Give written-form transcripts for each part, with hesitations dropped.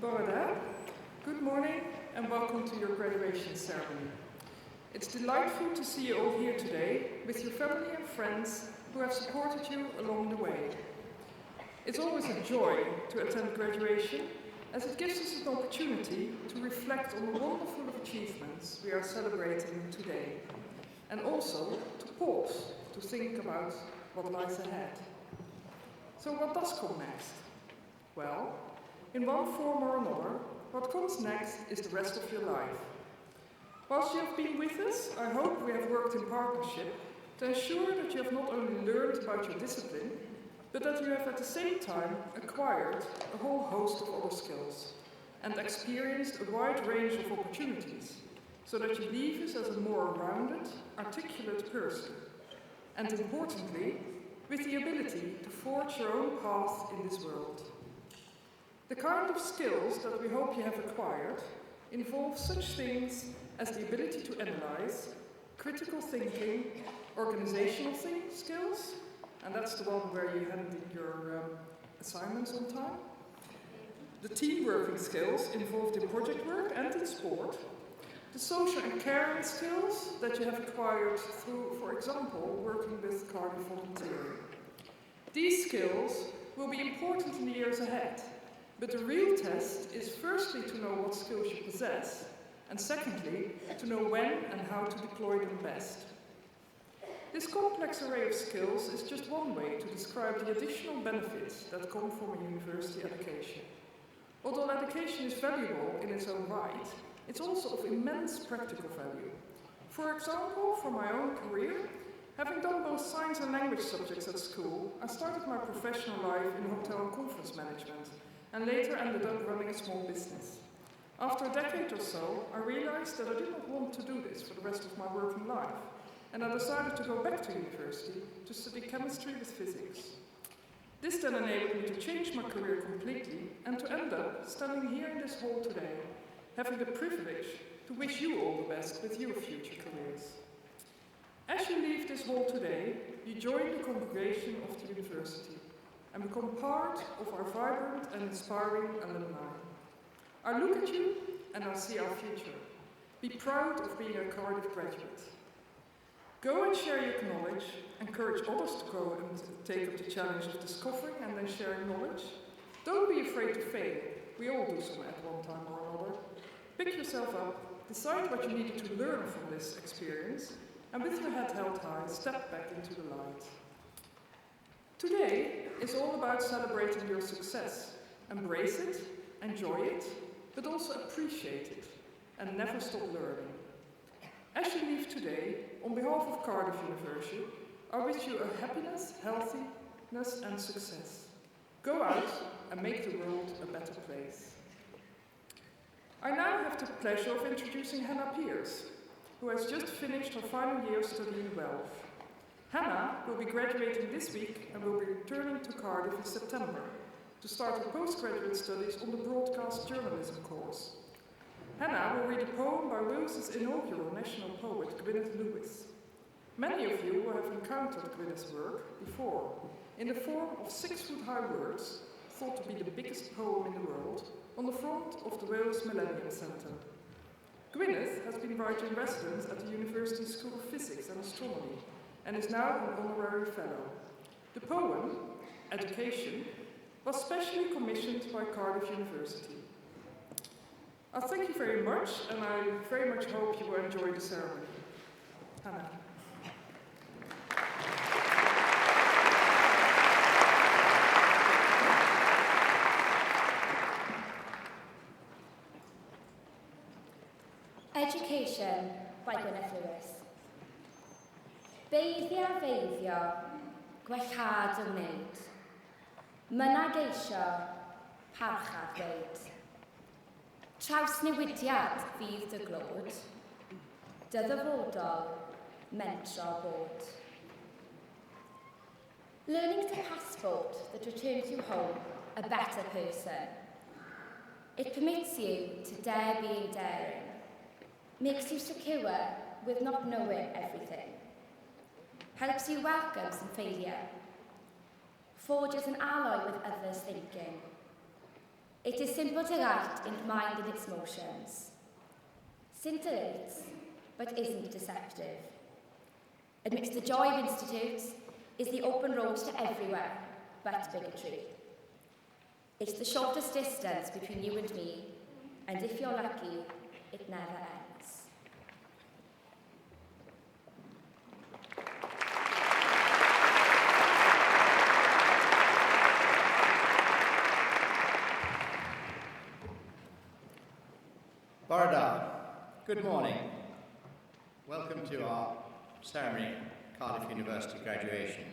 Borada, good morning and welcome to your graduation ceremony. It's delightful to see you all here today with your family and friends who have supported you along the way. It's always a joy to attend graduation as it gives us an opportunity to reflect on the wonderful achievements we are celebrating today and also to pause to think about what lies ahead. So what does come next? Well, in one form or another, what comes next is the rest of your life. Whilst you have been with us, I hope we have worked in partnership to ensure that you have not only learned about your discipline, but that you have at the same time acquired a whole host of other skills and experienced a wide range of opportunities, so that you leave us as a more rounded, articulate person, and importantly, with the ability to forge your own path in this world. The kind of skills that we hope you have acquired involve such things as the ability to analyze, critical thinking, organizational skills, and that's the one where you hand in your assignments on time. The team working skills involved in project work and in sport. The social and caring skills that you have acquired through, for example, working with Cardiff volunteering. These skills will be important in the years ahead. But the real test is firstly to know what skills you possess, and secondly, to know when and how to deploy them best. This complex array of skills is just one way to describe the additional benefits that come from a university education. Although education is valuable in its own right, it's also of immense practical value. For example, for my own career, having done both science and language subjects at school, I started my professional life in hotel and conference management, and later ended up running a small business. After a decade or so, I realized that I did not want to do this for the rest of my working life, and I decided to go back to university to study chemistry with physics. This then enabled me to change my career completely and to end up standing here in this hall today, having the privilege to wish you all the best with your future careers. As you leave this hall today, you join the congregation of the university and become part of our vibrant and inspiring alumni. I look at you and I see our future. Be proud of being a Cardiff graduate. Go and share your knowledge, encourage others to go and take up the challenge of discovering and then sharing knowledge. Don't be afraid to fail. We all do so at one time or another. Pick yourself up, decide what you needed to learn from this experience, and with your head held high, step back into the light. Today is all about celebrating your success. Embrace it, enjoy it, but also appreciate it, and never stop learning. As you leave today, on behalf of Cardiff University, I wish you a happiness, healthiness and success. Go out and make the world a better place. I now have the pleasure of introducing Hannah Pierce, who has just finished her final year studying Welsh. Hannah will be graduating this week and will be returning to Cardiff in September to start her postgraduate studies on the broadcast journalism course. Hannah will read a poem by Wales's inaugural national poet, Gwyneth Lewis. Many of you will have encountered Gwyneth's work before, in the form of 6-foot-high words, thought to be the biggest poem in the world, on the front of the Wales Millennium Centre. Gwyneth has been writer-in-residence at the University School of Physics and Astronomy, and is now an honorary fellow. The poem, Education, was specially commissioned by Cardiff University. I thank you very much, and I very much hope you will enjoy the ceremony. Hannah. Education by Gwyneth Lewis. Feiddio, gwellhad o wneud. Mynna geisio, parchad dweud. Trawsnewidiad fydd dy glod. Dy ddyfodol, mentro bod. Learning is a passport that returns you home a better person. It permits you to dare being daring. Makes you secure with not knowing everything. Helps you welcome some failure. Forges an alloy with others' thinking. It is simple to write in mind and its motions. Scintillates, but isn't deceptive. Amidst the joy of institutes is the open road to everywhere but bigotry. It's the shortest distance between you and me, and if you're lucky, it never ends. Borodar, good morning. Welcome to our ceremony, Cardiff University graduation.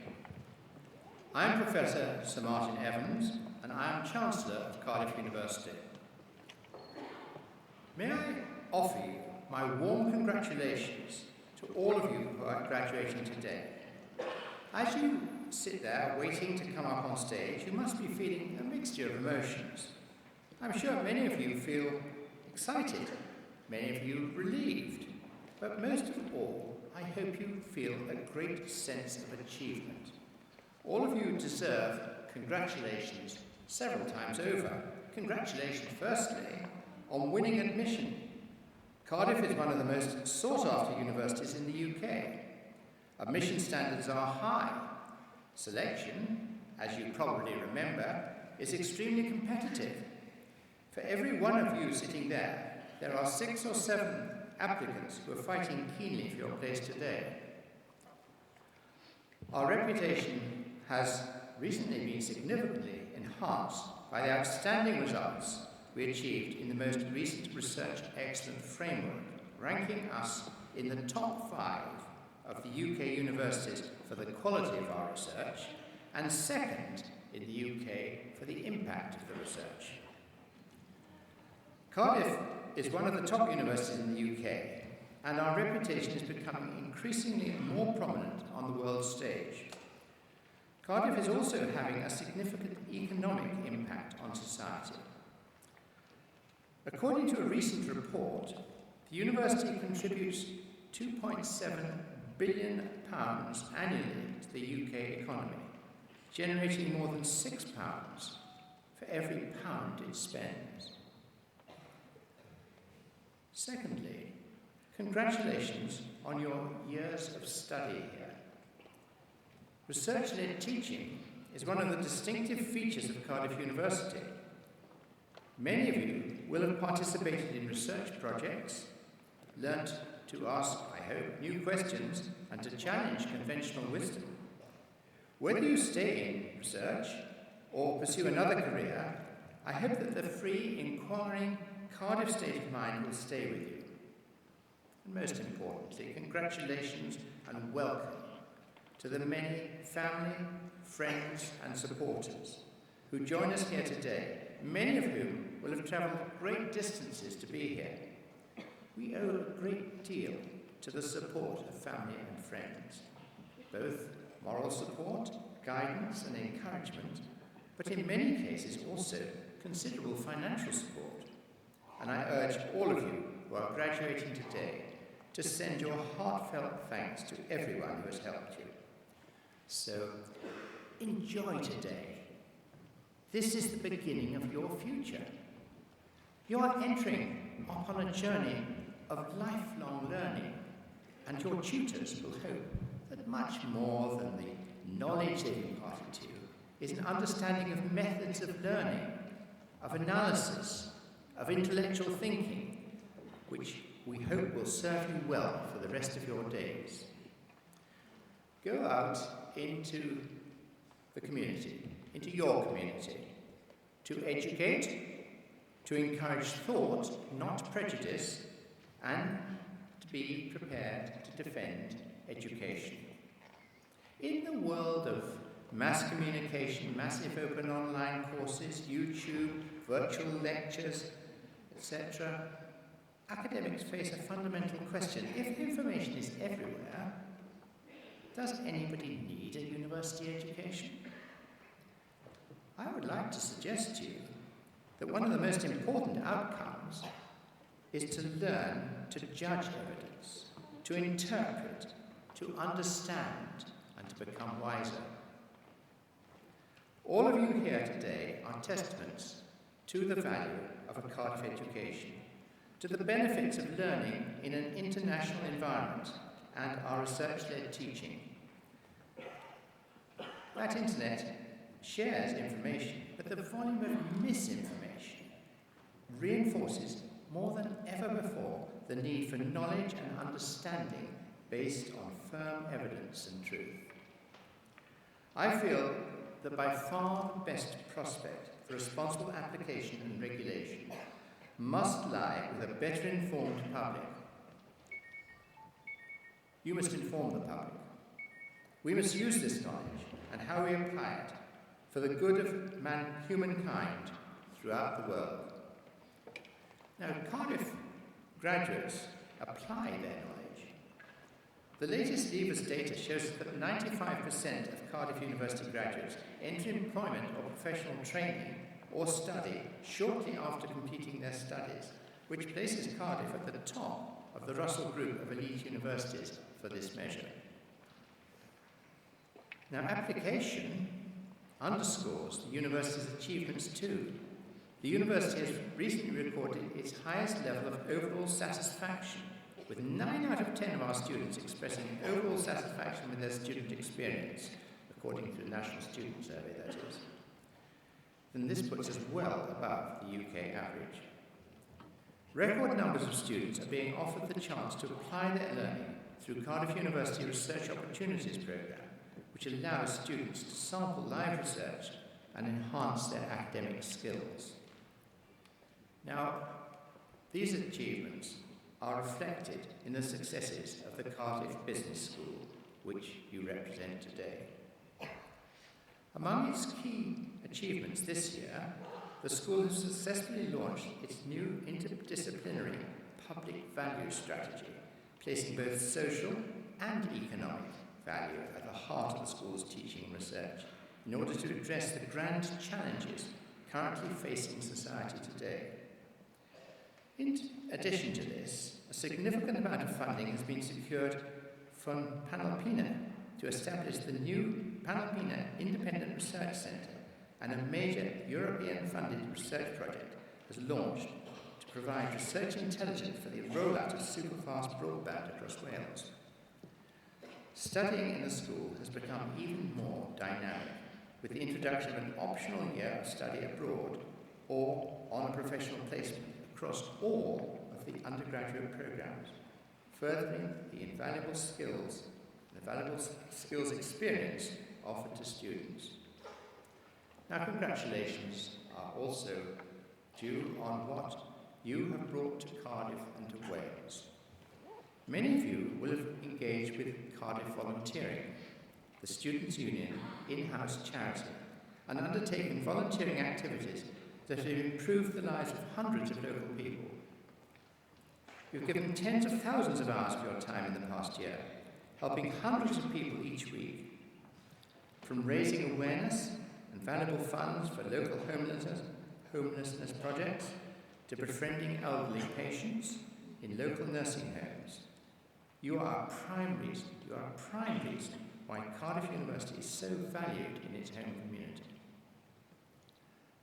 I am Professor Sir Martin Evans, and I am Chancellor of Cardiff University. May I offer you my warm congratulations to all of you who are graduating today. As you sit there waiting to come up on stage, you must be feeling a mixture of emotions. I'm sure many of you feel excited, many of you relieved, but most of all, I hope you feel a great sense of achievement. All of you deserve congratulations several times over. Congratulations, firstly, on winning admission. Cardiff is one of the most sought-after universities in the UK. Admission standards are high. Selection, as you probably remember, is extremely competitive. For every one of you sitting there, there are 6 or 7 applicants who are fighting keenly for your place today. Our reputation has recently been significantly enhanced by the outstanding results we achieved in the most recent Research Excellence Framework, ranking us in the top 5 of the UK universities for the quality of our research, and second in the UK for the impact of the research. Cardiff is one of the top universities in the UK, and our reputation is becoming increasingly more prominent on the world stage. Cardiff is also having a significant economic impact on society. According to a recent report, the university contributes £2.7 billion annually to the UK economy, generating more than £6 for every pound it spends. Secondly, congratulations on your years of study here. Research-led teaching is one of the distinctive features of Cardiff University. Many of you will have participated in research projects, learnt to ask, I hope, new questions and to challenge conventional wisdom. Whether you stay in research or pursue another career, I hope that the free, inquiring Cardiff state of mind will stay with you. And most importantly, congratulations and welcome to the many family, friends and supporters who join us here today, many of whom will have travelled great distances to be here. We owe a great deal to the support of family and friends, both moral support, guidance and encouragement, but in many cases also considerable financial support. And I urge all of you who are graduating today to send your heartfelt thanks to everyone who has helped you. So, enjoy today. This is the beginning of your future. You are entering upon a journey of lifelong learning, and your tutors will hope that much more than the knowledge they've imparted to you is an understanding of methods of learning, of analysis, of intellectual thinking, which we hope will serve you well for the rest of your days. Go out into the community, into your community, to educate, to encourage thought, not prejudice, and to be prepared to defend education. In the world of mass communication, massive open online courses, YouTube, virtual lectures, etc., academics face a fundamental question. If information is everywhere, does anybody need a university education? I would like to suggest to you that one of the most important outcomes is to learn to judge evidence, to interpret, to understand, and to become wiser. All of you here today are testaments to the value of a Cardiff education, to the benefits of learning in an international environment and our research-led teaching. That internet shares information, but the volume of misinformation reinforces more than ever before the need for knowledge and understanding based on firm evidence and truth. I feel that by far the best prospect for responsible application and regulation must lie with a better informed public. You must inform the public. We must use this knowledge and how we apply it for the good of humankind throughout the world. Now, Cardiff graduates apply their knowledge. The latest Levers data shows that 95% of Cardiff University graduates enter employment or professional training or study shortly after completing their studies, which places Cardiff at the top of the Russell Group of elite universities for this measure. Now, application underscores the university's achievements too. The university has recently recorded its highest level of overall satisfaction, with 9 out of 10 of our students expressing overall satisfaction with their student experience, according to the National Student Survey, that is. And this puts us well above the UK average. Record numbers of students are being offered the chance to apply their learning through Cardiff University Research Opportunities Programme, which allows students to sample live research and enhance their academic skills. Now, these achievements are reflected in the successes of the Cardiff Business School, which you represent today. Among its key achievements this year, the school has successfully launched its new interdisciplinary public value strategy, placing both social and economic value at the heart of the school's teaching and research, in order to address the grand challenges currently facing society today. In addition to this, a significant amount of funding has been secured from Panalpina to establish the new Panalpina Independent Research Centre, and a major European-funded research project was launched to provide research intelligence for the rollout of superfast broadband across Wales. Studying in the school has become even more dynamic, with the introduction of an optional year of study abroad or on a professional placement across all of the undergraduate programs, furthering the invaluable skills experience offered to students. Now, congratulations are also due on what you have brought to Cardiff and to Wales. Many of you will have engaged with Cardiff Volunteering, the Students' Union in-house charity, and undertaken volunteering activities that have improved the lives of hundreds of local people. You've given tens of thousands of hours of your time in the past year, helping hundreds of people each week, from raising awareness and valuable funds for local homelessness projects to befriending elderly patients in local nursing homes. You are a prime reason why Cardiff University is so valued in its home community.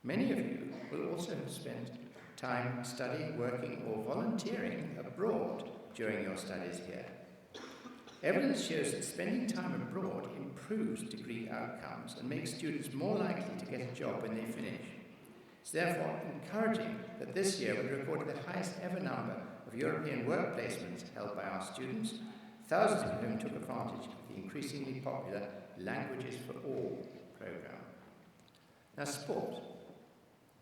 Many of you will also have spent time studying, working, or volunteering abroad during your studies here. Evidence shows that spending time abroad improves degree outcomes and makes students more likely to get a job when they finish. It's therefore encouraging that this year we recorded the highest ever number of European work placements held by our students, thousands of whom took advantage of the increasingly popular Languages for All programme. Now, sport.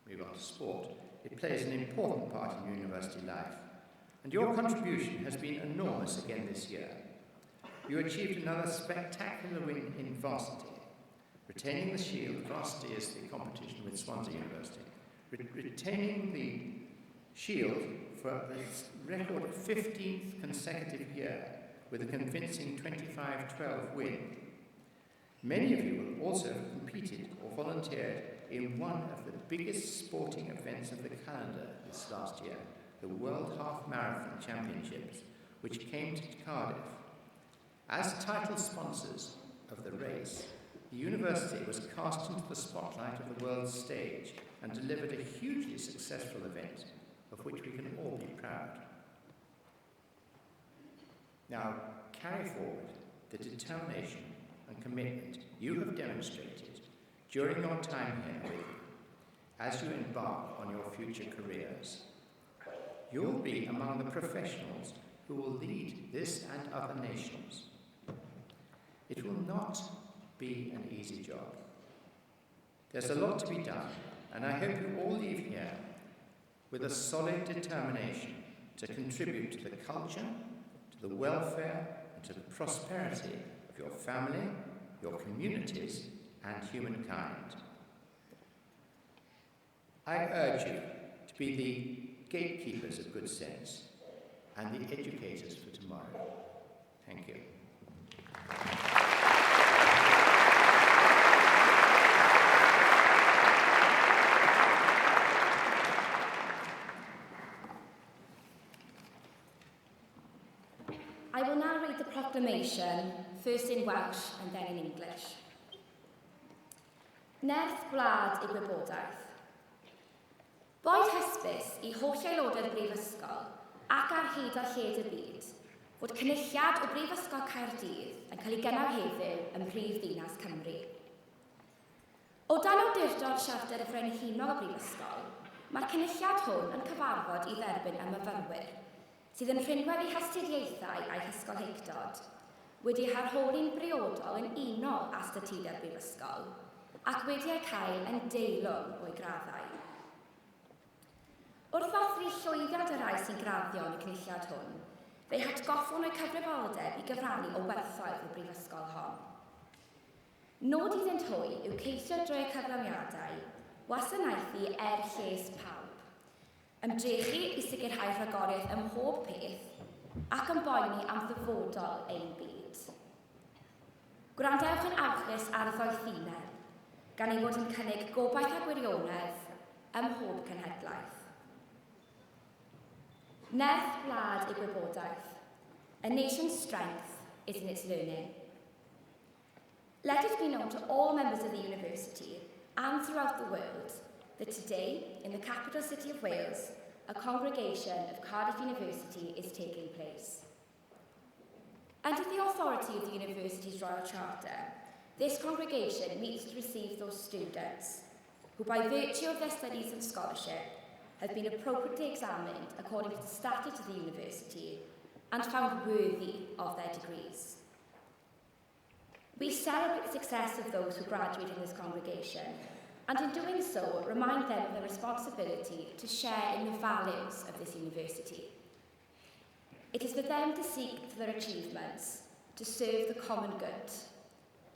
Move on to sport. It plays an important part in university life, and your contribution has been enormous again this year. You achieved another spectacular win in varsity, retaining the shield. Varsity is the competition with Swansea University. Retaining the shield for the record 15th consecutive year with a convincing 25-12 win. Many of you will also have competed or volunteered in one of the biggest sporting events of the calendar this last year, the World Half Marathon Championships, which came to Cardiff. As title sponsors of the race, the university was cast into the spotlight of the world's stage and delivered a hugely successful event of which we can all be proud. Now, carry forward the determination and commitment you have demonstrated during your time here with me as you embark on your future careers. You'll be among the professionals who will lead this and other nations. It will not be an easy job. There's a lot to be done, and I hope you all leave here with a solid determination to contribute to the culture, to the welfare, and to the prosperity of your family, your communities, and humankind. I urge you to be the gatekeepers of good sense and the educators for tomorrow. Thank you. I will now read the proclamation, first in Welsh and then in English. Nerth Gwlad I Gwybodaeth. Boed hysbys I holl aelodau'r Brifysgol ac ar hyd o lled y byd fod cynulliad o Brifysgol Caerdydd yn cael ei gynnal heddiw ym mhrif ddinas Cymru. O dan awdurdod Siarter y Frenhinol o Brifysgol, mae'r cynulliad hwn yn cyfarfod i dderbyn y myfyrwyr sydd yn rhinwedd eu hastudiaethau a'i hysgolheictod wedi harholi'n briodol yn unol â statudau'r Brifysgol ac wedi eu cael yn deilwng o'i graddau. Wrth offri llwyddiant y rai sy'n graddio yn y cynulliad hwn, fe hatgoffwn o'i cyfrifoldeb i gyfrannu o werthoedd y Brifysgol hon. Nod iddynt hwy yw ceisio drwy y cyflawniadau, wasanaethu lles pawb, ymdrechu i sicrhau rhagoriaeth ym mhob peth ac yn boeni am ddyfodol ein byd. Gwrandewch yn awchus ar ddoethineb, gan ei fod yn cynnig gobaith a gwirionedd ym mhob cenhedlaeth. Nerth Gwlad I Gwybodaeth. A nation's strength is in its learning. Let it be known to all members of the university and throughout the world that today, in the capital city of Wales, a congregation of Cardiff University is taking place. Under the authority of the university's Royal Charter, this congregation meets to receive those students who, by virtue of their studies and scholarship, have been appropriately examined according to the statute of the university and found worthy of their degrees. We celebrate the success of those who graduate in this congregation, and in doing so, remind them of their responsibility to share in the values of this university. It is for them to seek for their achievements, to serve the common good,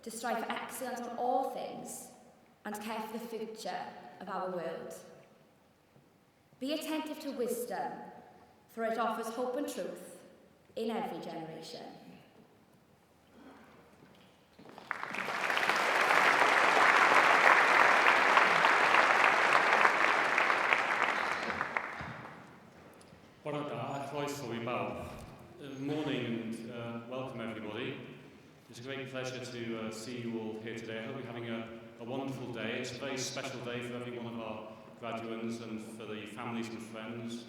to strive for excellence on all things, and care for the future of our world. Be attentive to wisdom, for it offers hope and truth in every generation. Bore da, croeso I bawb. Morning and welcome everybody. It's a great pleasure to see you all here today. I hope you're having a wonderful day. It's a very special day for every one of our graduates and for the families and friends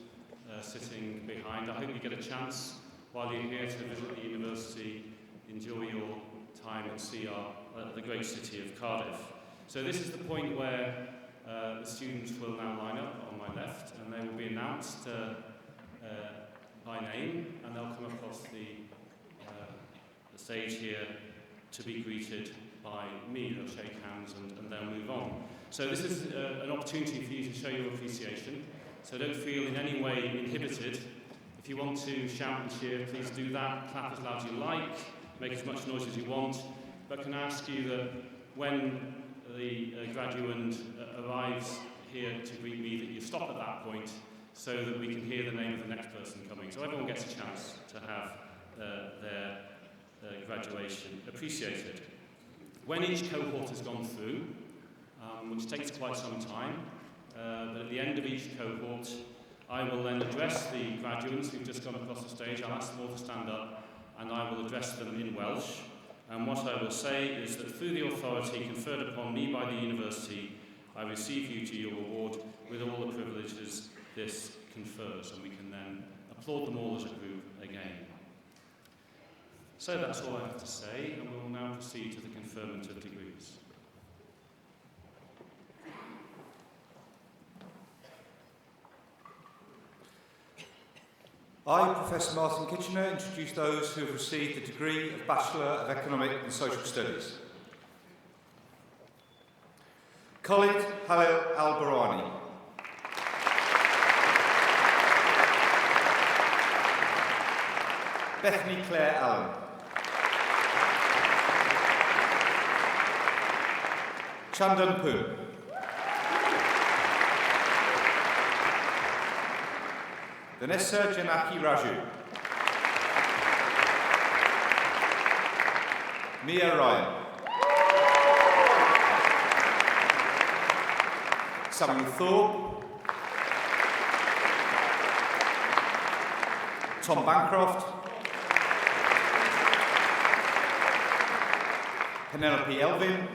sitting behind. I hope you get a chance while you're here to visit the university, enjoy your time and see the great city of Cardiff. So this is the point where the students will now line up on my left and they will be announced by name, and they'll come across the stage here to be greeted by me. They'll shake hands and they'll move on. So this is an opportunity for you to show your appreciation. So don't feel in any way inhibited. If you want to shout and cheer, please do that. Clap as loud as you like. Make as much noise as you want. But can I ask you that when the graduand arrives here to greet me, that you stop at that point so that we can hear the name of the next person coming. So everyone gets a chance to have their graduation appreciated. When each cohort has gone through, which takes quite some time, but at the end of each cohort, I will then address the graduates who've just gone across the stage. I'll ask them all to stand up, and I will address them in Welsh. And what I will say is that through the authority conferred upon me by the university, I receive you to your award with all the privileges this confers, and we can then applaud them all as a group again. So that's all I have to say, and we will now proceed to the conferment of degrees. I, Professor Martin Kitchener, introduce those who have received the degree of Bachelor of Economic and Social Studies. Khalid Halil Al-Barani. Bethany Claire Allen. Chandan Poon. Vanessa Janaki Raju. Mia Ryan. Samuel Thorpe. Tom Bancroft. Penelope Elvin.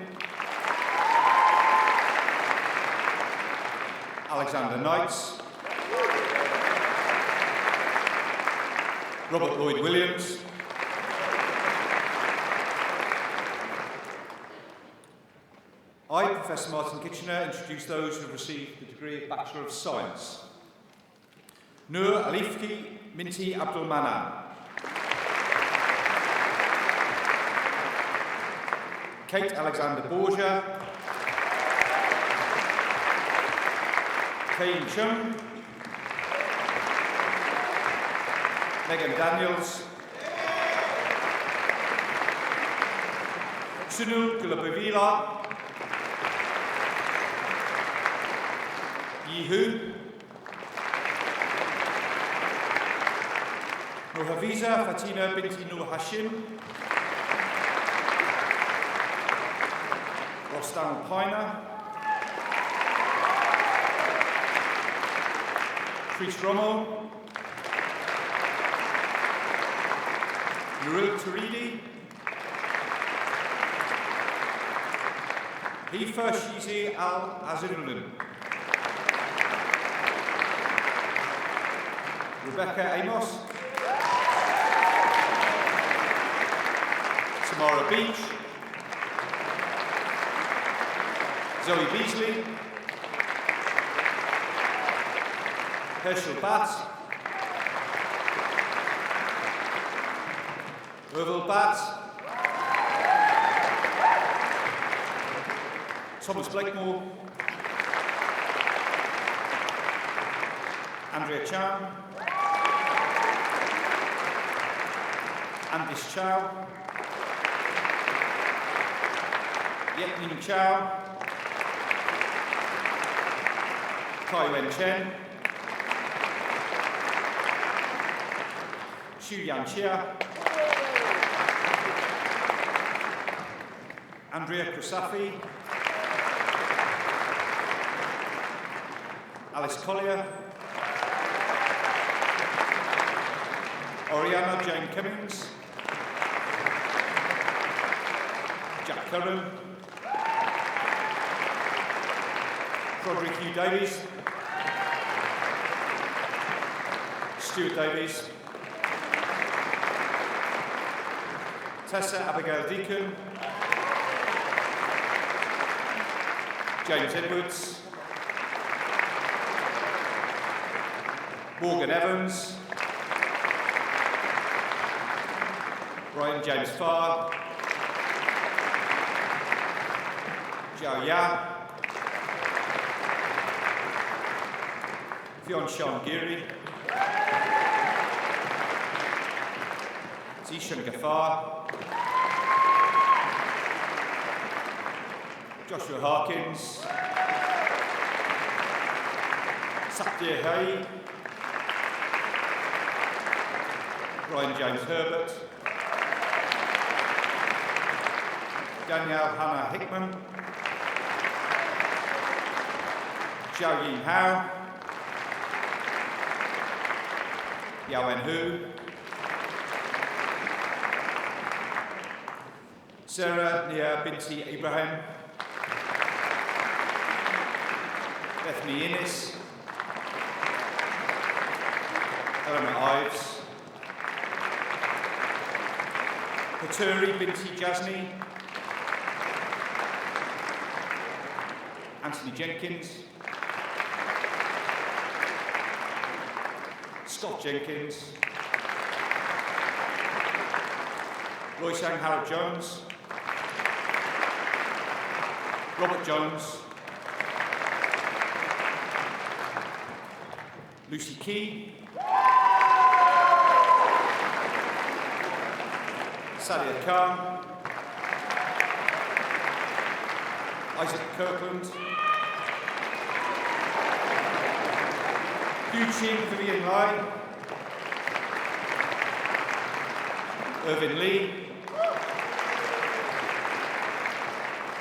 Alexander Knights. Robert Lloyd Williams. I, Professor Martin Kitchener, introduce those who have received the degree of Bachelor of Science. Nur Alifki Minti Abdul Manan. Kate Alexander Borgia. Kane Chung. Megan Daniels. Sunil Gulabavila. Yi Hu. Nurhaviza Fatina binti Nur Hashim. Rostam Piner. Trish Romo. Nurul Turidi. Hifa Shizi Al-Azirulun. Rebecca Amos. Tamara Beach. Zoe Beasley. Herschel Batts. Irville Batts. Thomas Blakemore. Andrea Chan. Andis Chow. Yetmin Chow. Kai Wen Chen. Xu Yan Chia. Andrea Krasafi. Alice Collier. Oriana Jane Cummings. Jack Curran. Broderick Hugh Davies. Stuart Davies. Tessa Abigail Deacon. James Edwards. Morgan Evans. Ryan James Farr. Zhao Yan. Fionn Sean Geary. Zishan Ghaffar. Joshua Harkins. Satya Hay. Ryan James Herbert. Danielle Hannah Hickman. Zhao Yin Hao. Yao Wen Hu. Sarah Nia binti Ibrahim, Bethany Innes, Eleanor Ives, Haturi binti Jasni, Anthony Jenkins, Scott Jenkins, Roysang Harold Jones, Robert Jones, Lucy Key, Sadia Khan, Isaac Kirkland, Eugene Vivian Lai, Irvin Lee,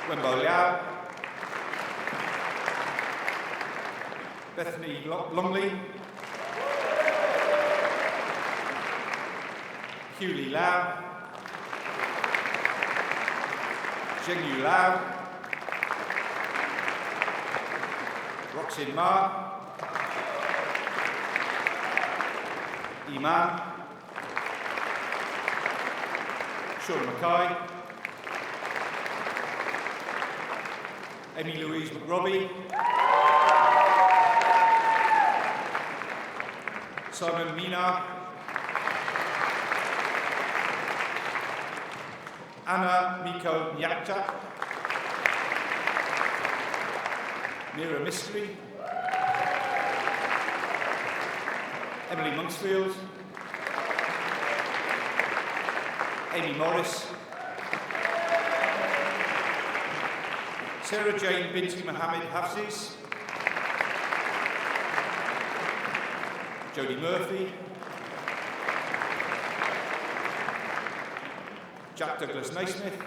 Wenbo Liao, Bethany Longley, Hugh Lee Lau, Zhengyu Lau, Roxin Ma, Iman, Sean Mackay, Amy Louise McRobbie, Simon Mina, Anna Miko Nyakta, Mira Mystery, Emily Monksfield, Amy Morris, Sarah Jane binti Mohammed Hafsiz, Jodie Murphy, Jack Douglas Naismith,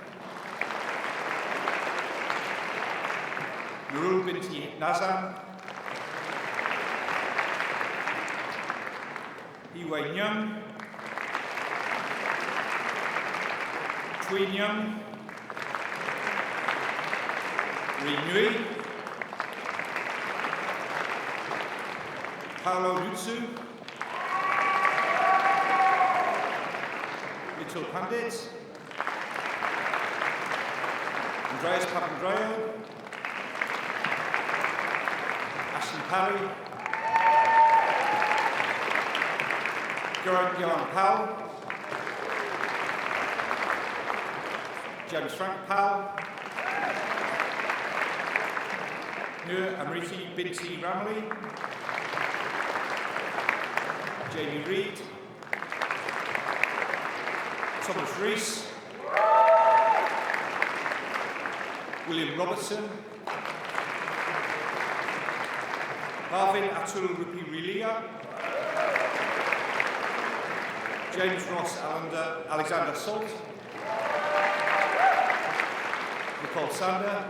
Nurul binti Nazan, Yiwei Nyang, Cui Nyang, Ri Nui, Paolo Lutsu, Mitchell Pandit, Andreas Papandreou, Ashton Parry, Geraint Johan Powell, James Frank Powell, Nur Amriti binti Ramley, Jamie Reed, Thomas Rees, William Robertson, Marvin Atul Rupi Rilia, James Ross Alexander Salt, Nicole Sander,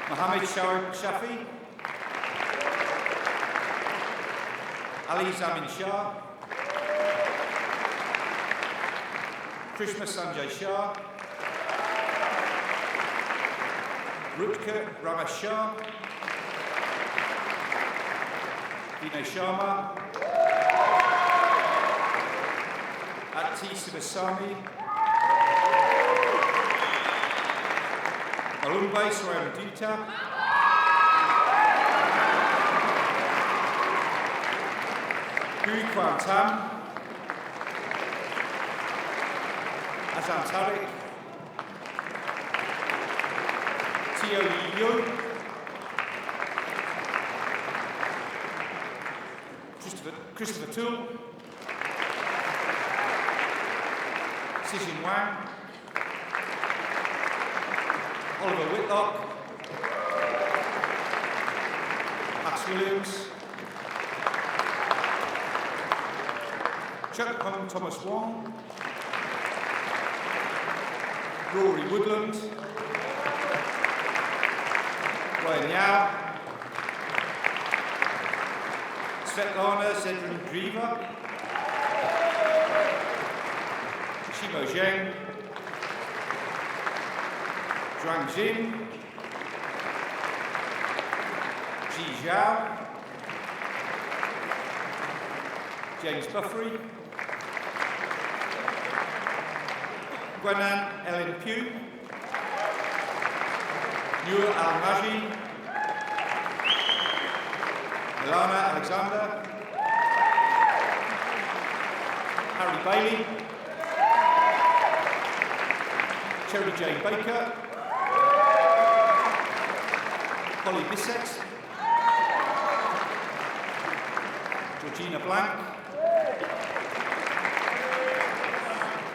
Mohammed Shafi, Ali Zamin Shah, Krishna Sanjay Shah, Rutger Ramesh Shah, Vinay Sharma, Ati Sivasami, Malumbai Swaramdita, Gui Kwan Tam, Azan Tariq, Tio Yu, Christopher Toole, Sijin Wang, Oliver Whitlock, Max Williams, Chuck Hung Thomas Wong, Rory Woodland, Ryan Yao, Svetlana Zedrin-Driva, Shimo Zheng, Zhuang Jin, Ji Zhao, James Buffery, Gwenan Ellen Pugh, Noor Al-Maji, Ilana Alexander, Harry Bailey, Cherry Jane Baker, Holly Bissett, Georgina Blank,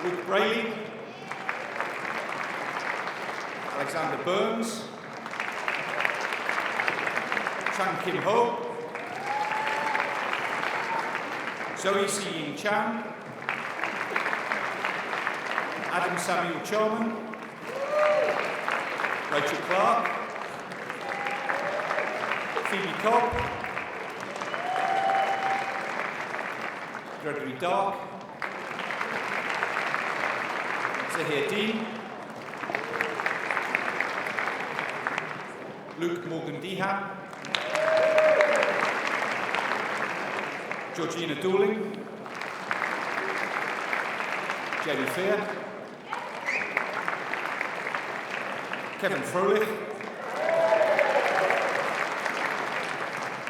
Luke Brayley, Alexander Burns, Chan Kim Ho, Zoe Si-Ying Chan, Adam Samuel Charman, Rachel Clark, Phoebe Cobb, Gregory Dark, Zahir Dean, Luke Morgan Dehan, Georgina Dooling, Jamie Fear, Kevin Froelich,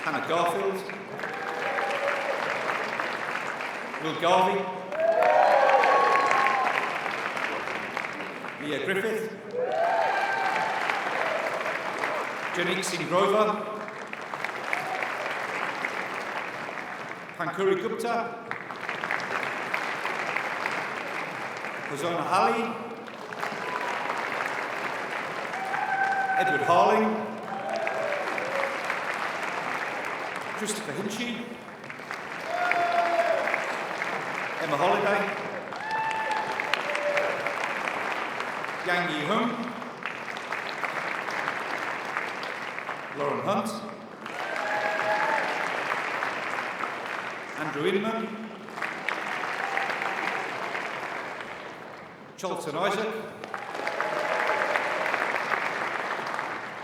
Hannah Garfield, Will Garvey, Mia Griffith, Janik Singh Grover, Pankuri Gupta, Hosanna Halley, Edward Harling, Christopher Hinchy, Emma Holiday, Yang Yi Hung, Lauren Hunt, Andrew Inman, Charlton Isaac,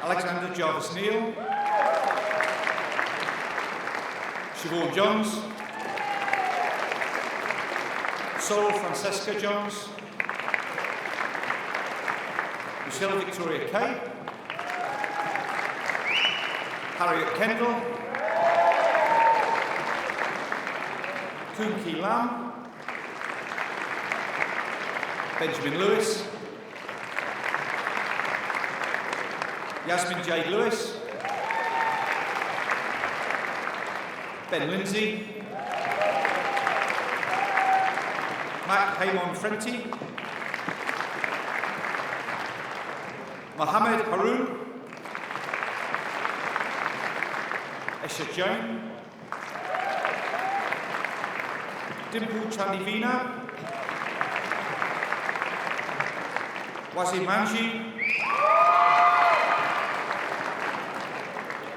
Alexander Jarvis Neal, Siobhan Jones, Sorrel Francesca Jones, Michelle Victoria Kay, Harriet Kendall, Koon Ki Lam, Benjamin Lewis, Yasmin Jade Lewis, Ben Lindsay, Matt Haymon Frenty, Mohammed Haroon, Esha Jain, Dimple Chandivina, Wazim Manji,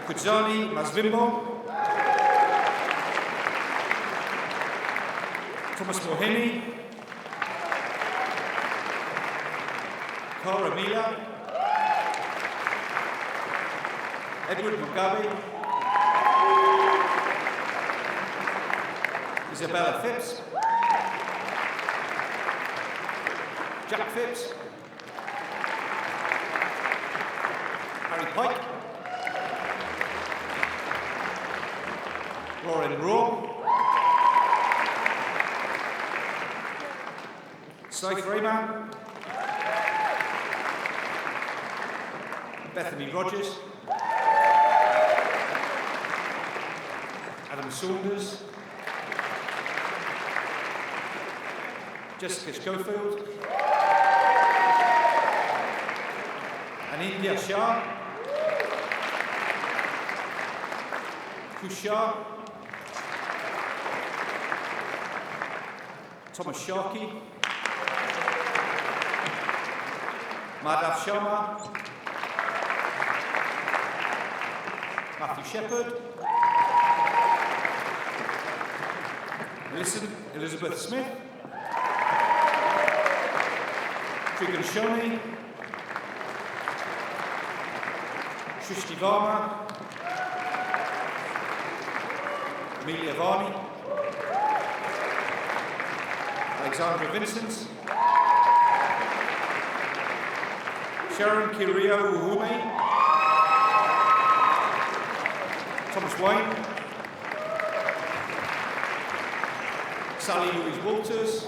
Kudzani Mazvimbo, Thomas Mohini, Cara Mila, Edward Mugabe, Isabella Phipps, Jack Phipps, Harry Pike, Lauren Raw, Saif Rayman, Bethany Rogers, Adam Saunders, Jessica Schofield, and India Shah, Kushar, Thomas Sharkey, Madhav Sharma, Matthew Shepherd, Elizabeth Smith, Trigan Shoni, Shrishti Varma, Amelia Varney, Alexandra Vincent, Sharon Kirio Uhume, Thomas Wayne, Sally Louise Walters,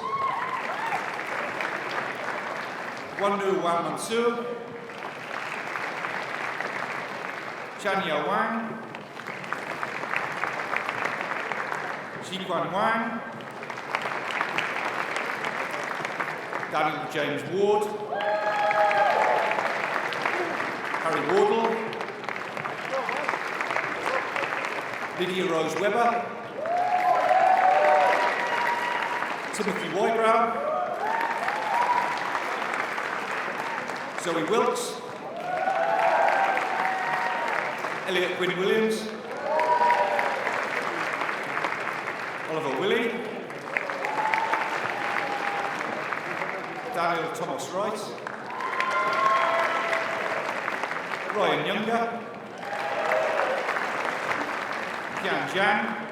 Wanu Wan Mansour, Chanya Wang, Jiquan Wang, Daniel James Ward, Harry Wardle, Lydia Rose Webber, Timothy Wybrow, Zoe Wilkes, Elliot Gwynn Williams, Oliver Willey, Daniel Thomas Wright, Ryan Younger, Kian Zhang,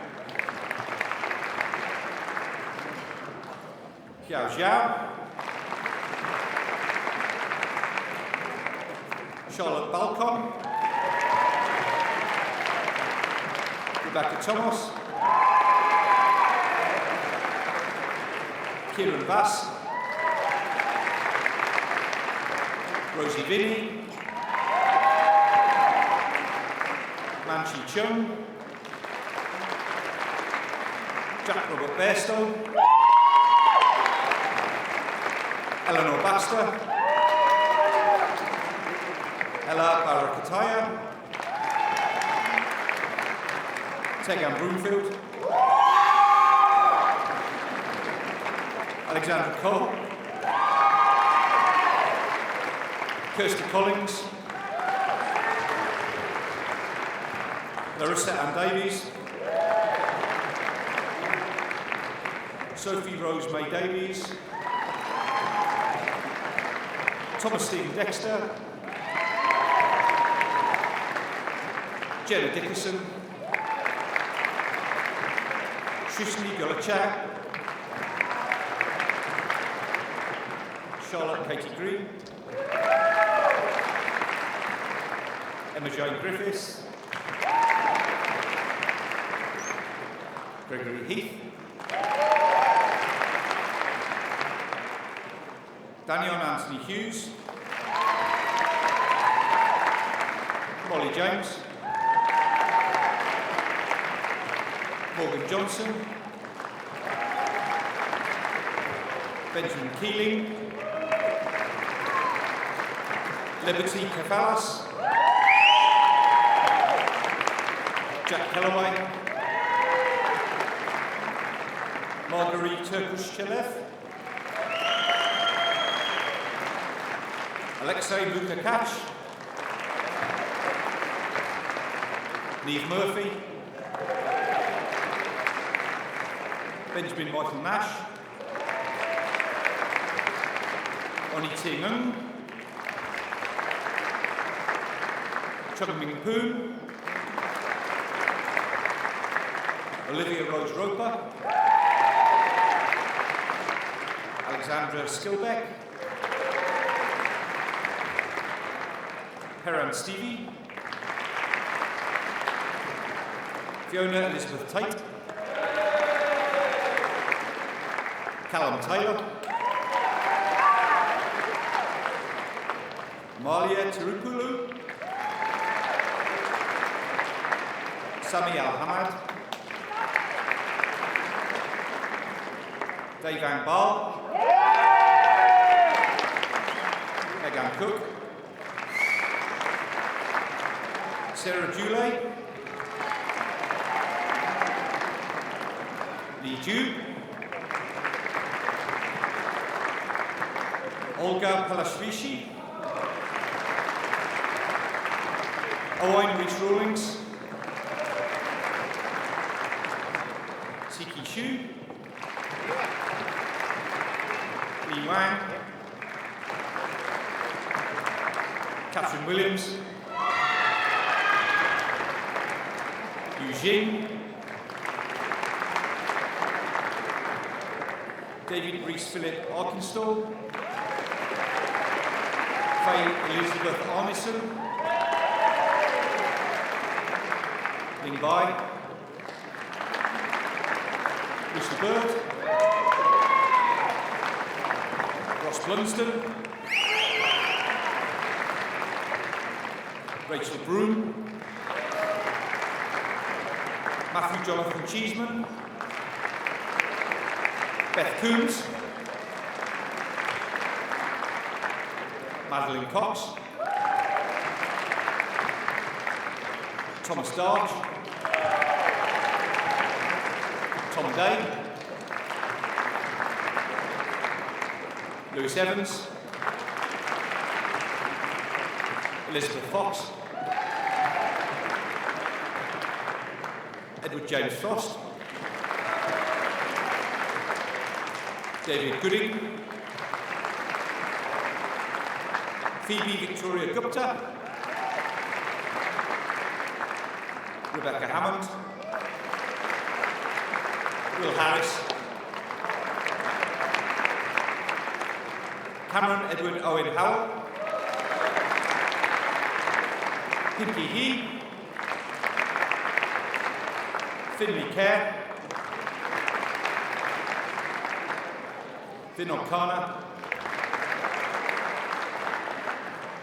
Xiao Zhao, Charlotte Balcom, Rebecca Thomas, Kieran Bass, Rosie Vinnie, Manchi Chung, Jack Robert Bairstow, Eleanor Baxter, Ella Barakataya, Tegan Broomfield, Alexandra Cole, Kirsty Collins, Larissa Ann Davies, Sophie Rose May Davies, Thomas Stephen Dexter, Jenna Dickerson, Shrishni Golachak, Charlotte Katie Green, Emma Jane Griffiths, Gregory Heath, Daniel Anthony Hughes, Molly James, Morgan Johnson, Benjamin Keeling, Liberty Kefalas, Jack Kellaway, Marguerite Turkush-Chelev, Alexei Lukakach, Neve Murphy, Benjamin Michael Nash, Oni Ting Ng, Chung Ming Poon, Olivia Rose Roper, Alexandra Skilbeck, Peram Stevie, Fiona Elizabeth Tate, Callum Taylor, Malia Tirupulu, Sami Al-Hamad, Devan Bal, Megan Cook, Sarah Duley, Li Ju, Olga Palashvishi, Owain Reach Rawlings, Siki Shu, Li Wang, Catherine Williams, Eugene, David Rees-Philip Arkenstall, Faye Elizabeth Arneson, Ling Bai, Lucy Bird, Ross Blunsdon, Rachel Broom, Matthew Jonathan Cheeseman, Beth Coombs, Madeline Cox, Thomas Darge, Tom Day, Lewis Evans, Elizabeth Fox, Edward James Frost, David Gooding, Phoebe Victoria Gupta, Rebecca Hammond, Will Harris, Cameron Edward Owen Howell, Pinky He, Finley Kerr, Vin O'Connor,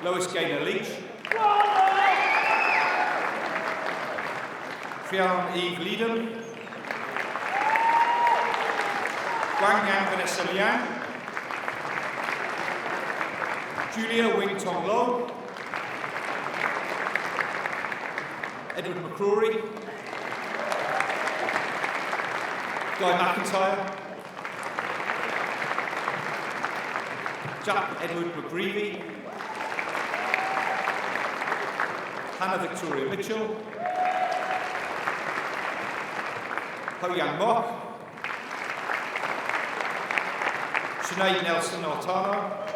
Lois Gaynor Leach, Fionn Eve Leedham, Guang Yang Vanessa Liang, Julia Wing Tong Lo, Edward McCrory, Guy McIntyre, Jack Edward McGreevy, Hannah Victoria Mitchell, Ho Yang Mok, Sinead Nelson Ortano,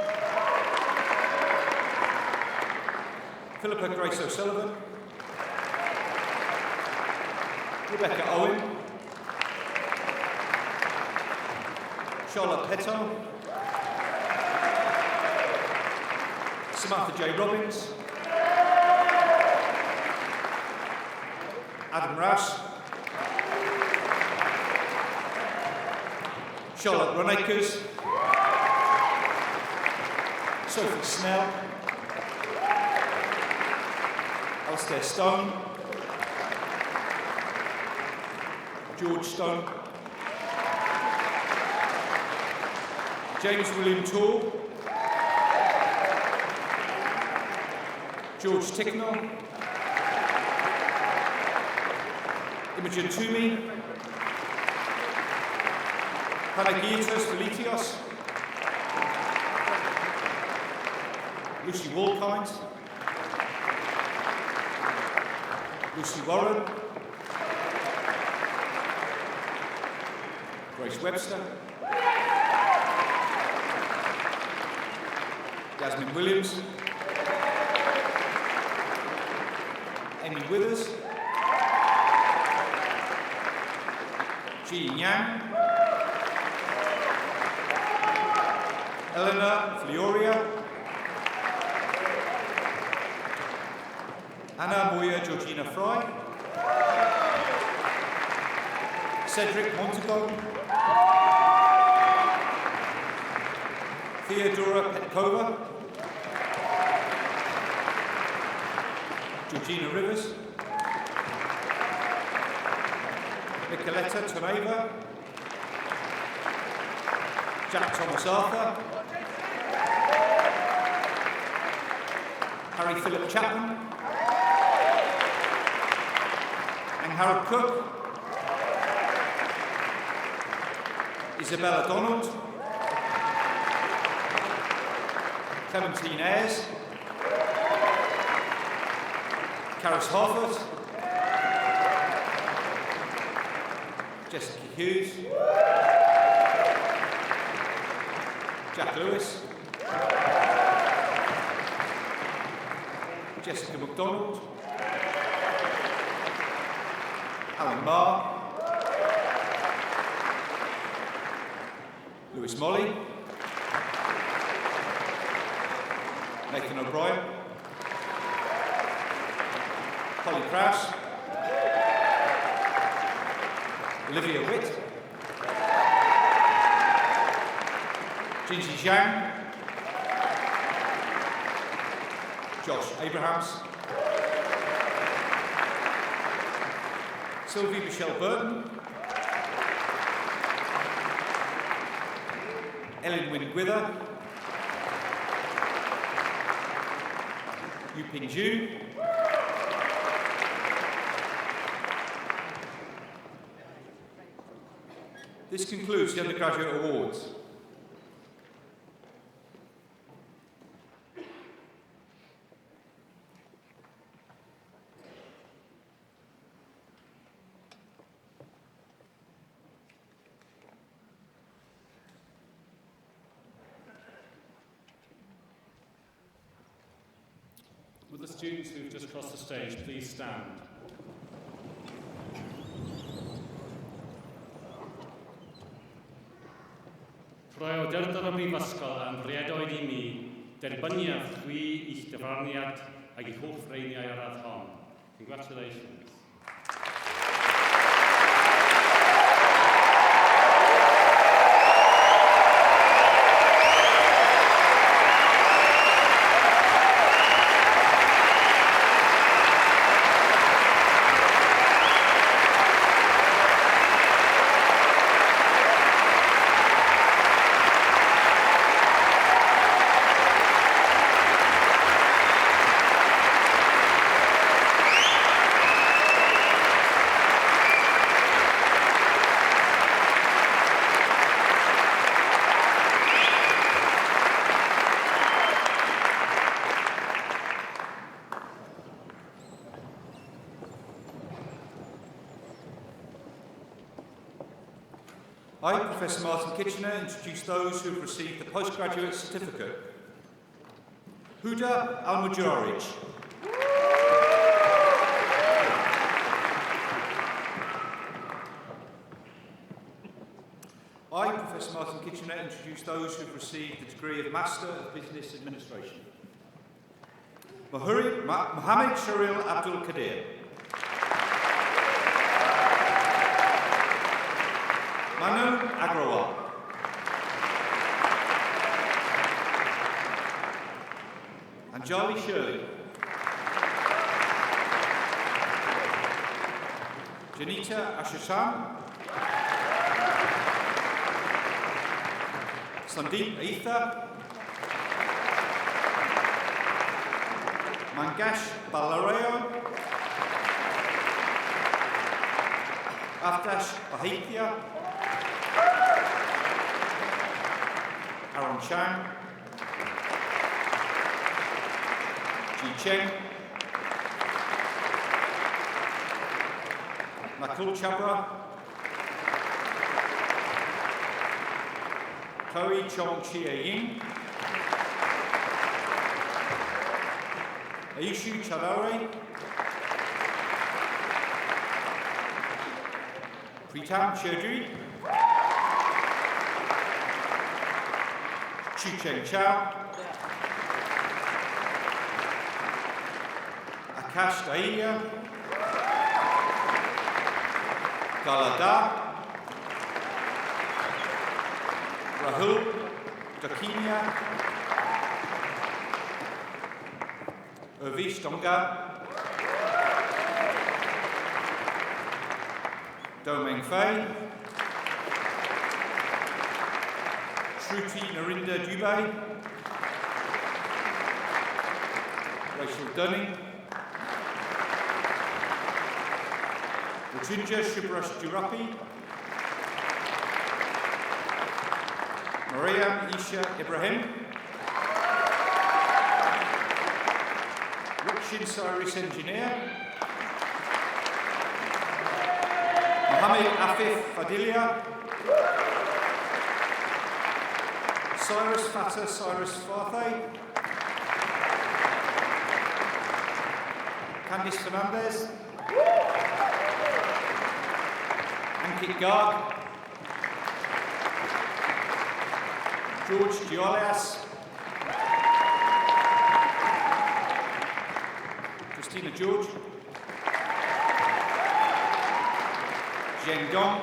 Philippa Grace O'Sullivan, Rebecca Owen, Charlotte Petto, Samantha J. Robbins, Adam Rouse, Charlotte Runacres, Sophie Snell, Alistair Stone, George Stone, James William Toole, George Ticknell, Imogen Toomey, Panagiotis Velitios, Lucy Walkind, Lucy Warren, Grace Webster, Yasmin Williams, Amy Withers, Jean Yang, Eleanor Flioria, Anna Moya Georgina Fry, Cedric Montagon, Theodora Petkova, Georgina Rivers, Nicoletta Toneva, Jack Thomas Arthur, Harry Philip Chapman, and Harold Cook, Isabella Donald, Clementine Ayres, Caris Harford, Jessica Hughes, Jack Lewis, Jessica MacDonald, Alan Marr, Lewis Molly, Nathan O'Brien, Holly Krause, Olivia Witt, Jinji Zhang, Josh Abrahams, Sylvie Michelle Burton, Ellen Wynne Gwither, Yuping Zhu, This concludes the undergraduate awards. Would the students who've just crossed the stage please stand? Priododd y Brifysgol am riedoedd I mi, derbyniad chwi i'ch dyfarniad ac i'ch holl freiniau ar radd hon. Congratulations. I, Professor Martin Kitchener, introduce those who have received the postgraduate certificate. Huda Al-Mujaric. I, Professor Martin Kitchener, introduce those who have received the degree of Master of Business Administration. Mohammed Sharil Abdul Qadir. Manu Agrawal. Anjali Shirley. Janita Ashisham. Sandeep Aitha. Mangash Balareo. Aftash Bahithia. Aaron Chang, Ji Cheng, Nakul Chabra, Chloe Chong Chia Ying, Aishu Chadare, Pritam Chaudhry, Chu-Cheng Chow, Akash Dahiya, Galada, Rahul Dakinia, Urvish Donga, Domeng Fei, Shruti Narinda Dubey, Rachel Dunning, Ratunja Shubhrash Jurapi, Mariam Isha Ibrahim, Rikshin Cyrus Engineer, Mohammed Afif Fadilia, Cyrus Fatah Cyrus Fathay, Candice Fernandez, Ankit Garg, George Giolias, Christina George, Zheng Dong,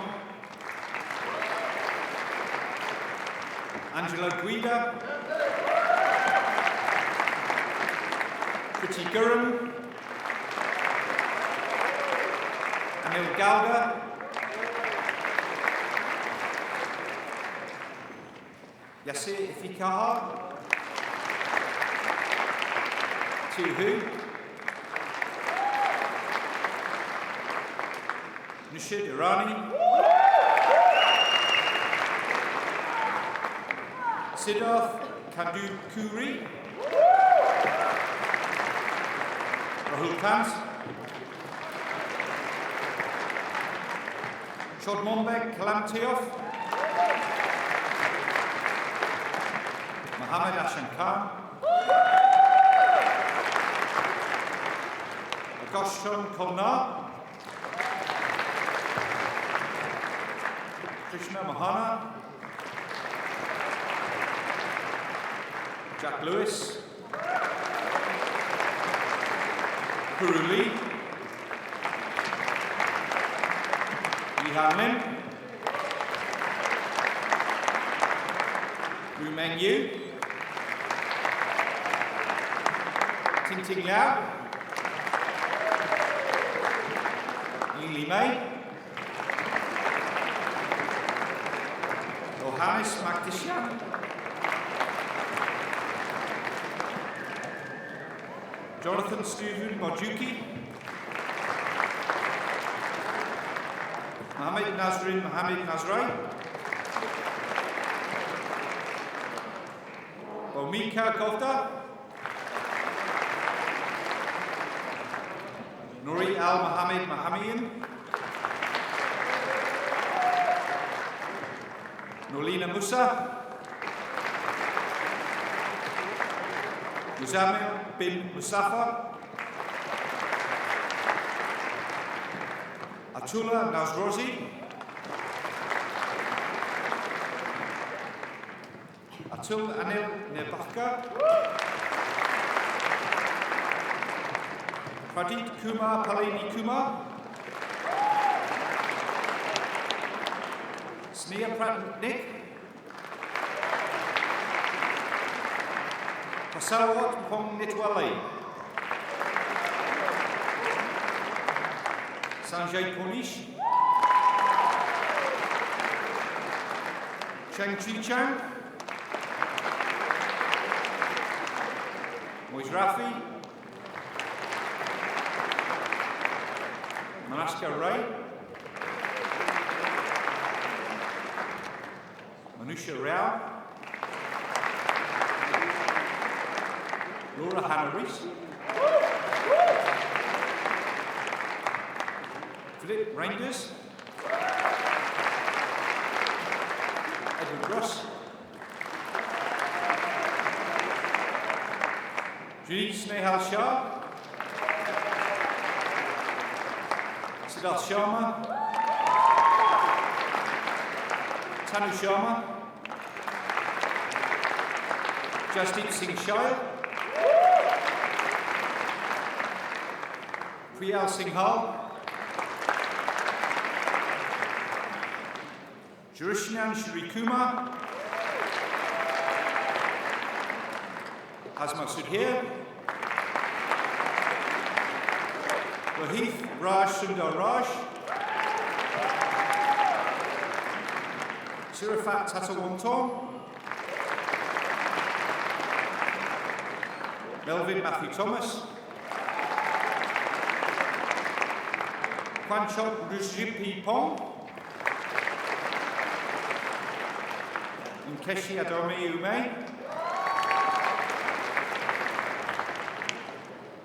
Angela Guida, Kriti Gurram, Anil Gowda, Yasir Ifikahar, Tu Hu, Nushid Irani, Siddharth Kandukuri, Rahul Kant, Chodmonbek Kalamtioff, Mohammed Ashan Khan, Agoshon Kolnar, Krishna Mahana, Jack Lewis, Kuru Lee, Yihan Lim, Wu Meng Yu, Ting Ting Liao, Li Mei, Johannes Magdishan, Jonathan Stephen Bojuki, Mohammed Nazrin Mohammed Nazrai, Bomika Kofta, Nuri Al Mohammed Mahamian, Nolina Musa, Muzamil bin Mustafa, Atula Nazrozi, Atul Anil Nebaka, Pradit Kumar Palini Kumar, Sneha Pratnik, Pasawat Pong Nitwale, Sanjay Ponish, Cheng Chi Chang, Moiz Rafi, Manaska Ray, Manusha Rao, Laura Hannah Rees, Philip Reinders, Edward Ross, Judy Snehal Shah, Siddharth Sharma, Tanu Sharma, Jasdeep Singh Shire, Priyal Singhal, Jurishnan Shri Kumar, Hazmat Sudhir, Rohith Raj Sundar Raj, Sirafat Tatawonton, Melvin Matthew Thomas, Kwanchok Rujipi Pong, Nkeshi Adome Ume,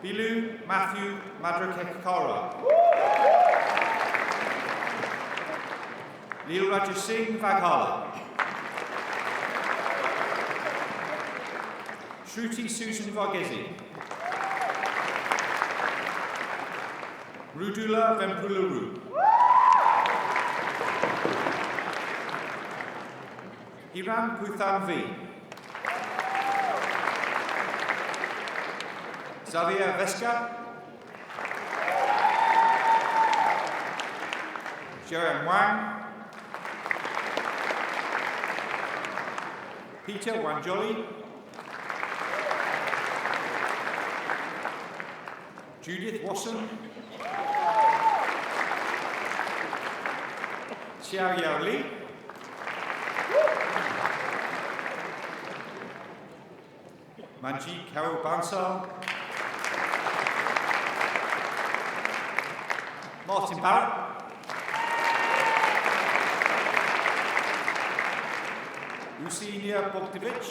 Bilu Matthew Madrakekara, Leel Raja Singh Vaghela, Shruti Susan Varghese, Rudula Vempularu. Hiram Puthan V. Xavier Vesca. Joanne Wang. Peter Wanjoli. Judith Wasson. Xiao Yao Li. Manjeet Kaur Bansal. Martin Barrett. Lucinia Bogdanovic.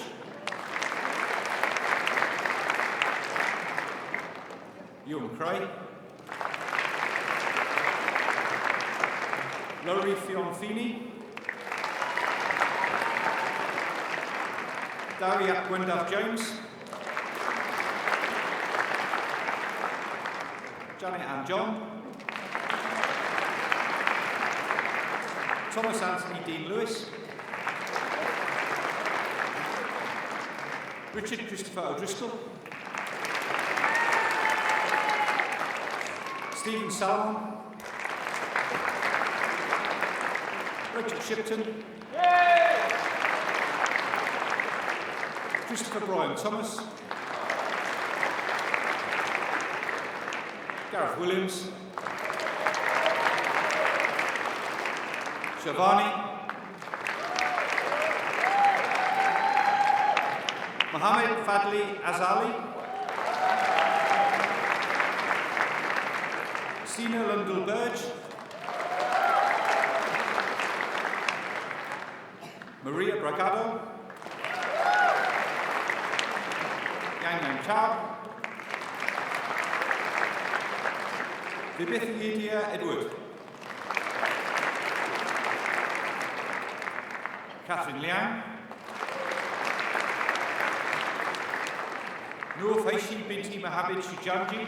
Ewan Cray. Laurie Fionfini. Daria Gwendav Jones. Janet Ann John. Thomas Anthony Dean Lewis. Richard Christopher O'Driscoll. Stephen Salmon. Richard Shipton. Christopher Brian Thomas. Gareth Williams. Shavani. Mohammed Fadli Azali. Sina Lundell Burge. Maria Bragado. Yang Nan Chao. Vibitha Edward. Catherine Liang. Noor Faishi binti Mohammed Shujanji.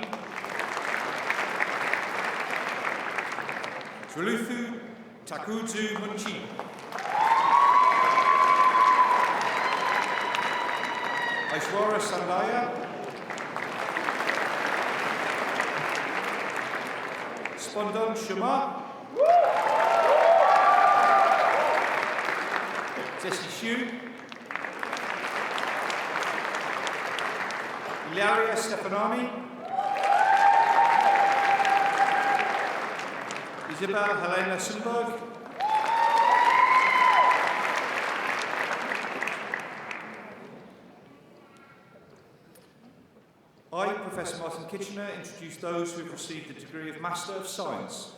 Truluthu Takudzu Munchi. Aishwara Sandaya. Spondon Shuma. Tessie Shu. Ilaria Stefanani. Isabel Helena Sundberg. I, Professor Martin Kitchener, introduce those who have received the degree of Master of Science.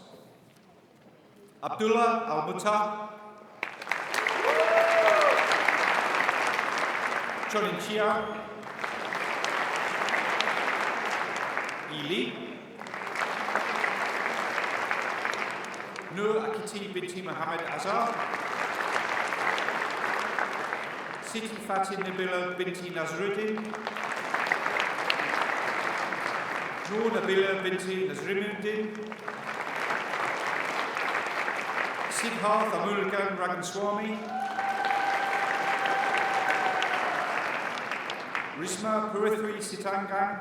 Abdullah Al-Muta. Chonin Chia. Ili. Noor Akiti binti Mohammed Azhar. Siti Fatih Nabila binti Nazruddin. Noor Nabila binti Nazrimuddin. Siddharth Amulgan Raganswamy. Risma Purithri Sitangang.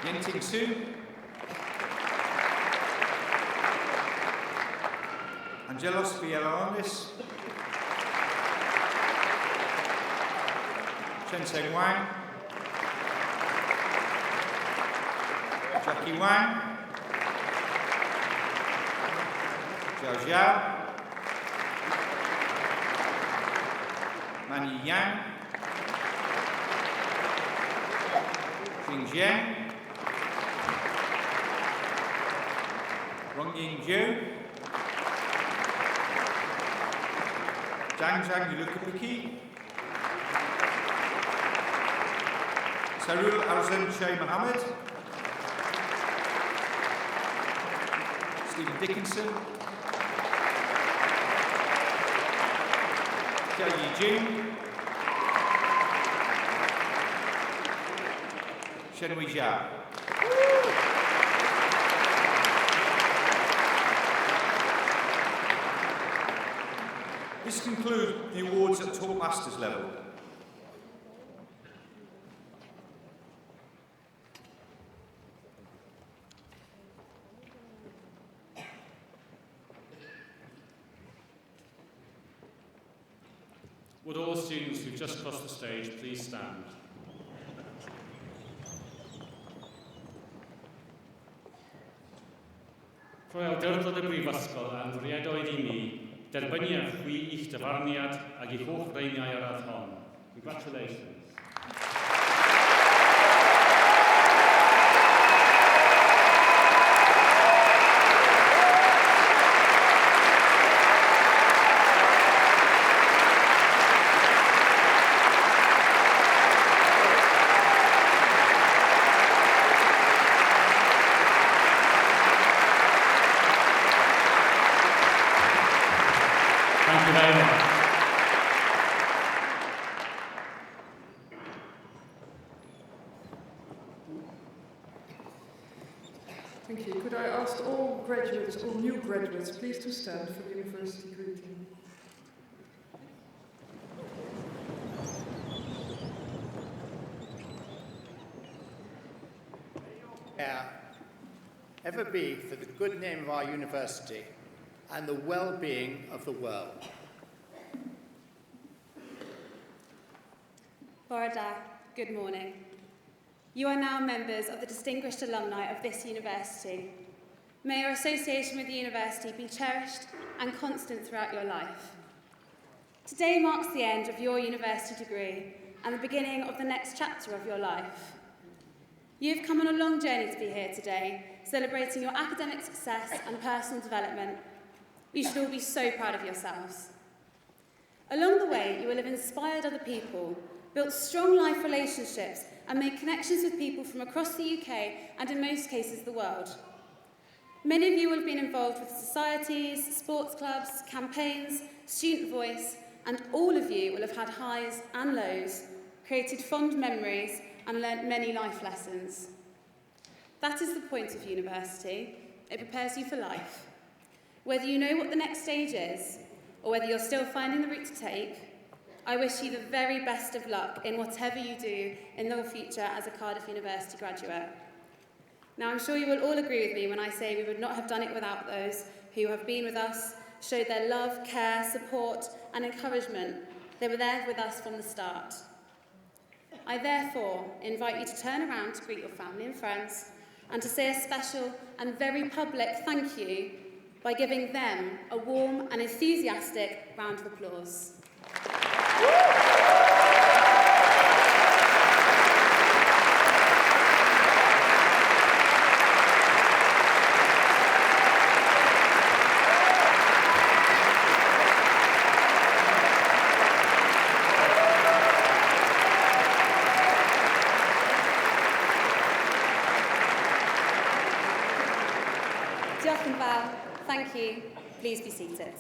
Yenting Su. Angelos Villalondis. Chen Seng Wang. Jackie Wang. Zhao Zhao. Mani Yang. Xing Jiang. Rongying Zhou. Zhang Zhang Yulukapiki. Sarul Arzan Shea Mohammed. Stephen Dickinson. Jia Yi Jing. Shenhui Jia. This concludes the awards at Talkmasters level. Would all the students who've just crossed the stage please stand? Rwy awdurdod y Brifysgol a'n fwriadoedd I mi derbynnu a chwi i'ch dyfarniad ac i'ch holl reiniau ar ardd hon. Congratulations. Thank you very much. Thank you. Could I ask all graduates, all new graduates, please to stand for the university greeting? Ever be for the good name of our university and the well-being of the world. Borada, good morning. You are now members of the distinguished alumni of this university. May your association with the university be cherished and constant throughout your life. Today marks the end of your university degree and the beginning of the next chapter of your life. You've come on a long journey to be here today, celebrating your academic success and personal development. You should all be so proud of yourselves. Along the way, you will have inspired other people, built strong life relationships, and made connections with people from across the UK and, in most cases, the world. Many of you will have been involved with societies, sports clubs, campaigns, student voice, and all of you will have had highs and lows, created fond memories, and learnt many life lessons. That is the point of university. It prepares you for life. Whether you know what the next stage is, or whether you're still finding the route to take, I wish you the very best of luck in whatever you do in your future as a Cardiff University graduate. Now, I'm sure you will all agree with me when I say we would not have done it without those who have been with us, showed their love, care, support, and encouragement. They were there with us from the start. I therefore invite you to turn around to greet your family and friends and to say a special and very public thank you by giving them a warm and enthusiastic round of applause. Diolch yn fawr. Thank you. Please be seated.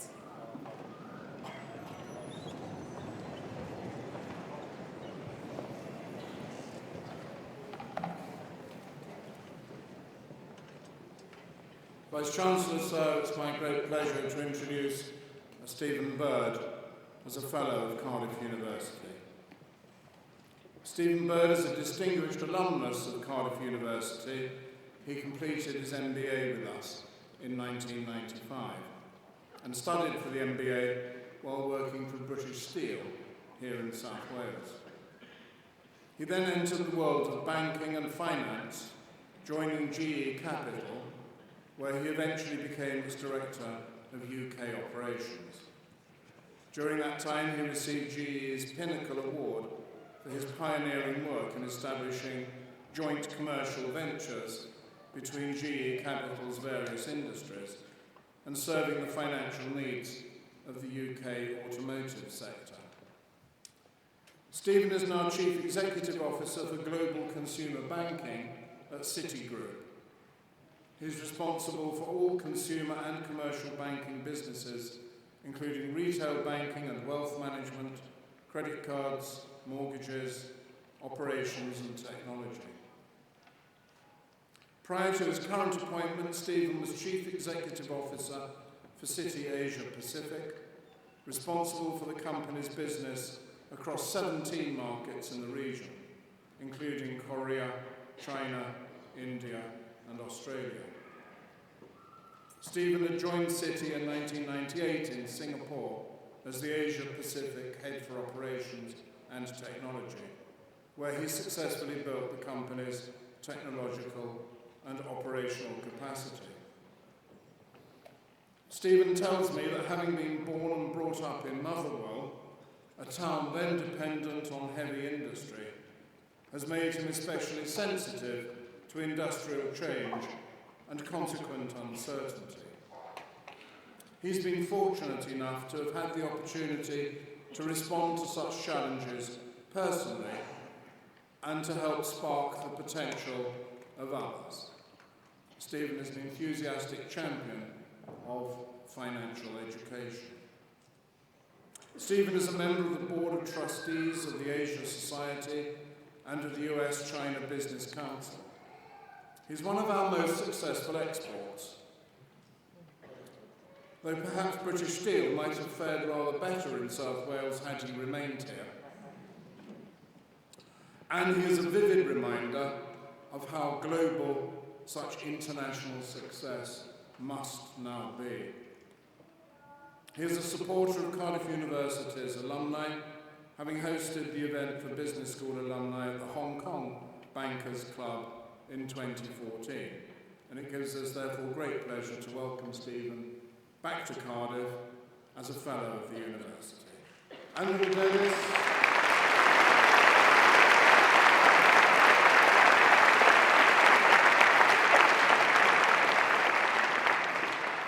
Vice-Chancellor, sir, it's my great pleasure to introduce Stephen Bird as a Fellow of Cardiff University. Stephen Bird is a distinguished alumnus of Cardiff University. He completed his MBA with us in 1995 and studied for the MBA while working for British Steel here in South Wales. He then entered the world of banking and finance, joining GE Capital, where he eventually became its Director of UK Operations. During that time, he received GE's Pinnacle Award for his pioneering work in establishing joint commercial ventures between GE Capital's various industries and serving the financial needs of the UK automotive sector. Stephen is now Chief Executive Officer for Global Consumer Banking at Citigroup. He's responsible for all consumer and commercial banking businesses, including retail banking and wealth management, credit cards, mortgages, operations and technology. Prior to his current appointment, Stephen was Chief Executive Officer for City Asia Pacific, responsible for the company's business across 17 markets in the region, including Korea, China, India, and Australia. Stephen had joined City in 1998 in Singapore as the Asia Pacific Head for Operations and Technology, where he successfully built the company's technological and operational capacity. Stephen tells me that having been born and brought up in Motherwell, a town then dependent on heavy industry, has made him especially sensitive to industrial change and consequent uncertainty. He's been fortunate enough to have had the opportunity to respond to such challenges personally and to help spark the potential of others. Stephen is an enthusiastic champion of financial education. Stephen is a member of the Board of Trustees of the Asia Society and of the US-China Business Council. He's one of our most successful exports, though perhaps British Steel might have fared rather better in South Wales had he remained here. And he is a vivid reminder of how global such international success must now be. He is a supporter of Cardiff University's alumni, having hosted the event for business school alumni at the Hong Kong Bankers Club in 2014. And it gives us therefore great pleasure to welcome Stephen back to Cardiff as a Fellow of the University. Andrew Davis.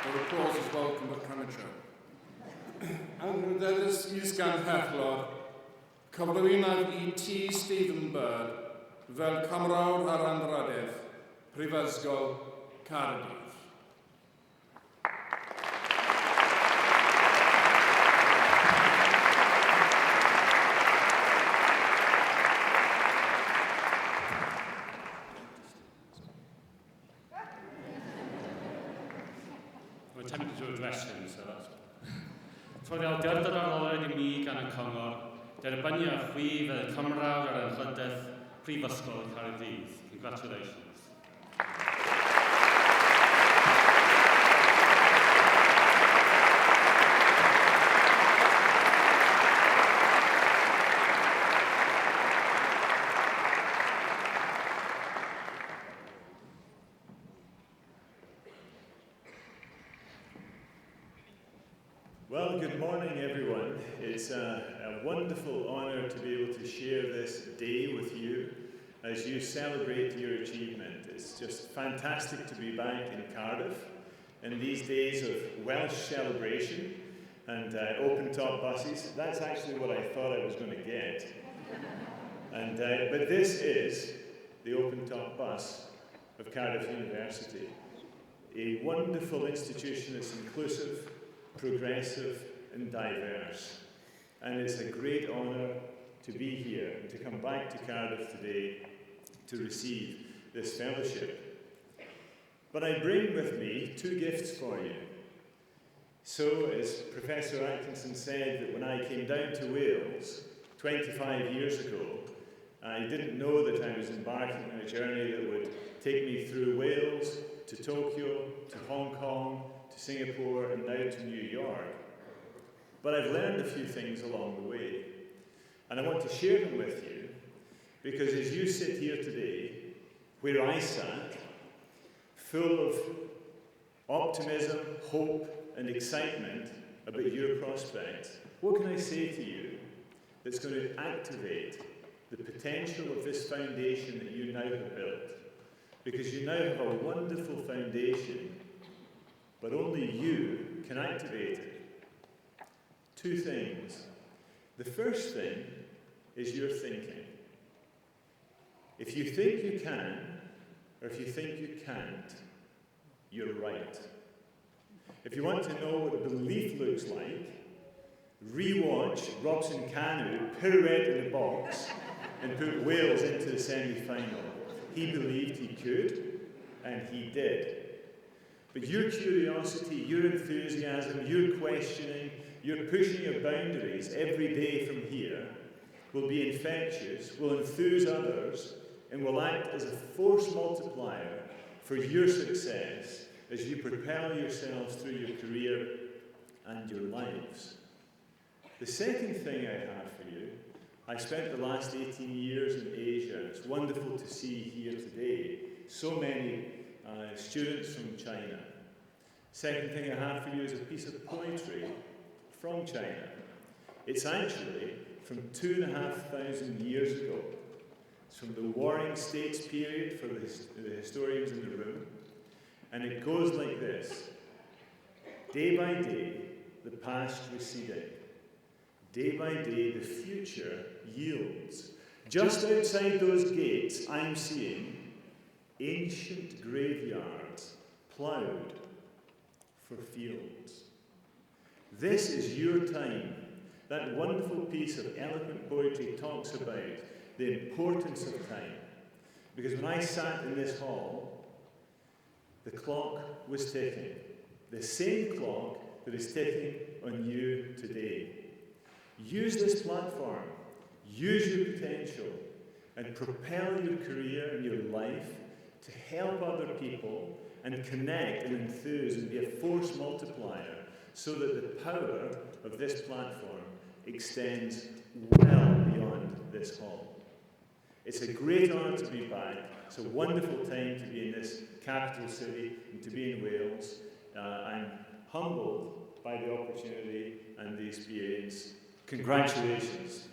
The applause is welcome but premature. Andrew Davis, Ysgan Hechlor, Cyflwynaf E.T. Stephen Bird, fel Cymrawd ar Anrhydedd, Prifysgol Cardiff. I'm attempting to address him, so that's... Troedd awdurdod arolwg I mi gan y Cyngor, derbynnu â chwi fel Cymrawd ar Anrhydedd Prifysgol Caerdydd. Congratulations. Well, good morning, everyone. It's a wonderful honour to be able to share this day with you as you celebrate your achievement. It's just fantastic to be back in Cardiff in these days of Welsh celebration and open-top buses. That's actually what I thought I was going to get. But this is the open-top bus of Cardiff University, a wonderful institution that's inclusive, progressive and diverse. And it's a great honour to be here and to come back to Cardiff today to receive this fellowship. But I bring with me two gifts for you. So, as Professor Atkinson said, that when I came down to Wales 25 years ago, I didn't know that I was embarking on a journey that would take me through Wales, to Tokyo, to Hong Kong, to Singapore, and now to New York. But I've learned a few things along the way, and I want to share them with you, because as you sit here today, where I sat, full of optimism, hope, and excitement about your prospects, what can I say to you that's going to activate the potential of this foundation that you now have built? Because you now have a wonderful foundation, but only you can activate it. Two things. The first thing is your thinking. If you think you can, or if you think you can't, you're right. If you want to know what belief looks like, rewatch Robson Kanu pirouette in the box and put Wales into the semi-final. He believed he could, and he did. But your curiosity, your enthusiasm, your questioning, your pushing of boundaries every day from here will be infectious, will enthuse others, and will act as a force multiplier for your success as you propel yourselves through your career and your lives. The second thing I have for you, I spent the last 18 years in Asia. It's wonderful to see here today so many students from China. Second thing I have for you is a piece of poetry from China. It's actually from 2,500 years ago. It's from the Warring States period for the historians in the room. And it goes like this. Day by day, the past receding. Day by day, the future yields. Just outside those gates, I'm seeing ancient graveyards ploughed for fields. This is your time. That wonderful piece of eloquent poetry talks about the importance of time. Because when I sat in this hall, the clock was ticking. The same clock that is ticking on you today. Use this platform. Use your potential and propel your career and your life to help other people and connect and enthuse and be a force multiplier so that the power of this platform extends well beyond this hall. It's a great honour to be back. It's a wonderful time to be in this capital city and to be in Wales. I'm humbled by the opportunity and the experience. Congratulations.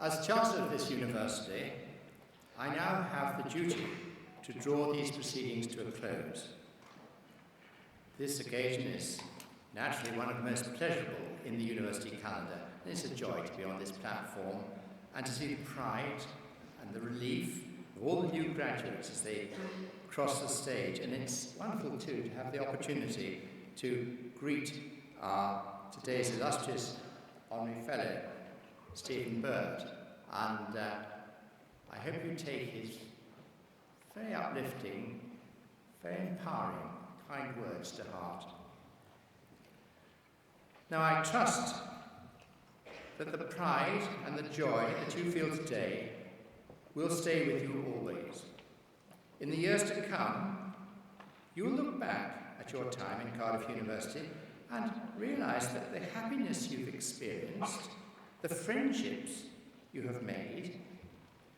As Chancellor of this university, I now have the duty to draw these proceedings to a close. This occasion is naturally one of the most pleasurable in the university calendar, and it's a joy to be on this platform and to see the pride and the relief of all the new graduates as they cross the stage. And it's wonderful too to have the opportunity to greet today's illustrious honorary fellow, Stephen Bird, and I hope you take his very uplifting, very empowering, kind words to heart. Now I trust that the pride and the joy that you feel today will stay with you always. In the years to come, you will look back at your time in Cardiff University and realise that the happiness you've experienced, the friendships you have made,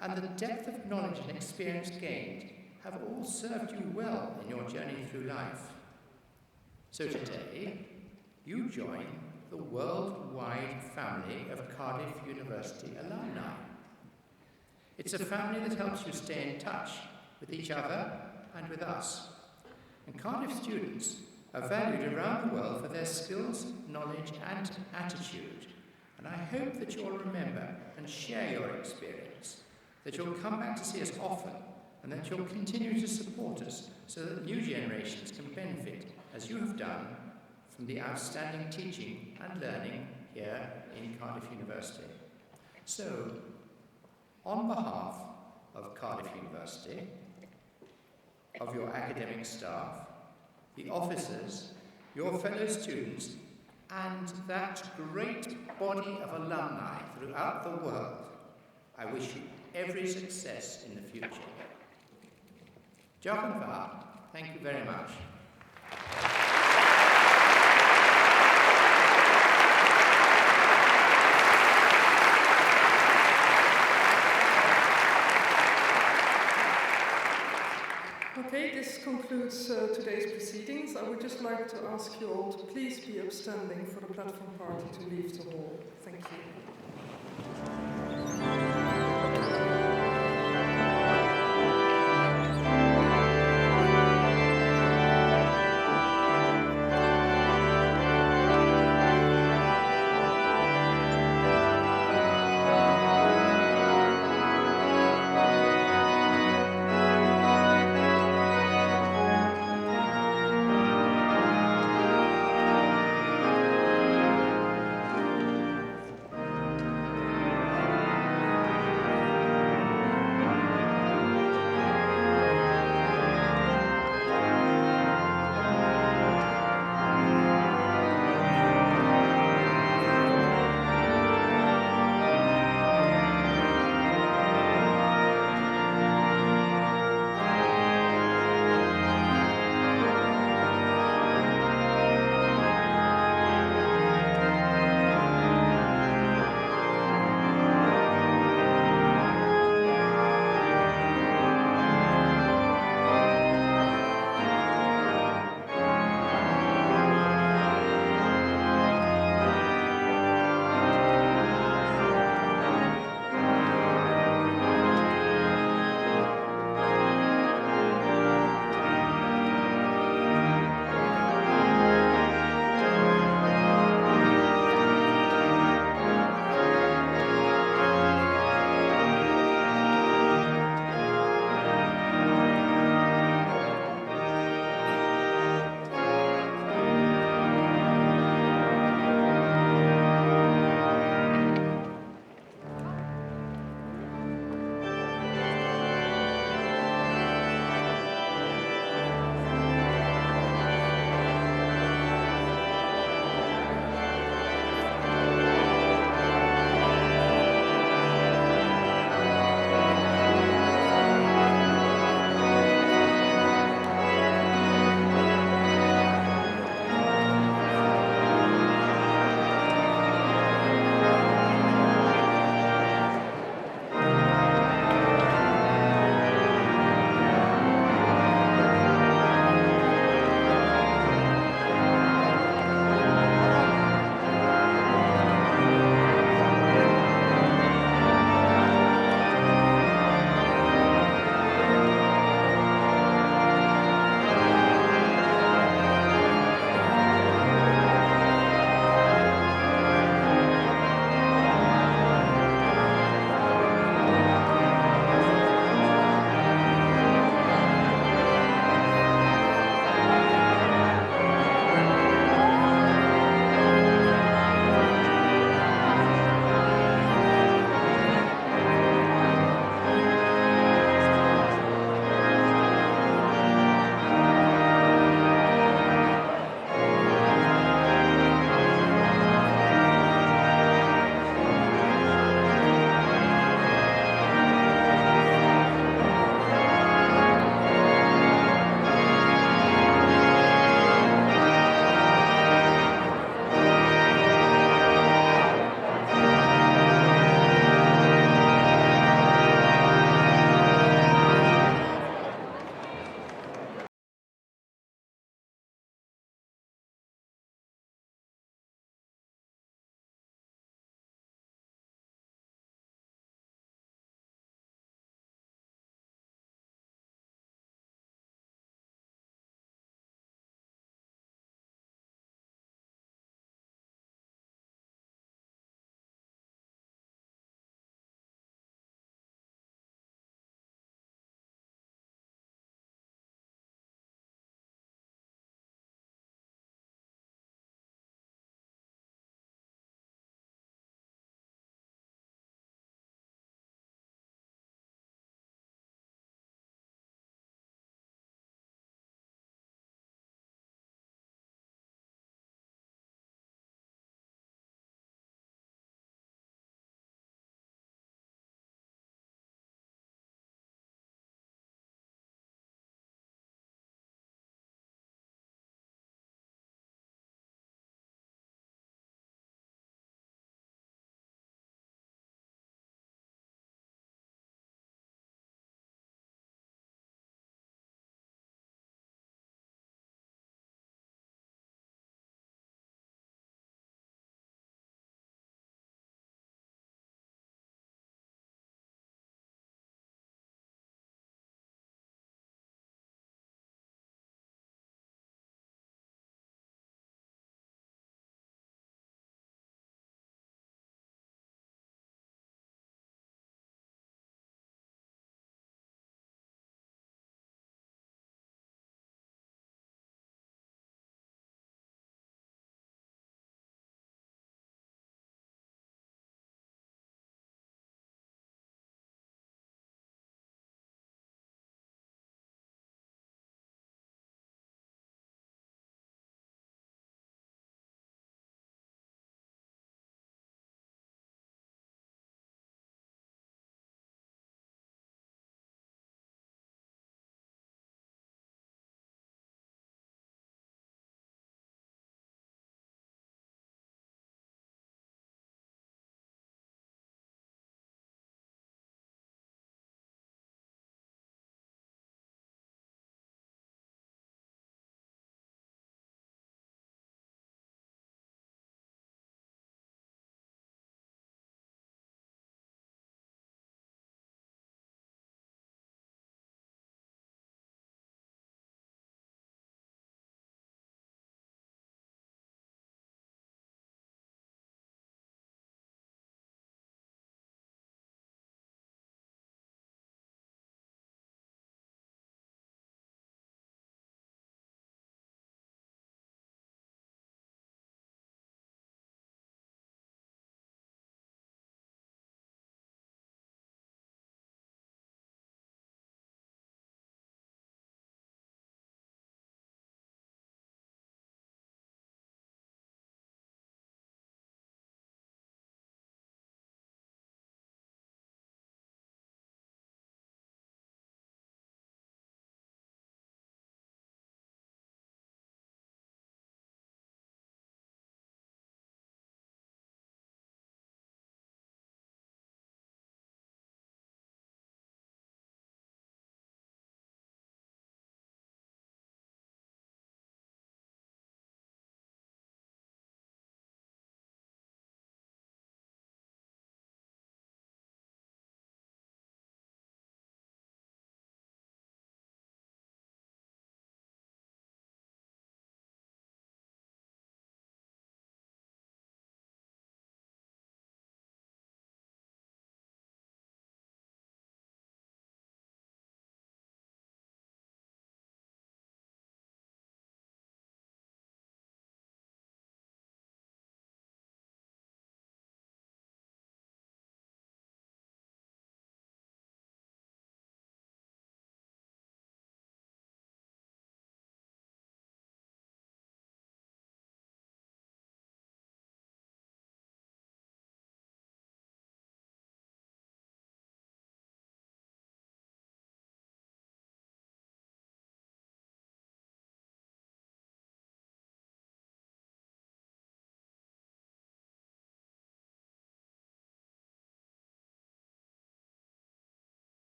and the depth of knowledge and experience gained have all served you well in your journey through life. So today, you join the worldwide family of Cardiff University alumni. It's a family that helps you stay in touch with each other and with us. And Cardiff students are valued around the world for their skills, knowledge, and attitude. And I hope that you'll remember and share your experience, that you'll come back to see us often, and that you'll continue to support us so that new generations can benefit, as you have done, from the outstanding teaching and learning here in Cardiff University. So, on behalf of Cardiff University, of your academic staff, the officers, your fellow students, and that great body of alumni throughout the world, I wish you every success in the future. Diolch yn fawr. Thank you very much. Okay, this concludes today's proceedings. I would just like to ask you all to please be upstanding for the platform party to leave the hall. Thank you.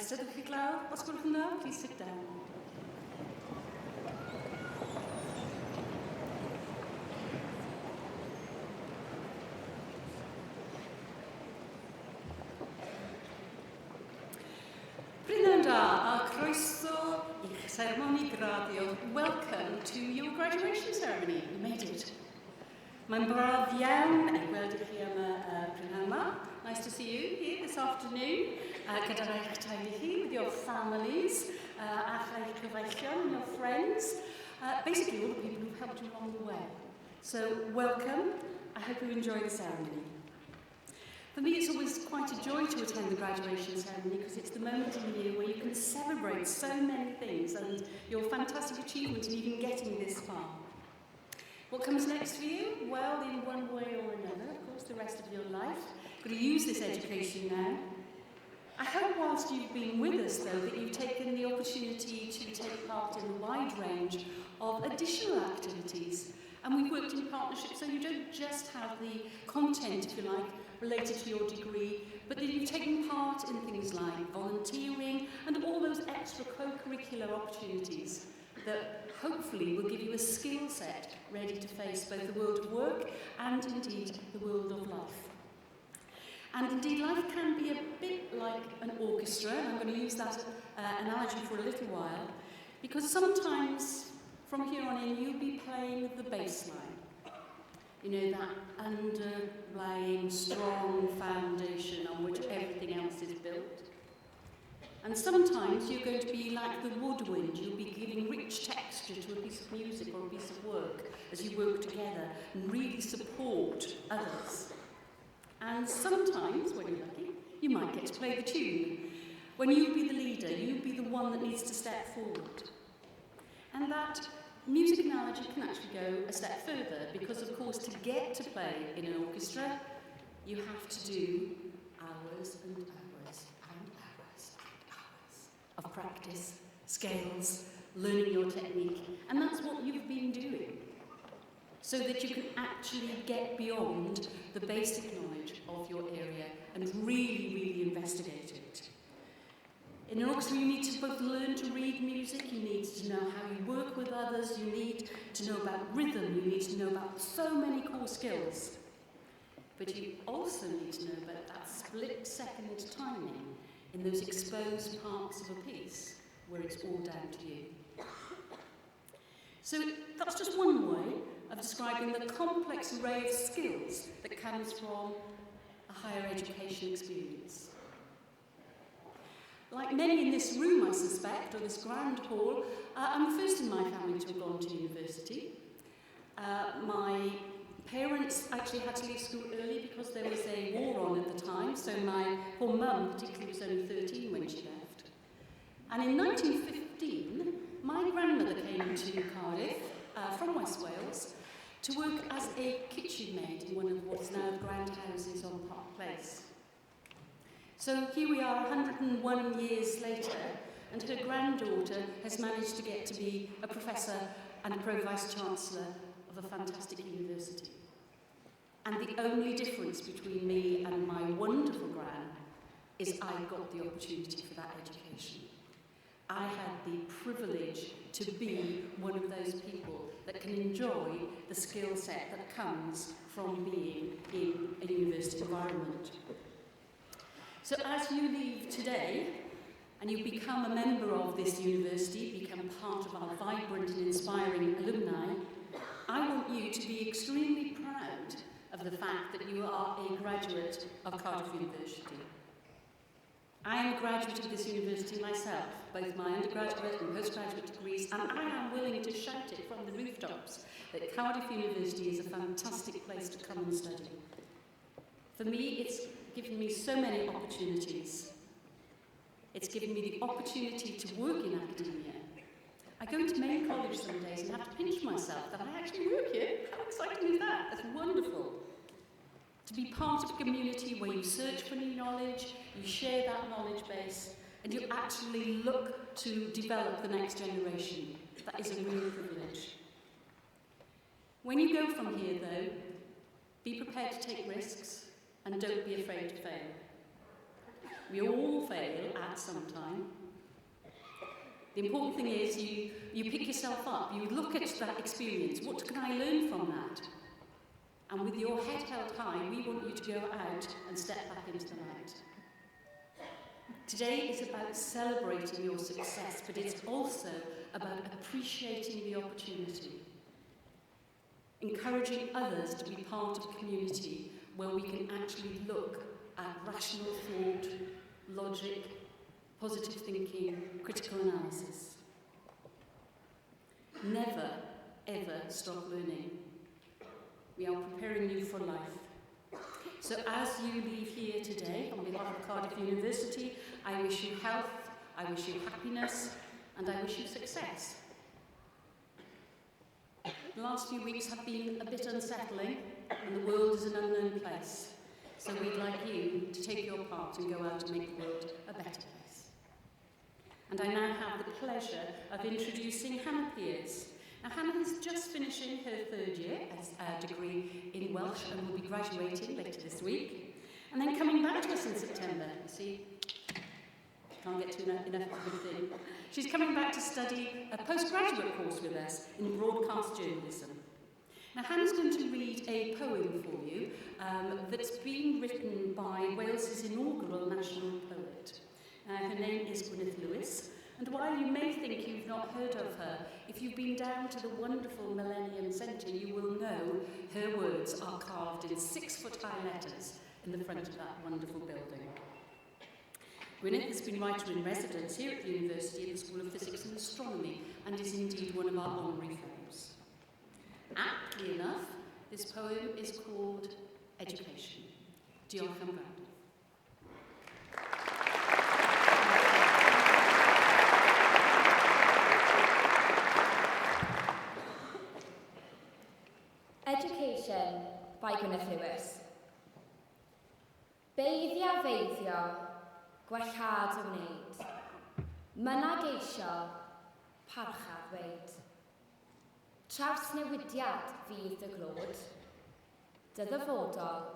Eisteddwch chi glaw, os gwelwch yn dda, please sit down. Brynhawn da, a croeso i'ch seremoni graddio. Welcome to your graduation ceremony. You made it. Mae'n braf iawn i gweld i chi am y prynhawn yma. Nice to see you here this afternoon. Gyda'r eich teulu chi, with your families, a'ch eich cyfeillion and your friends. Basically, all the people who've helped you along the way. So, welcome. I hope you enjoy the ceremony. For me, it's always quite a joy to attend the graduation ceremony because it's the moment in the year where you can celebrate so many things and your fantastic achievement in even getting this far. What comes next for you? Well, in one way or another, of course, the rest of your life. You've got to use this education now. I hope whilst you've been with us, though, that you've taken the opportunity to take part in a wide range of additional activities. And we've worked in partnership so you don't just have the content, if you like, related to your degree, but that you've taken part in things like volunteering and all those extra co-curricular opportunities that hopefully will give you a skill set ready to face both the world of work and indeed the world of life. And indeed life can be a bit like an orchestra, and I'm going to use that analogy for a little while, because sometimes from here on in you'll be playing the bass line. You know, that underlying strong foundation on which everything else is built. And sometimes you're going to be like the woodwind. You'll be giving rich texture to a piece of music or a piece of work as you work together and really support others. And sometimes, when you're lucky, you might get to play the tune. When you'll be the leader, you'll be the one that needs to step forward. And that music analogy can actually go a step further because, of course, to get to play in an orchestra, you have to do hours and hours and hours and hours of practice, scales, learning your technique, and that's what you've been doing, so that you can actually get beyond the basic knowledge of your area and really, really investigate it. In an orchestra, you need to both learn to read music, you need to know how you work with others, you need to know about rhythm, you need to know about so many core skills. But you also need to know about that split-second timing in those exposed parts of a piece where it's all down to you. So that's just one way of describing the complex array of skills that comes from a higher education experience. Like many in this room, I suspect, or this grand hall, I'm the first in my family to have gone to university. My parents actually had to leave school early because there was a war on at the time, so my poor mum particularly was only 13 when she left. And in 1915, my grandmother came to Cardiff from West Wales to work as a kitchen maid in one of what's now the grand houses on Park Place. So here we are 101 years later, and her granddaughter has managed to get to be a professor and a pro-vice-chancellor of a fantastic university. And the only difference between me and my wonderful gran is I got the opportunity for that education. I had the privilege to be one of those people that can enjoy the skill set that comes from being in a university environment. So as you leave today, and you become a member of this university, become part of our vibrant and inspiring alumni, I want you to be extremely proud of the fact that you are a graduate of Cardiff University. I am a graduate of this university myself, both my undergraduate and postgraduate degrees, and I am willing to shout it from the rooftops that Cardiff University is a fantastic place to come and study. For me, it's given me so many opportunities. It's given me the opportunity to work in academia. I go into main college some days and have to pinch myself that I actually work here. How exciting is that? That's wonderful. To be part of a community where you search for new knowledge, you share that knowledge base, and you actually look to develop the next generation. That is a real privilege. When you go from here, though, be prepared to take risks and don't be afraid to fail. We all fail at some time. The important thing is you pick yourself up, you look at that experience. What can I learn from that? And with your head held high, we want you to go out and step back into the light. Today is about celebrating your success, but it's also about appreciating the opportunity, encouraging others to be part of a community where we can actually look at rational thought, logic, positive thinking, critical analysis. Never, ever stop learning. We are preparing you for life. So as you leave here today, on behalf of Cardiff University, I wish you health, I wish you happiness, and I wish you success. The last few weeks have been a bit unsettling, and the world is an unknown place. So we'd like you to take your part and go out and make the world a better place. And I now have the pleasure of introducing Hannah Pearce. Now, Hannah is just finishing her third year as a degree in Welsh and will be graduating later this week. And then coming back to us in September. You see, can't get to enough of a good thing. She's coming back to study a postgraduate course with us in broadcast journalism. Now, Hannah's going to read a poem for you that's been written by Wales's inaugural national poet. Her name is Gwyneth Lewis. And while you may think you've not heard of her, if you've been down to the wonderful Millennium Centre, you will know her words are carved in 6-foot-high letters in the front of that wonderful building. Gwyneth has been writer-in-residence here at the University in the School of Physics and Astronomy and is indeed one of our honorary fellows. Aptly enough, this poem is called Education. Diolch am fawr. Education by Gwyneth Lewis. Beiddio feiddio, gwellhad o wneud. Myna geisio, parchad weid. Trawsnewidiad fydd y glod. Dy ddyfodol,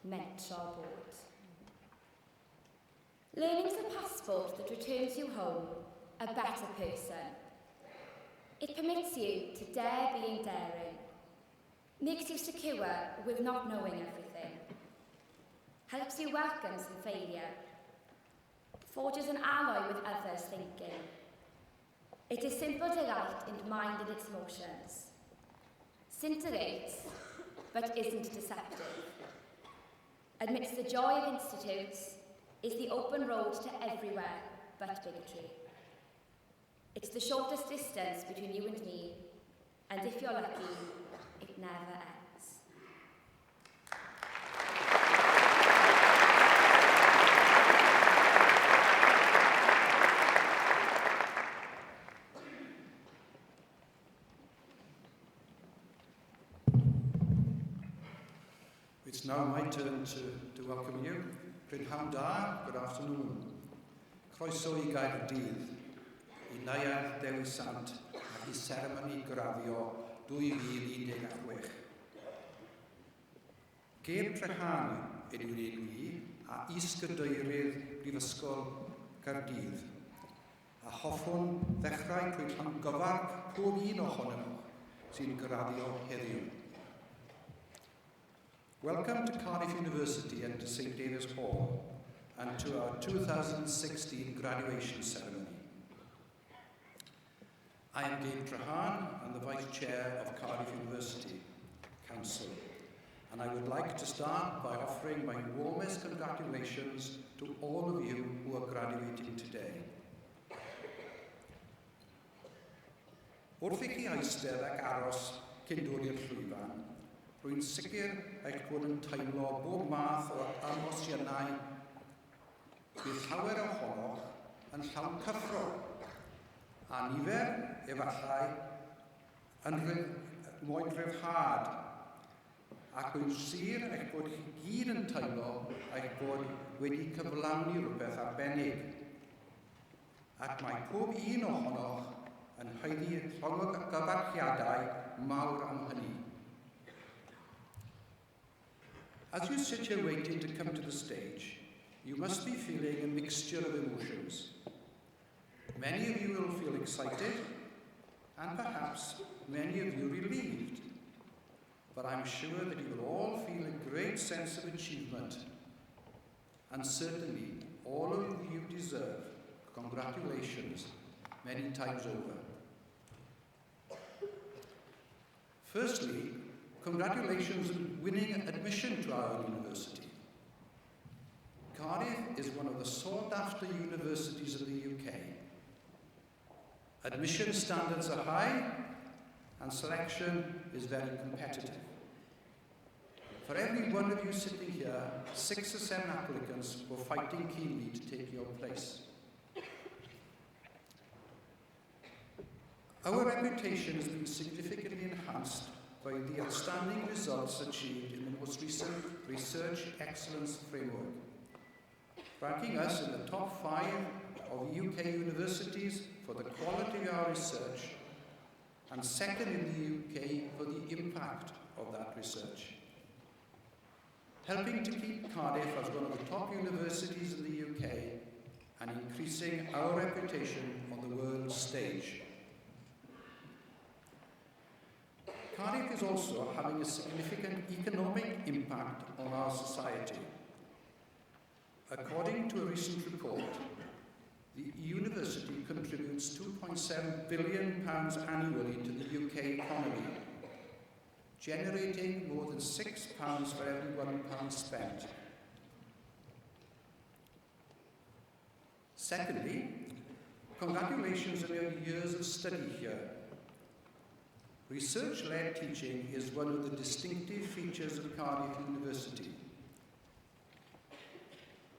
mentro bod. Learning's a passport that returns you home a better person. It permits you to dare being daring. Makes you secure with not knowing everything. Helps you welcome some failure. Forges an alloy with others' thinking. It is simple delight in mind and its motions. Scintillates, but isn't deceptive. Amidst the joy of institutes is the open road to everywhere but bigotry. It's the shortest distance between you and me, and if you're lucky, it never ends. It's now my turn to welcome you. Prynhawn da, good afternoon. Croeso I Gaerdydd, I Neuadd Dewi Sant ac I seremoni graddio 2016. Geb Prynhawn yw'r un ni a is-gydeirydd Brifysgol Gaerdydd. A hoffwn ddechrau trwy rhan gyfarch pob un ohonom nhw sy'n graddio heddiw. Welcome to Cardiff University and to St David's Hall and to our 2016 graduation ceremony. I am Gabe Trahan and the Vice Chair of Cardiff University Council, and I would like to start by offering my warmest congratulations to all of you who are graduating today. Wrth i chi eistedd ac aros cyn dod i'r llwyfan, rwy'n sicr eich bod yn teimlo bob math o emosiynau bydd llawer ohonoch yn llawn cyffro, a nifer, efallai, yn moyn rhyddhad, ac rwy'n sir eich bod chi gyd yn teimlo eich bod wedi cyflawni rhywbeth arbennig, ac mae pob un ohonoch yn haeddu gyfarchiadau mawr am hynny. As you sit here waiting to come to the stage, you must be feeling a mixture of emotions. Many of you will feel excited, and perhaps many of you relieved. But I'm sure that you will all feel a great sense of achievement, and certainly all of you deserve congratulations many times over. Firstly, congratulations on winning admission to our university. Cardiff is one of the sought-after universities in the UK. Admission standards are high, and selection is very competitive. For every one of you sitting here, 6 or 7 applicants were fighting keenly to take your place. Our reputation has been significantly enhanced by the outstanding results achieved in the most recent Research Excellence Framework, ranking us in the top 5 of UK universities for the quality of our research, and second in the UK for the impact of that research, helping to keep Cardiff as one of the top universities in the UK and increasing our reputation on the world stage. Cardiff is also having a significant economic impact on our society. According to a recent report, the university contributes £2.7 billion annually to the UK economy, generating more than £6 for every £1 spent. Secondly, congratulations on your years of study here. Research-led teaching is one of the distinctive features of Cardiff University.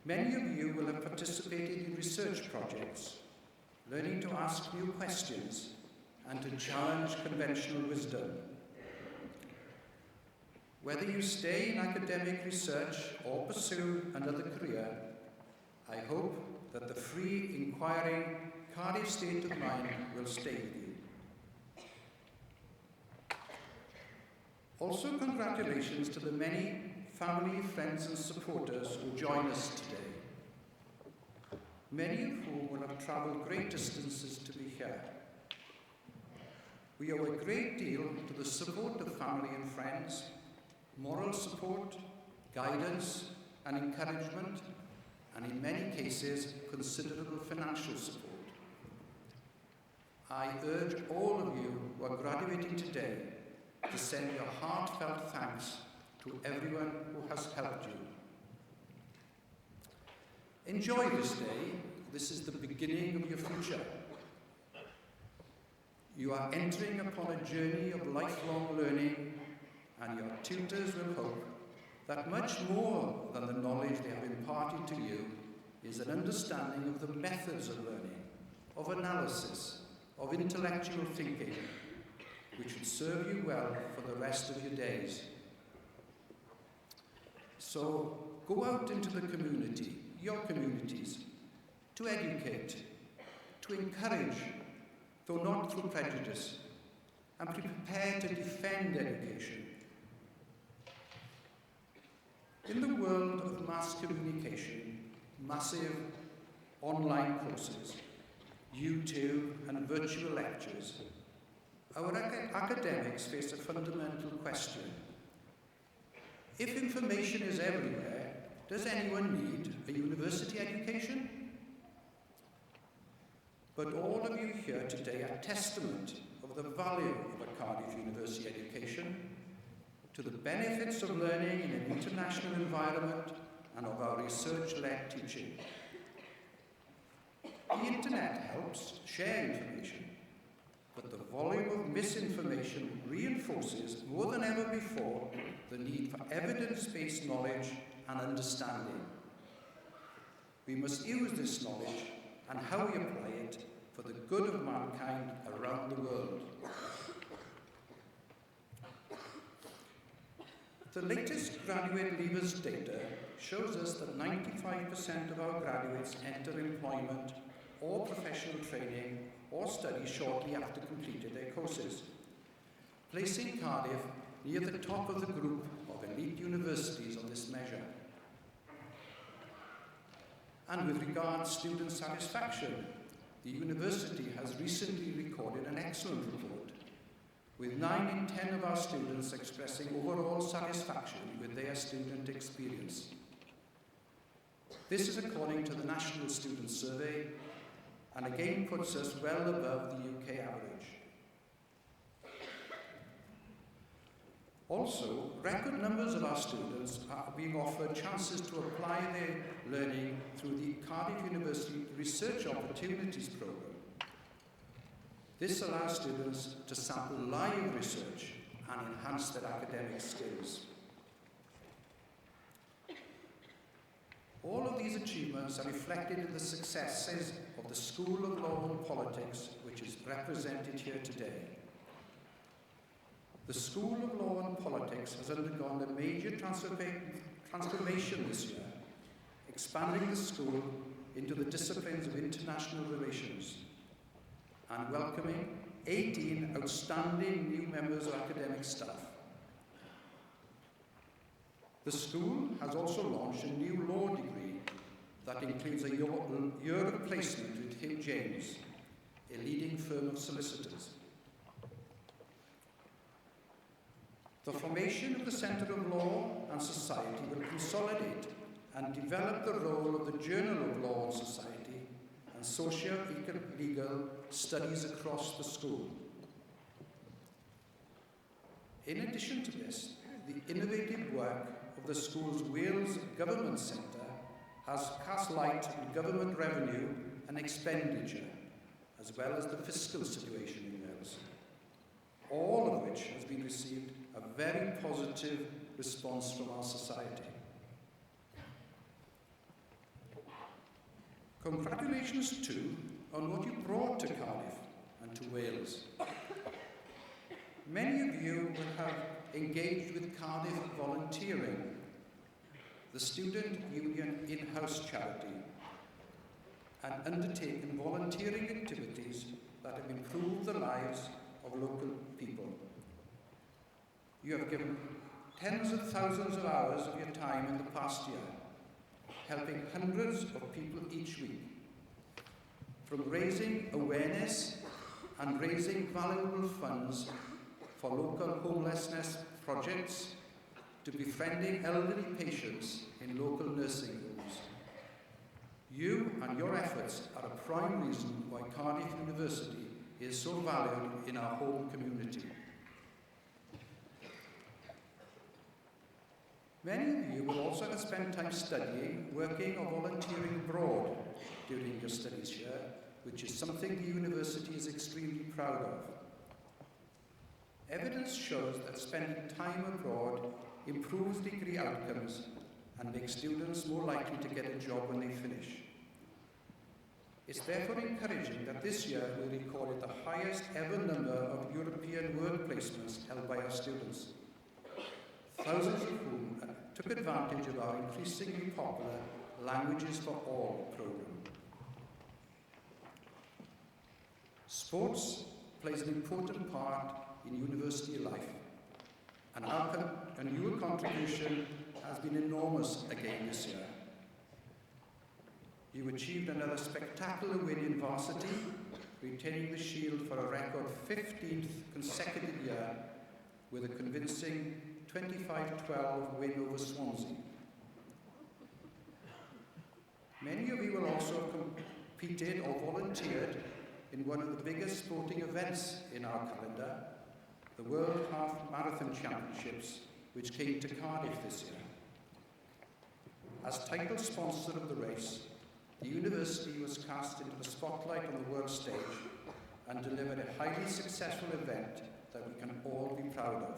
Many of you will have participated in research projects, learning to ask new questions and to challenge conventional wisdom. Whether you stay in academic research or pursue another career, I hope that the free, inquiring Cardiff state of mind will stay with you. Also, congratulations to the many family, friends and supporters who join us today, many of whom will have travelled great distances to be here. We owe a great deal to the support of family and friends, moral support, guidance and encouragement, and in many cases, considerable financial support. I urge all of you who are graduating today to send your heartfelt thanks to everyone who has helped you. Enjoy this day. This is the beginning of your future. You are entering upon a journey of lifelong learning, and your tutors will hope that much more than the knowledge they have imparted to you is an understanding of the methods of learning, of analysis, of intellectual thinking, which would serve you well for the rest of your days. So go out into the community, your communities, to educate, to encourage, though not through prejudice, and be prepared to defend education. In the world of mass communication, massive online courses, YouTube and virtual lectures, our academics face a fundamental question. If information is everywhere, does anyone need a university education? But all of you here today are testament of the value of a Cardiff University education, to the benefits of learning in an international environment, and of our research-led teaching. The internet helps share information, but the volume of misinformation reinforces more than ever before the need for evidence-based knowledge and understanding. We must use this knowledge and how we apply it for the good of mankind around the world. The latest graduate leavers data shows us that 95% of our graduates enter employment or professional training or study shortly after completing their courses, placing Cardiff near the top of the group of elite universities on this measure. And with regard to student satisfaction, the university has recently recorded an excellent report, with 9 in 10 of our students expressing overall satisfaction with their student experience. This is according to the National Student Survey, and again puts us well above the UK average. Also, record numbers of our students are being offered chances to apply their learning through the Cardiff University Research Opportunities Programme. This allows students to sample live research and enhance their academic skills. All of these achievements are reflected in the successes of the School of Law and Politics, which is represented here today. The School of Law and Politics has undergone a major transformation this year, expanding the school into the disciplines of international relations and welcoming 18 outstanding new members of academic staff. The school has also launched a new law degree that includes a year of placement with Hill James, a leading firm of solicitors. The formation of the Centre of Law and Society will consolidate and develop the role of the Journal of Law and Society and socio-legal studies across the school. In addition to this, the innovative work of the school's Wales Government Centre has cast light on government revenue and expenditure, as well as the fiscal situation in Wales, all of which has been received a very positive response from our society. Congratulations too on what you brought to Cardiff and to Wales. Many of you will have engaged with Cardiff Volunteering, the student union in-house charity, and undertaken volunteering activities that have improved the lives of local people. You have given tens of thousands of hours of your time in the past year, helping hundreds of people each week, from raising awareness and raising valuable funds for local homelessness projects to befriending elderly patients in local nursing homes. You and your efforts are a prime reason why Cardiff University is so valued in our home community. Many of you will also have spent time studying, working or volunteering abroad during your studies here, which is something the university is extremely proud of. Evidence shows that spending time abroad improves degree outcomes and makes students more likely to get a job when they finish. It's therefore encouraging that this year we recorded the highest ever number of European work placements held by our students, thousands of whom took advantage of our increasingly popular Languages for All program. Sports plays an important part in university life, and your contribution has been enormous again this year. You achieved another spectacular win in varsity, retaining the shield for a record 15th consecutive year with a convincing 25-12 win over Swansea. Many of you will also have competed or volunteered in one of the biggest sporting events in our calendar, the World Half Marathon Championships, which came to Cardiff this year. As title sponsor of the race, the university was cast into the spotlight on the world stage and delivered a highly successful event that we can all be proud of.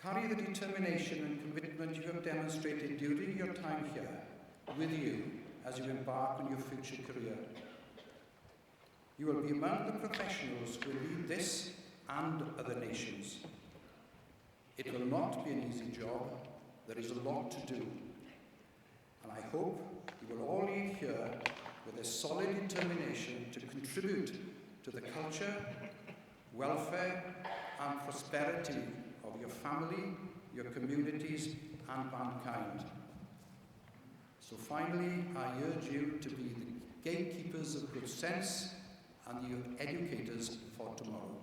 Carry the determination and commitment you have demonstrated during your time here with you as you embark on your future career. You will be among the professionals who will lead this and other nations. It will not be an easy job. There is a lot to do. And I hope you will all leave here with a solid determination to contribute to the culture, welfare, and prosperity of your family, your communities, and mankind. So finally, I urge you to be the gatekeepers of good sense and the educators for tomorrow.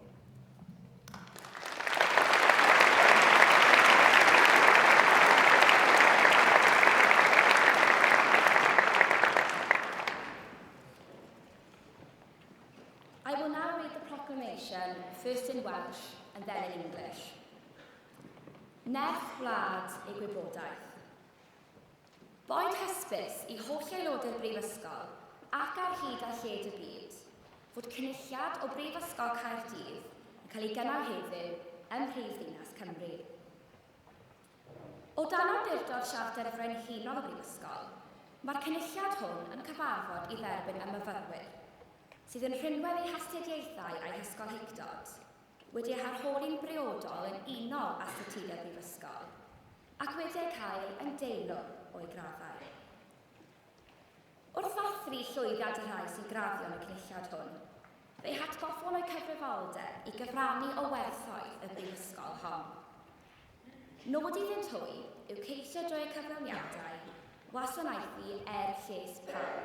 I will now read the proclamation, first in Welsh and then in English. Nerth Gwlad ei Gwybodaeth. Boed hysbys i holl aelodau'r Brifysgol ac ar hyd a lled y byd fod cynulliad o Brifysgol Caerdydd yn cael ei gynnal heddiw ym Mhrifddinas Cymru. O dan awdurdod Siarter y Frenhinol y Brifysgol, mae'r cynulliad hwn yn cyfarfod i dderbyn y myfyrwyr sydd yn rhynwedd eu hastudiaethau a'i hysgolheicdod wedi eu harholi'n briodol yn unol â statudau'r Brifysgol ac wedi eu cael yn deilwng o'i graddau. Wrth ddathlu llwyddiant y rhai sy'n graddio yn y cynulliad hwn, fe'i hatgoffon o'i cyfrifoldeb i gyfrannu o werthoedd y Brifysgol hon. Nod iddynt hwy yw ceisio drwy y cyflawniadau wasanaethu lles pawb,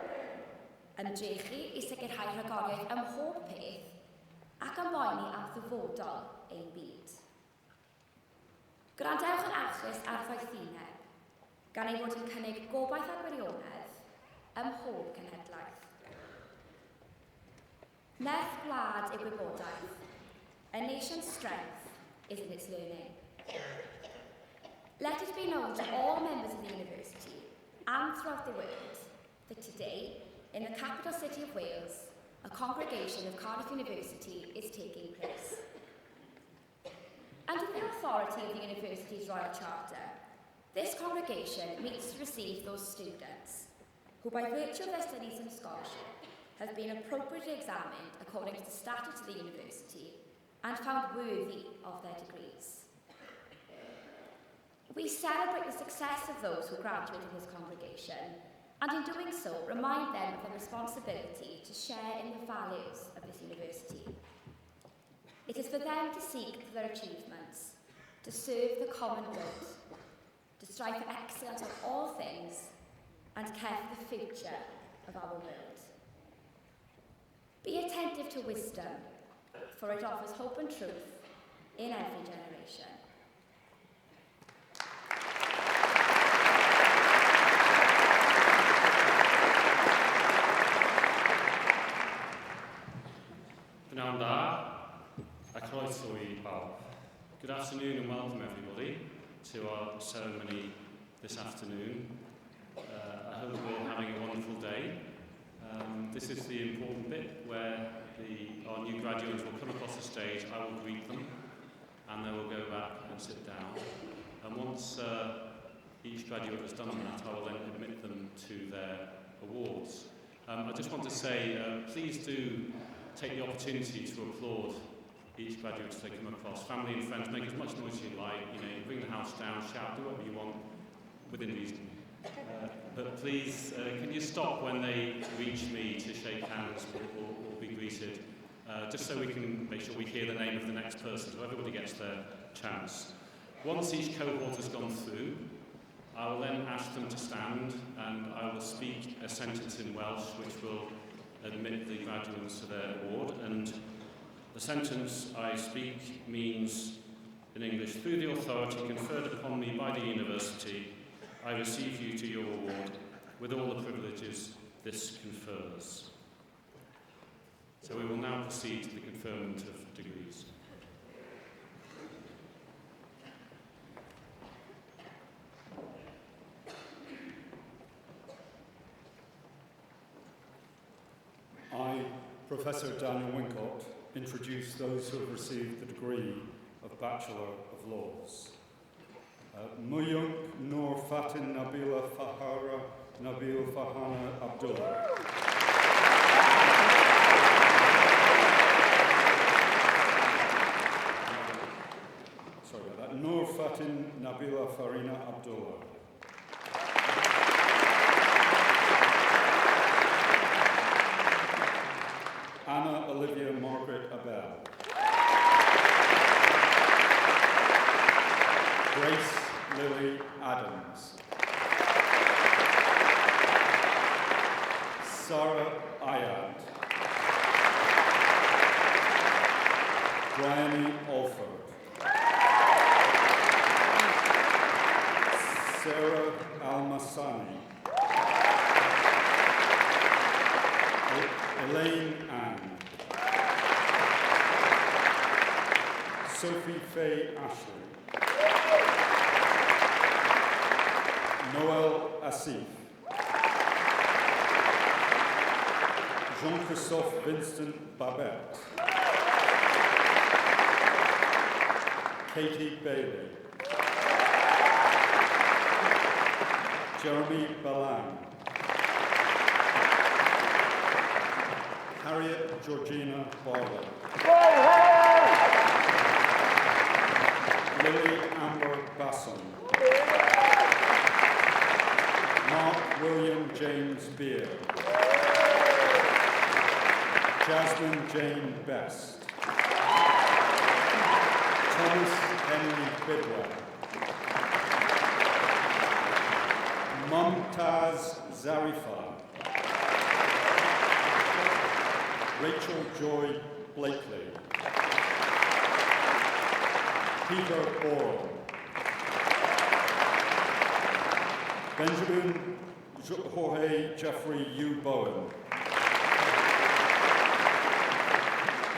ymdrechu i sicrhau rhagoriaeth ym mhob peth ac ymboeni am ddyfodol ein byd. Gwrandewch yn archus ar ddoethineb, gan ei fod yn cynnig gobaith a gwirionedd ym mhob cenhedlaeth. Nerth Gwlad ei Gwybodaeth. A nation's strength is in its learning. Let it be known to all members of the university and throughout the world that today, in the capital city of Wales, a congregation of Cardiff University is taking place. Under the authority of the university's Royal Charter, this congregation meets to receive those students who, by virtue of their studies and scholarship, have been appropriately examined according to the statutes of the university and found worthy of their degrees. We celebrate the success of those who graduate in this congregation, and in doing so, remind them of their responsibility to share in the values of this university. It is for them to seek for their achievements, to serve the common good, to strive for excellence in all things, and care for the future of our world. Be attentive to wisdom, for it offers hope and truth in every generation. Pnawn da, a croeso I bawb. Good afternoon and welcome everybody to our ceremony this afternoon. I hope we're all having a wonderful day. This is the important bit where our new graduates will come across the stage, I will greet them, and they will go back and sit down. And once each graduate has done that, I will then admit them to their awards. I just want to say, please do take the opportunity to applaud each graduate as they come across. Family and friends, make as much noise as you like, bring the house down, shout, do whatever you want, within reason. But please, can you stop when they reach me to shake hands or be greeted, just so we can make sure we hear the name of the next person, so everybody gets their chance. Once each cohort has gone through, I will then ask them to stand, and I will speak a sentence in Welsh which will admit the graduates to their award, and the sentence I speak means, in English, through the authority conferred upon me by the university, I receive you to your award with all the privileges this confers. So we will now proceed to the conferment of degrees. I, Professor Daniel Wincott, introduce those who have received the degree of Bachelor of Laws. Muyunk Noor Fatin Nabila Fahara Nabil Fahana Abdullah. Sorry about that. Noor Fatin Nabila Farina Abdullah. Anna Olivia Margaret Abel. Grace Lily Adams. Sarah Ayad, Bryony Alford, Sarah Almasani, Elaine Ann, Sophie Faye Ashley, Noel Asif, Jean-Christophe Vincent Babette, Katie Bailey, Jeremy Balang, Harriet Georgina Barlow, Lily Amber Basson, Mark William James Beer, Jasmine Jane Best, Thomas Henry Bidwell, Mumtaz Zarifa, Rachel Joy Blakely, Peter Orr, Benjamin Jorge Jeffrey U. Bowen,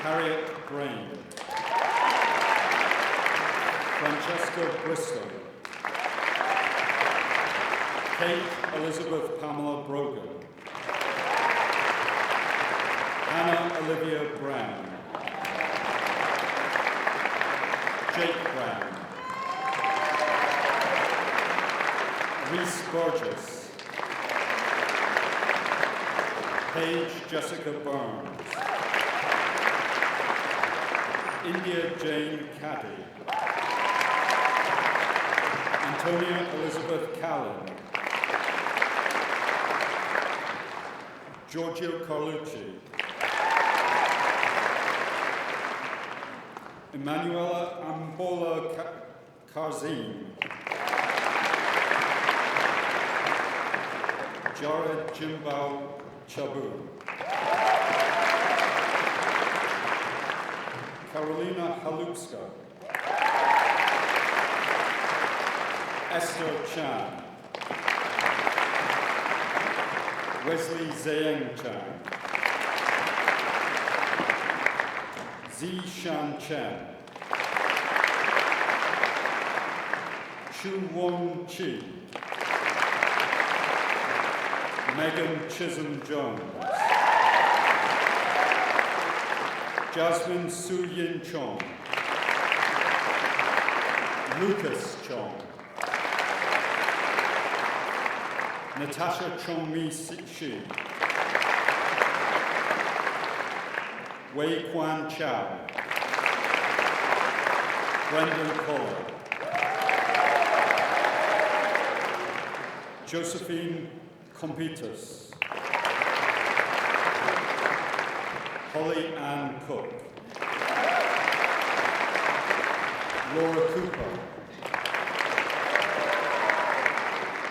Harriet Brain, Francesca Bristol, Kate Elizabeth Pamela Brogan, Hannah Olivia Brown, Jake Brown, Reese Burgess, Paige Jessica Burns, India Jane Caddy, Antonia Elizabeth Callan, Giorgio Carlucci, Emanuela Ambola Karzim, Jared Jimbao Chabu, Carolina Halupska, Esther Chan, Wesley Zhang Chan, Zishan Chen, Chu Won Chi, Megan Chisholm Jones, Jasmine Su Yin Chong, Lucas Chong, Natasha Chong Mi Shi, Wei Quan Chow, Brendan Kohler, Josephine Compitus, Holly Ann Cook, Laura Cooper,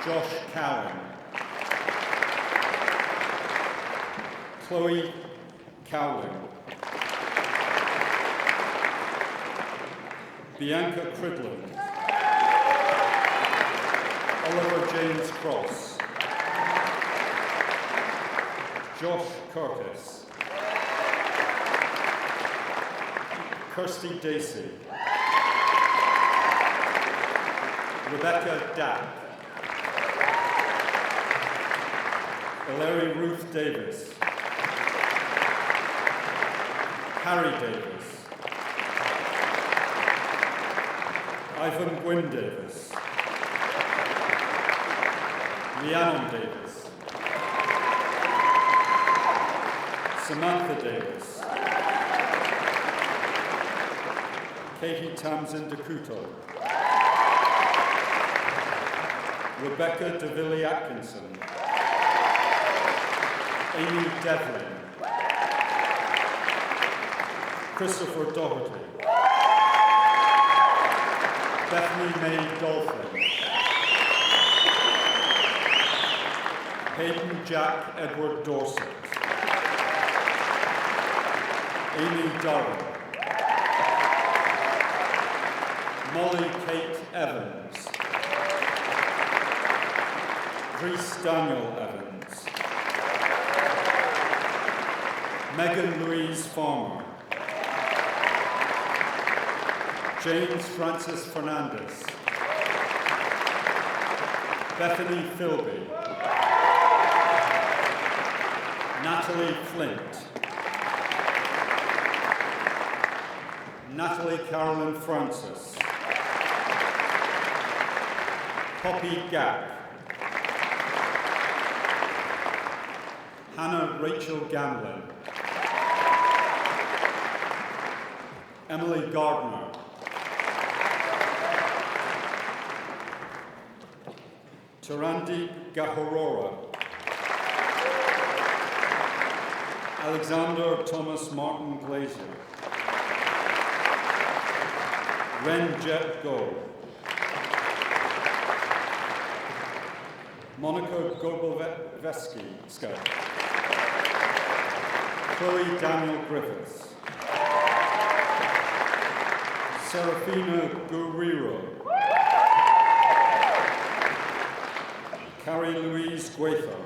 Josh Cowan, Chloe Cowling, Bianca Cridland, Oliver James Cross, Josh Curtis, Kirsty Dacey, Rebecca Dack, Larry Ruth Davis, Harry Davis, Ivan Gwynn Davis, Rhiannon Davis, Samantha Davis, Katie Tamsin DeCuto, Rebecca DeVilly Atkinson, Amy Devlin, Christopher Doherty, Bethany May Dolphin, Hayden Jack Edward Dorset, Amy Durham, Molly Kate Evans, Reese Daniel Evans, Megan Louise Farmer, James Francis Fernandez, Bethany Philby, Natalie Flint, Natalie Carolyn Francis, Poppy Gap, Hannah Rachel Gamlin, Emily Gardner, Tarandi Gahorora, Alexander Thomas Martin Glazier, Renjet Go, Monica Goboveski, Scout, Chloe Daniel Griffiths, Serafina Guerrero, Carrie Louise Guether,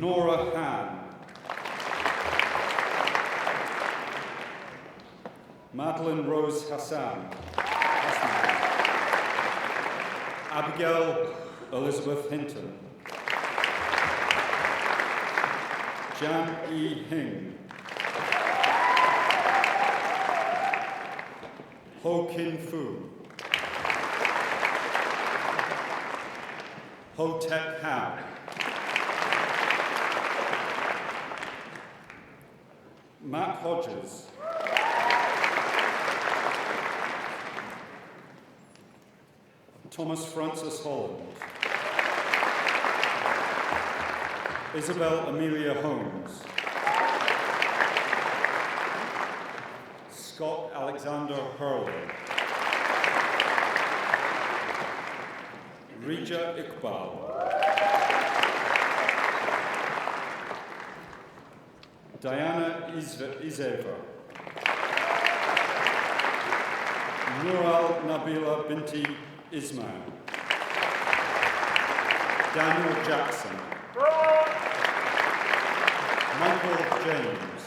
Nora Han, Madeline Rose Hassan, Abigail Elizabeth Hinton, Jan E. Hing, Ho Kin Fu, Ho Tek Hao, Matt Hodges, Thomas Francis Holland, Isabel Amelia Holmes, Scott Alexander Hurley, Rija Iqbal, Diana Izeva, Nural Nabila Binti Ismail, Daniel Jackson, Michael James,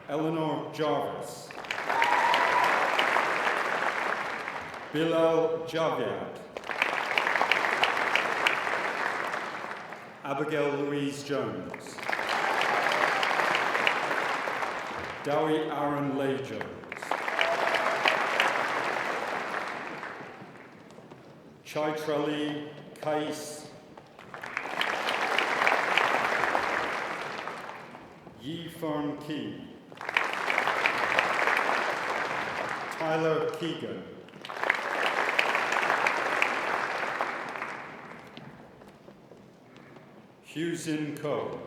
Eleanor Jarvis, Bilal Javiad, Abigail Louise Jones, Dowie Aaron Leigh Jones, Chaitrali Kais, Yi Fern Key, Tyler Keegan, Hugh-Sin Ko,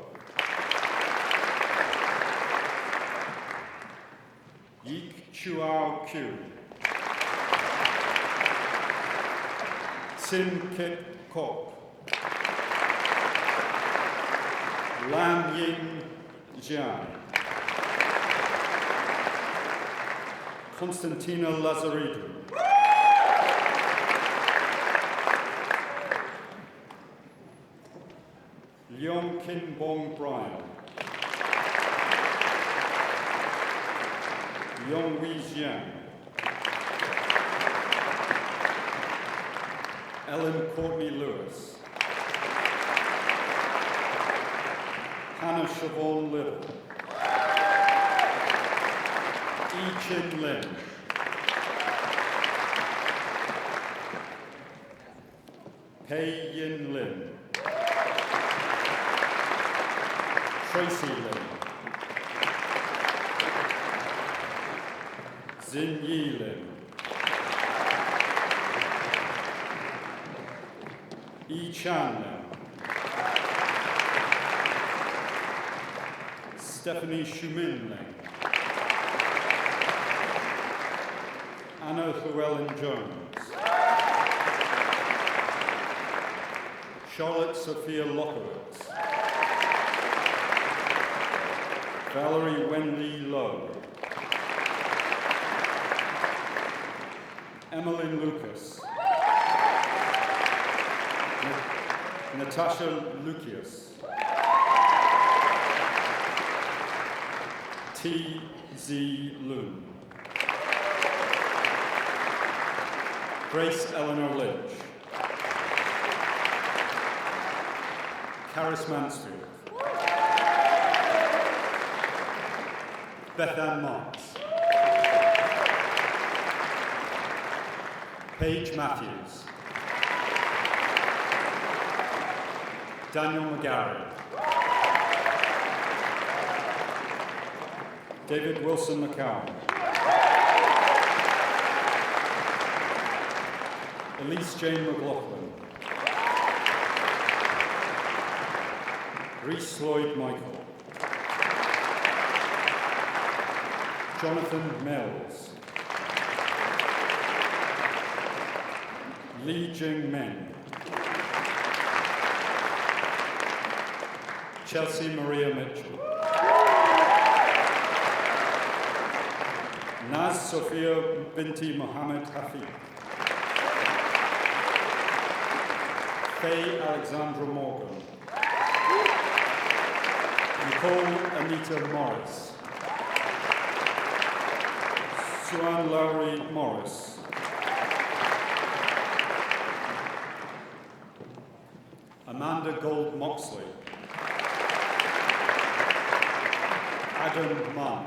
Yik Chuao Q, Sim Kit Kok, Lam Ying Jian, Konstantina Lazaridou, Leong Kin Bong Brian, Yong Wei Jian, Ellen Courtney Lewis, Hannah Siobhan Little, Yi Chin Lin, Pei Yin Lin, Tracy Lin, Xin Yi Lin, Yi Chan Lin, Stephanie Shumin Lin, Anna Llewellyn Jones. Charlotte Sophia Lockowitz. Valerie Wendy Lowe. Emmeline Lucas. Natasha Lucius. T.Z. Loon. Grace Eleanor Lynch. Caris Mansfield. Beth Ann Marks. Paige Matthews. Daniel McGarry. David Wilson McCowan. Elise Jane McLaughlin. Reese Lloyd Michael. Jonathan Mills. Li Jing Meng. Chelsea Maria Mitchell. Naz Sophia Binti Mohammed Hafiz. Faye Alexandra Morgan. Nicole Anita Morris. Suan Lowry Morris. Amanda Gold Moxley. Adam Munn.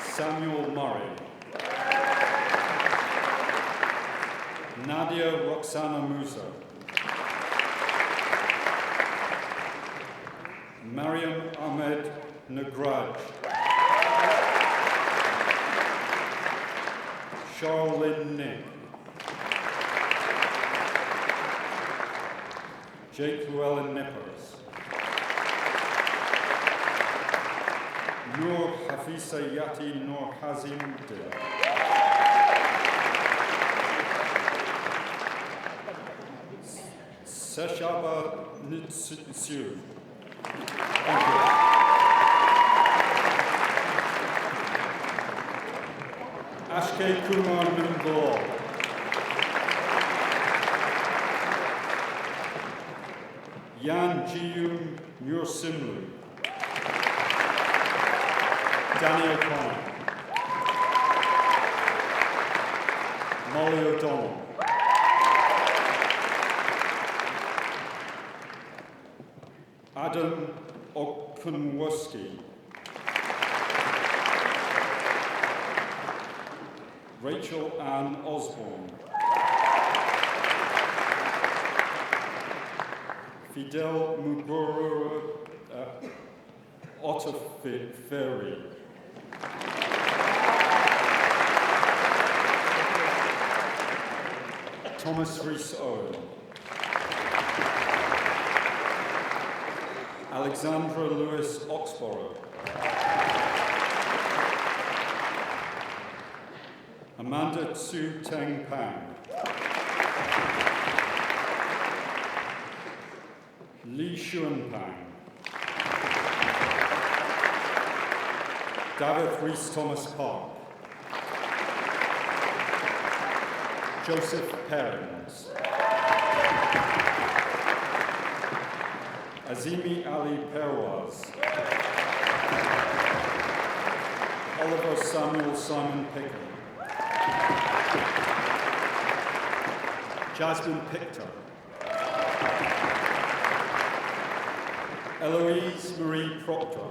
Samuel Murray. Nadia Roxana Musa. Mariam Ahmed Nagraj. Charlene Nick. Jake Llewellyn Nippers. Noor Hafisa Yati Noor Hazim Dil. Seshaba Nitsu. Thank you. Ashke Kumar Mingol. Yan Jiyum Nursimlu. Danny O'Connor. Molly O'Donnell. Adam Okunwoski. Rachel Ann Osborne. Fidel Muguru Otterferry. Thomas Rhys Owen. Alexandra Lewis Oxborough. Amanda Tsu Teng Pang. Li Xuan Pang. David Rhys Thomas Park. Joseph Perrins. Azimi Ali Perwaz. Oliver Samuel Simon Pickle. Jasmine Pictor. Eloise Marie Proctor.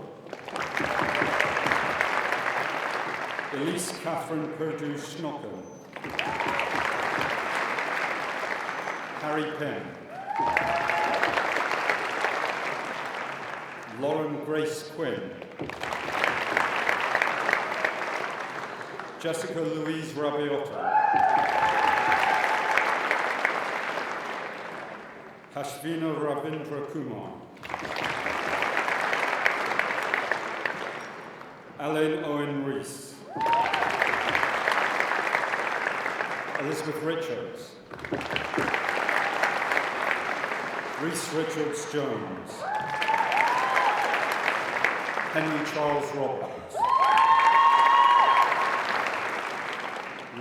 Elise Catherine Perdue Schnocken. Harry Penn. Lauren Grace Quinn. Jessica Louise Rabiota. Hashvina Ravindra Kumar. Alan Owen Rees. Elizabeth Richards. Rhys Richards-Jones. Henry Charles Roberts.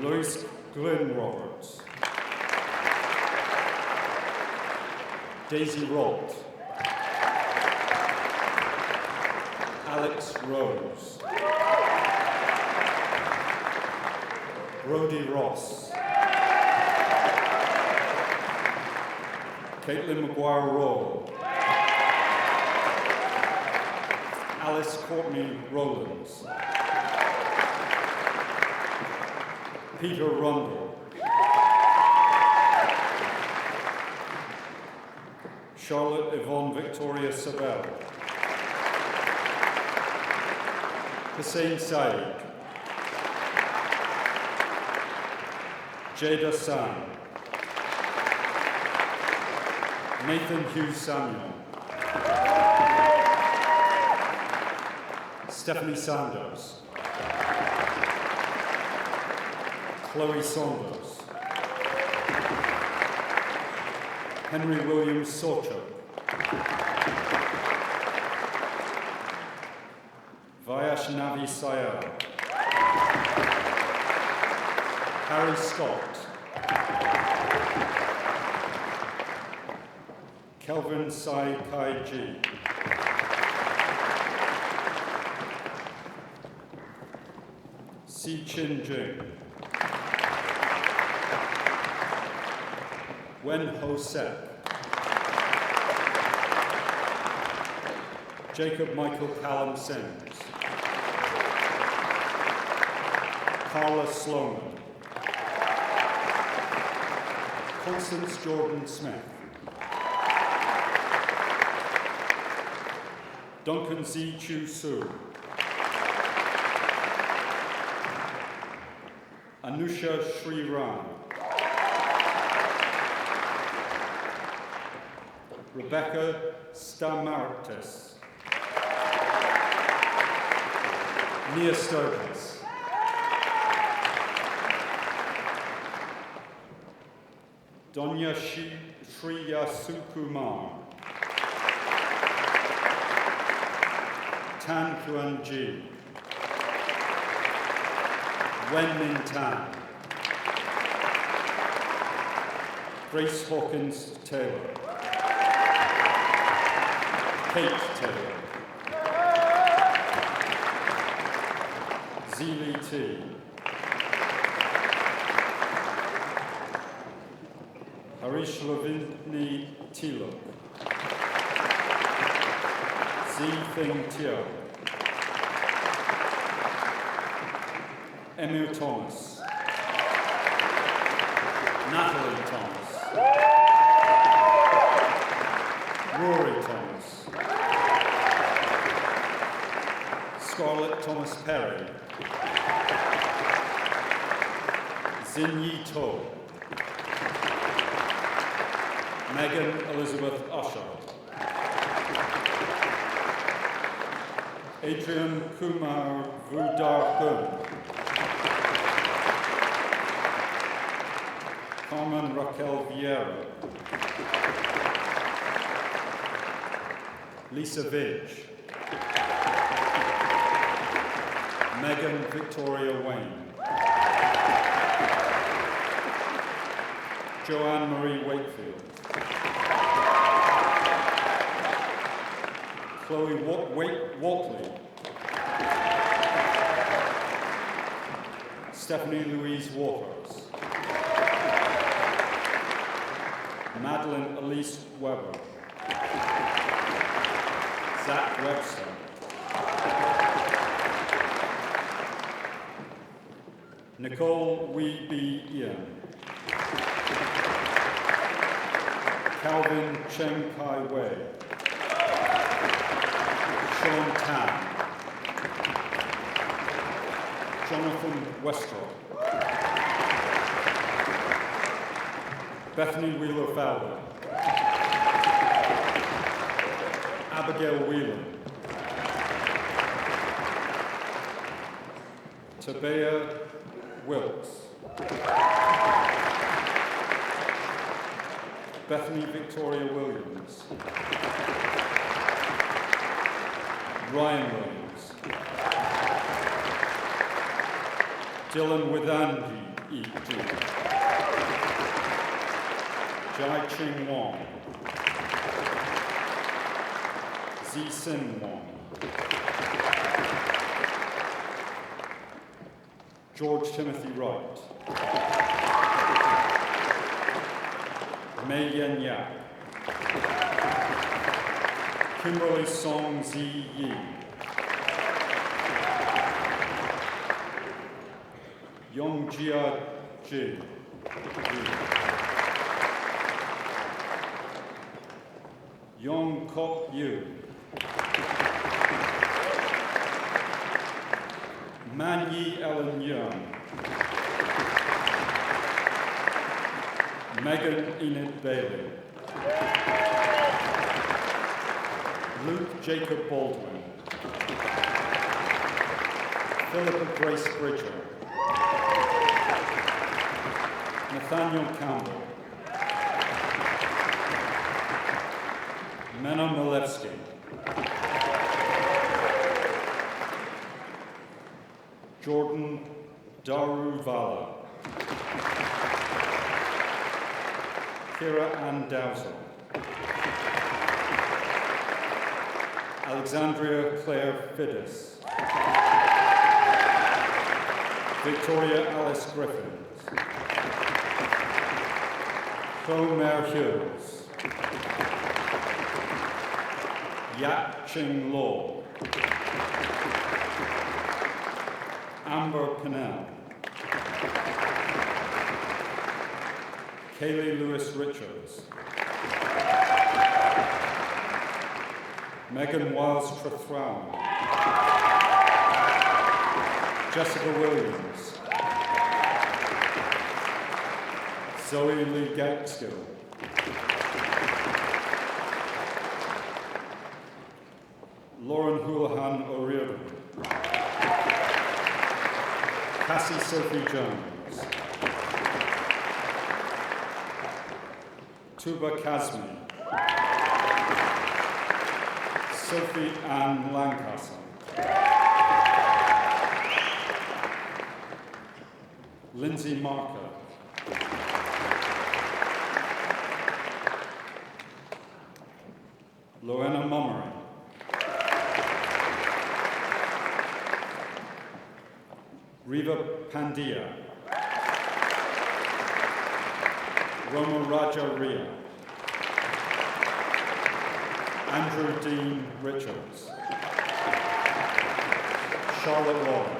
Louis Glyn Roberts. Daisy Rolt. Alex Rose. Brodie Ross. Caitlin Maguire-Rowe. Alice Courtney Rowlands. Peter Rundle. Charlotte Yvonne Victoria Sabel. Hussein Said. Jada San. Nathan Hughes Samuel. Stephanie Sanders. Chloe Saunders. Henry Williams Sawchuk. Vaishnavi Sayal. Harry Scott. Kelvin Sai Kai Ji. Si Chin Jing. Wen Ho Sek. Jacob Michael Callum Sims. Carla Sloman. Constance Jordan Smith. Duncan Z. Chu Su. Anusha Sriram. Rebecca Stamaritis. Nia Sturgis. Donya Shriya Sukumar. Tan Kuan Ji. Wen Min Tan. Grace Hawkins Taylor. Kate Taylor. Zeely T. Harish Lavini Tilok. Zi Fing Tio. Emil Thomas. Natalie Thomas. Rory Thomas. Scarlett Thomas Perry. Xin Yi To. Megan Elizabeth Usher. Adrian Kumar Vudarkun. Carmen Raquel Vieira. Lisa Vidge. Megan Victoria Wayne. Joanne Marie Wakefield. Chloe Watley. Stephanie Louise Waters. Madeline Elise Weber. Zach Webster. Nicole Wee Ian. Calvin Cheng Kai Wei. Sean Tan. Jonathan Westrop. Bethany Wheeler Fowler. Abigail Whelan. Tabea Wilkes. Bethany Victoria Williams, Ryan Williams, Dylan Widhanji E.G., Jai Ching Wong, Zi Sin Wong, George Timothy Wright, Mei Yen Yak, Kimberly Song Zi Yi, Yong Jia Ji, Yong Kok Yu, Man Yi Ellen Young, Megan Enid Bailey, Luke Jacob Baldwin, Philippa Grace Bridger, Nathaniel Campbell, Mena Milevsky, Jordan Daruvala, Kira Ann Dowsell, Alexandria Claire Fiddis, Victoria Alice Griffins, Chloe Mare Hughes, Yat Ching Law, Amber Pennell, Kaylee Lewis Richards, Megan Wiles Trethrown, Jessica Williams, Zoe Lee Gateskill, Lauren Houlihan O'Riordan, Cassie Sophie Jones, Tuba Kazmi, Sophie Ann Lancaster, Lindsay Marker, Loena Mummery, Riva Pandya, Roma Raja Ria, Andrew Dean Richards, Charlotte Warren,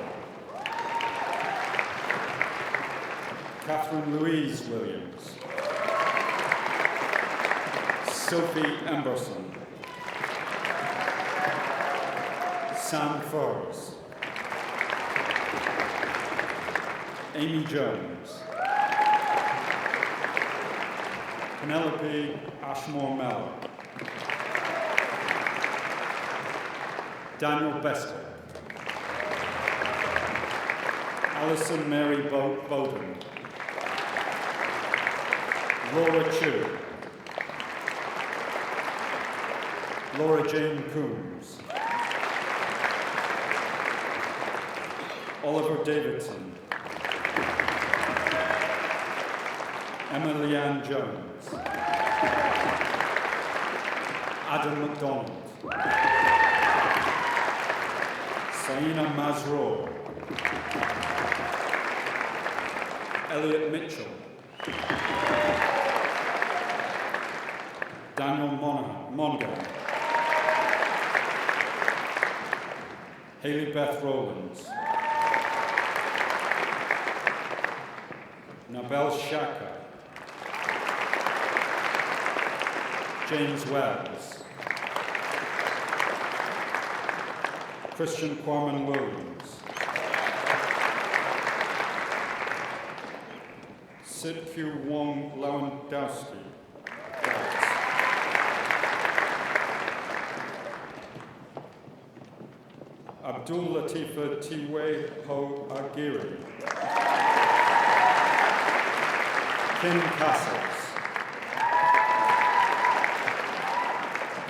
Catherine Louise Williams, Sophie Emberson, Sam Furs, Amy Jones, Penelope Ashmore Mellor, Daniel Bester, Alison Mary Bowden, Laura Chu, Laura Jane Coombs, Oliver Davidson, Emily Ann Jones, Adam MacDonald, Saina Mazroor, Elliot Mitchell, Daniel Monaghan, Hayley Beth Rowlands, Nabel Shaka, James Wells, Christian Kwame Williams, Sit-Kyu Wong Lewandowski, Abdul Latifa Tiwe Ho Agiri, Kim Castles,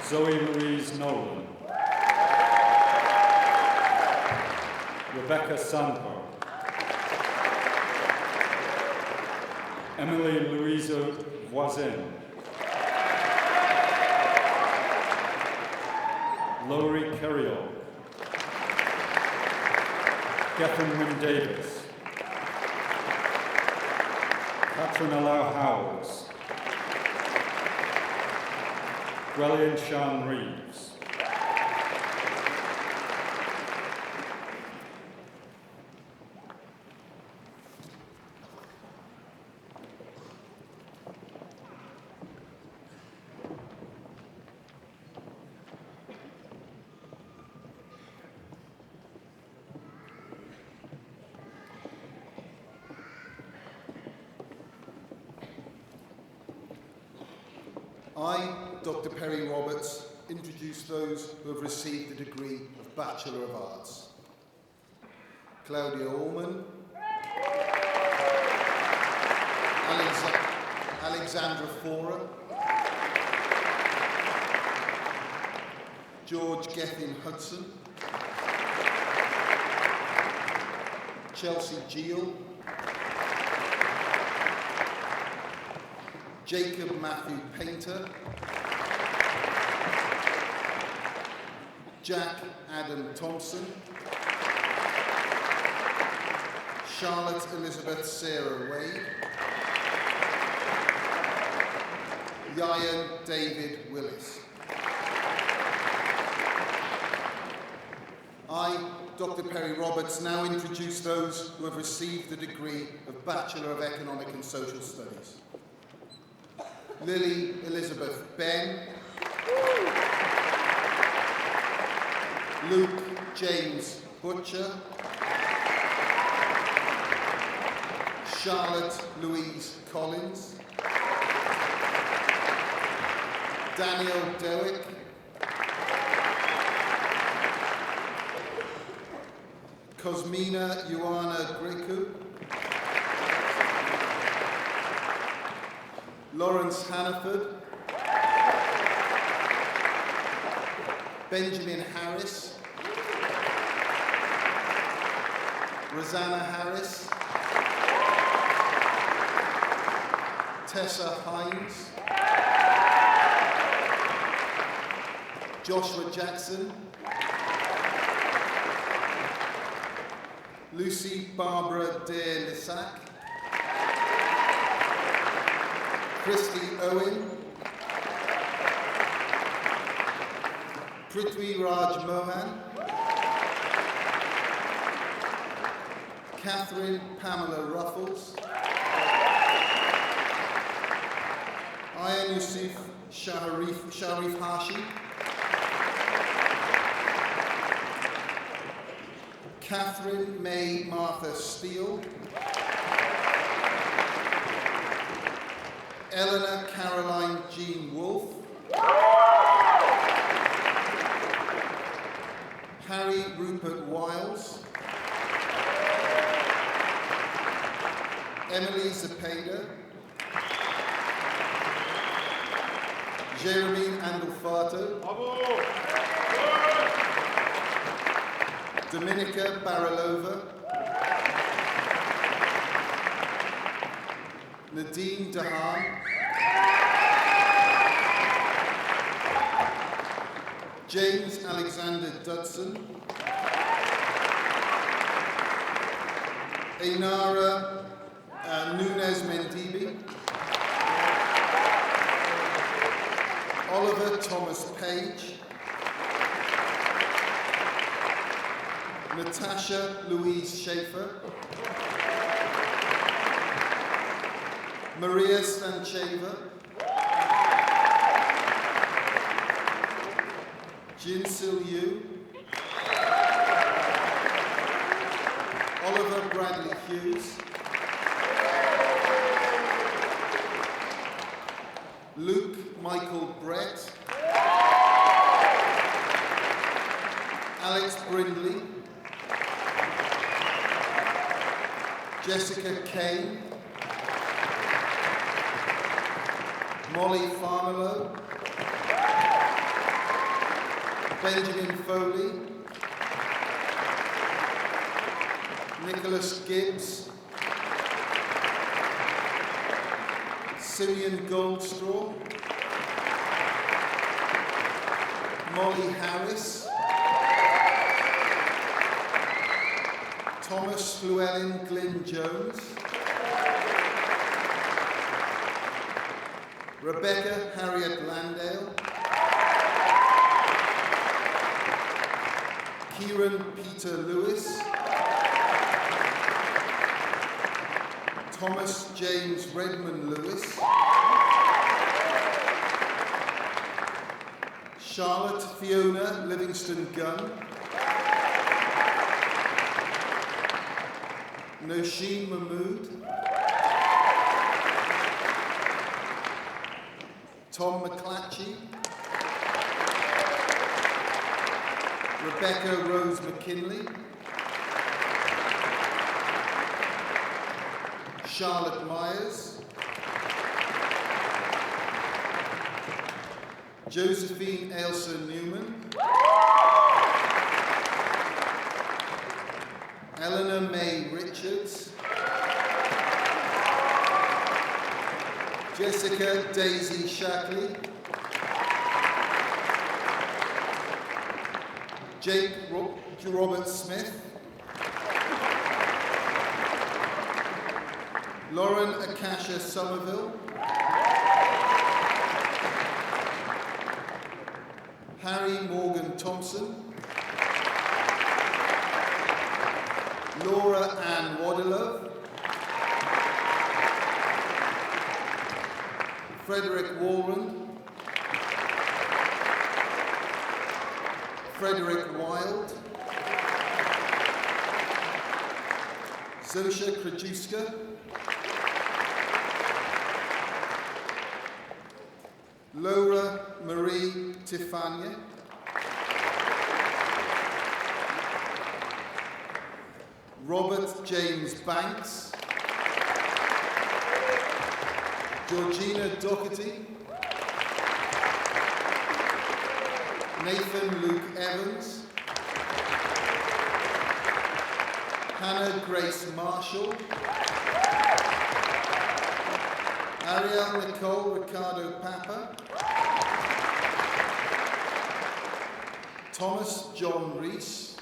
Zoe Louise Nolan, Rebecca Sandberg, Emily Louisa Voisin, Laurie Kerriol, Gethin Wynne Davis, Catherine Allow Howells, Gwelian Sian Reeves, I, Dr. Perry Roberts, introduce those who have received the degree of Bachelor of Arts. Claudia Allman, Alexandra Fora, George Gethin Hudson, Chelsea Geel, Jacob Matthew Painter, Jack Adam Thompson, Charlotte Elizabeth Sarah Wade, Yayan David Willis. I, Dr. Perry Roberts, now introduce those who have received the degree of Bachelor of Economic and Social Studies. Lily Elizabeth Ben, Luke James Butcher, Charlotte Louise Collins, Daniel Dewick, Cosmina Ioana Grecu, Lawrence Hannaford, Benjamin Harris, Rosanna Harris, Tessa Hines, Joshua Jackson, Lucy Barbara de Lissac, Christy Owen, Prithvi Raj Mohan, Catherine Pamela Ruffles, Ayan Yusuf Sharif Hashi, Catherine May Martha Steele, Eleanor Caroline Jean Wolfe, Harry Rupert Wiles, Emily Zepeda, Jeremy Andolfato, Dominica Barilova, Nadine Dahan, James Alexander Dudson, Ainara Nunez Mendibi, Oliver Thomas Page, Natasha Louise Schaefer, Maria Stancheva, Jinsil Yu, Oliver Bradley Hughes, Luke Michael Brett, Alex Brindley, Jessica Kane, Molly Farmelo, Benjamin Foley, Nicholas Gibbs, Simeon Goldstraw, Molly Harris, Thomas Llewellyn Glyn Jones, Rebecca Harriet Landale, Kieran Peter Lewis, Thomas James Redmond Lewis, Charlotte Fiona Livingston Gunn, Nosheen Mahmood, Tom McClatchy, Rebecca Rose McKinley, Charlotte Myers, Josephine Ailsa Newman, Eleanor May Richards, Jessica Daisy Shackley, Jake Robert Smith, Lauren Akasha Somerville, Harry Morgan Thompson, Laura Ann Waddilove, Frederick Walren, Frederick Wild, Zosha Krajewska, Laura Marie Tifania, Robert James Banks, Georgina Doherty, Nathan Luke Evans, Hannah Grace Marshall, Ariel Nicole Ricardo Papa, Thomas John Rees,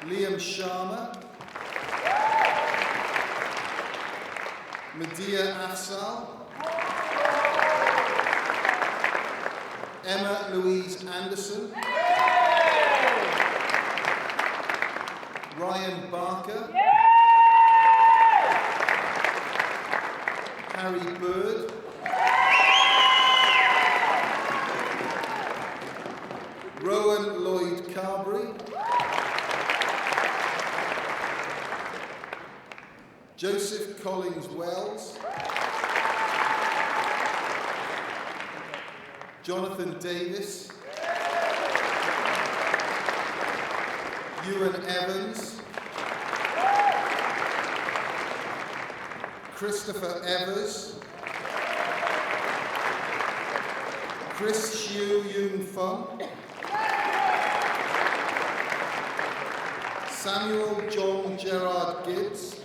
Liam Sharma, Medea Afsal, Emma Louise Anderson, Ryan Barker, Harry Bird, Rowan Lloyd Carberry, Joseph Collins Wells, Jonathan Davis, Ewan Evans, Christopher Evers, Chris Xiu Yun Feng, Samuel John Gerard Gibbs,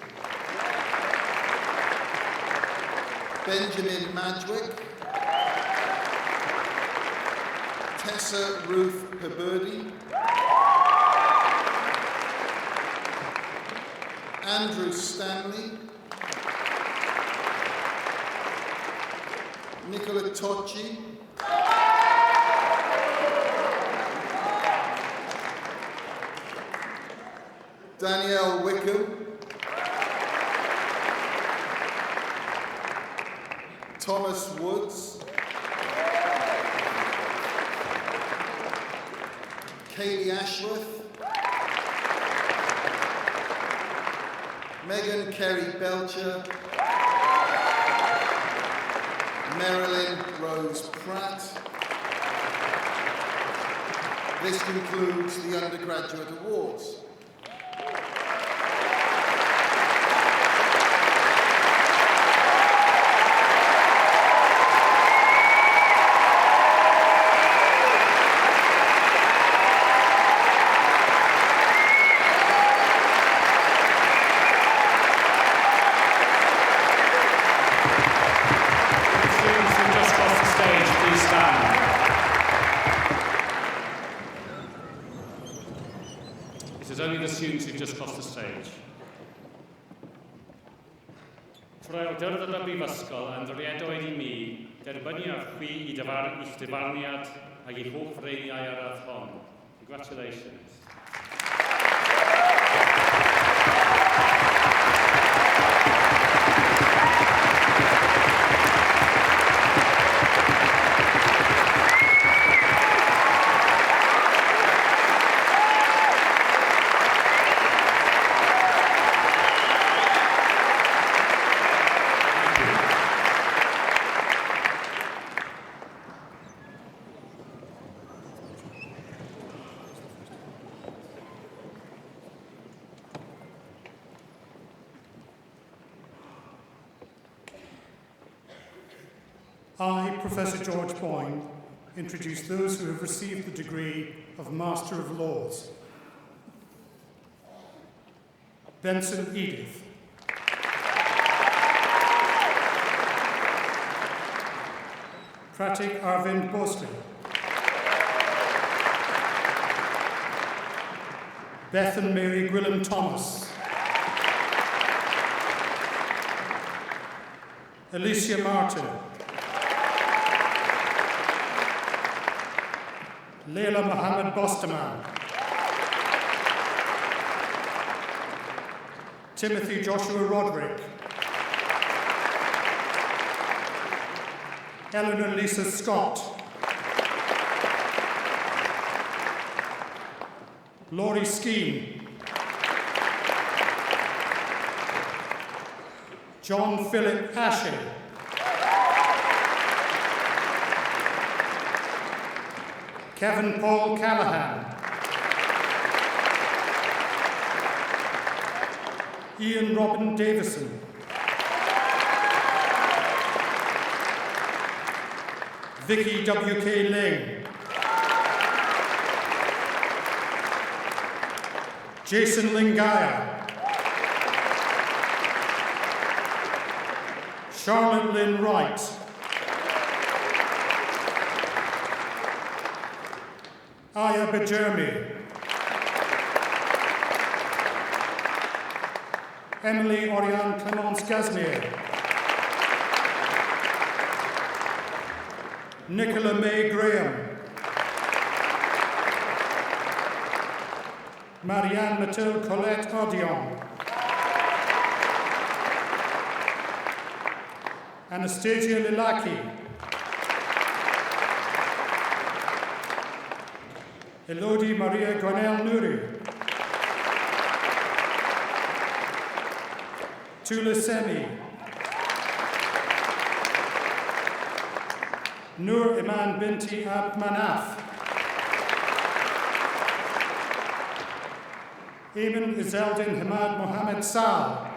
Benjamin Madgwick, Tessa Ruth Heberdy, Andrew Stanley, Nicola Tocci, Danielle Wickham, Thomas Woods, Kaylee Ashworth, Megan Kerry Belcher, Marilyn Rose Pratt. This concludes the undergraduate awards. Trwy awdurdod y brifysgol yn ddoriadoedd i mi, derbynnu ar chwi i'ch dyfarniad ac i'ch hoff reiniau ar ardd hon. Congratulations. I, Professor George Boyne, introduce those who have received the degree of Master of Laws. Benson Edith. Pratik Arvind Bosli. Bethan Mary Gwilym Thomas. Alicia Martin. Leila Mohammed Bosterman. Timothy Joshua Roderick. Eleanor Lisa Scott. Laurie Skeen. John Philip Ashe. Kevin Paul Callahan. Ian Robin Davison. Vicky W.K. Ling. Jason Lingaya. Charlotte Lynn Wright. Aya Bajermi. Emily Oriane Clemence Gasnier. Nicola May Graham. Marianne Mathilde Colette Audion. Anastasia Lilaki. Elodie Maria Gwanel Nuri. Tula Semi. Nur Iman Binti Ab Manaf. Eamon Izeldin Hamad Mohammed Sal.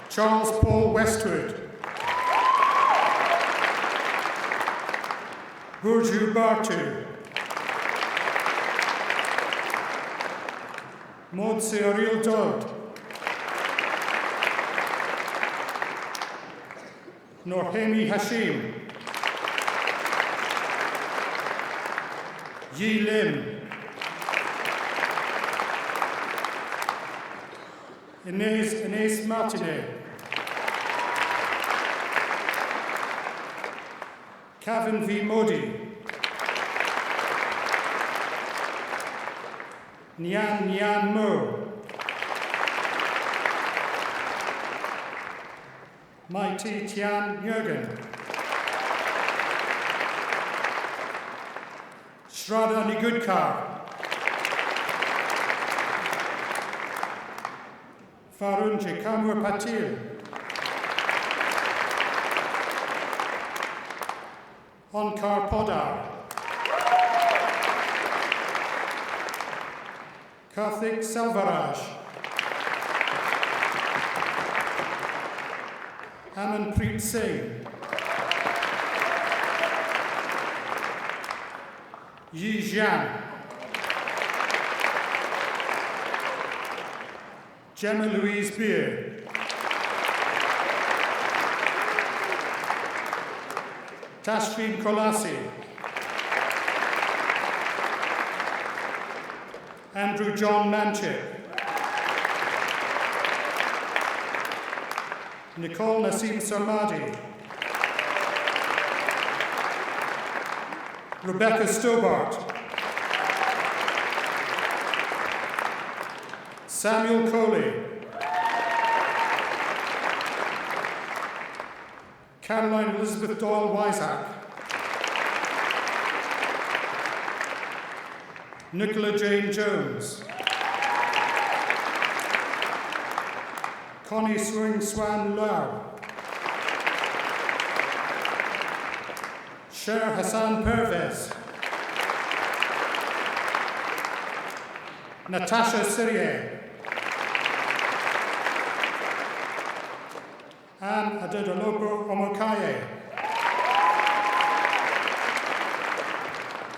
Charles Paul Westwood. Burju Bartu. Maud Seoril Dodd. Norhemi Hashim. Yi Lim. Inez Martinet. Kevin V. Modi. Nyan Mo. Mighty Tian Jürgen. Shraddha Nigudkar. Farun Jekamur Patil. Onkar Podar. Karthik Selvaraj. Amanpreet Singh. Yi Jian. Gemma Louise Beer. Tashfeen Kolasi. Andrew John Manchik. Nicole Nassim Sarmadi, Rebecca Stobart, Samuel Coley, Caroline Elizabeth Doyle Weishaupt, Nicola Jane Jones, Connie Swing Swan Lau, Sher Hassan Pervez, Natasha Syrier, Anne Adedolopo Omokaye,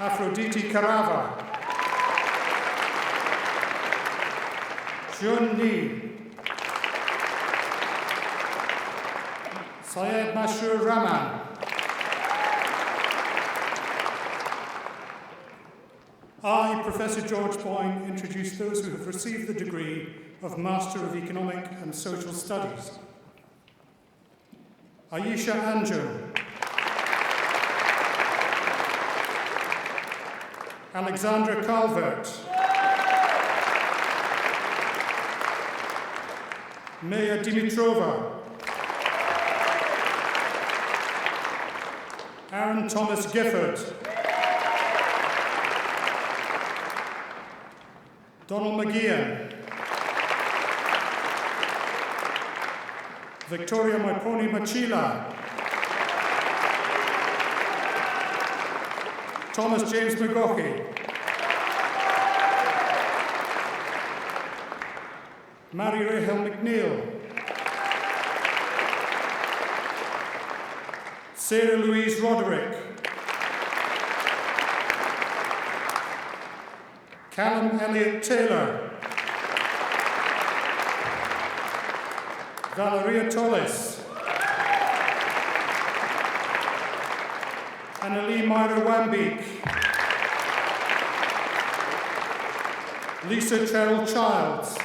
Aphrodite Carava, Jun Ni, Syed Mashur Rahman, I, Professor George Boyne, introduce those who have received the degree of Master of Economic and Social Studies. Ayesha Anjum, Alexandra Calvert, Maya Dimitrova, Aaron Thomas Gifford, Donald McGeehan, Victoria Maiponi Machila, Thomas James McGaughey, Mary Rahel McNeil, Sarah Louise Roderick, Callum Elliott Taylor, Valeria Tolles, Annalie Myra Wambeek, Lisa Cheryl Childs,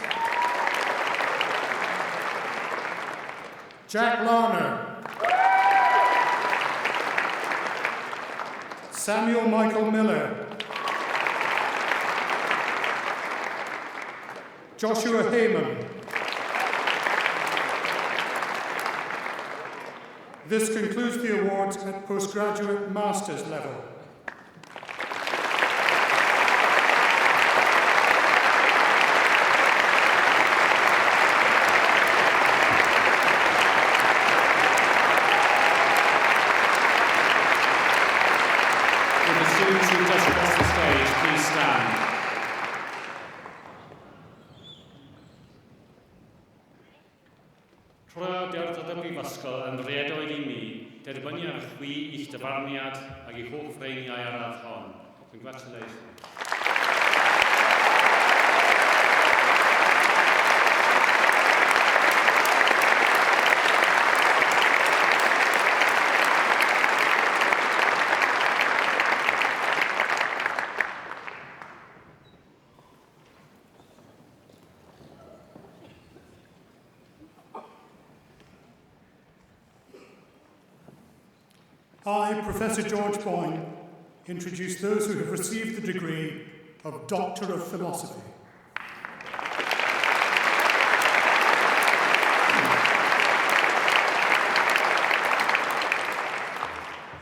Jack Larner, Samuel Michael Miller, Joshua Heyman. This concludes the awards at postgraduate master's level. Would the students who just crossed the stage please stand? Trwy awdurdod y Brifysgol yn rhedoedd I mi, derbynir chwi i'ch dyfarniad ac i'ch hoff freiniau ar radd hon. Congratulations. I, Professor George Boyne, introduce those who have received the degree of Doctor of Philosophy.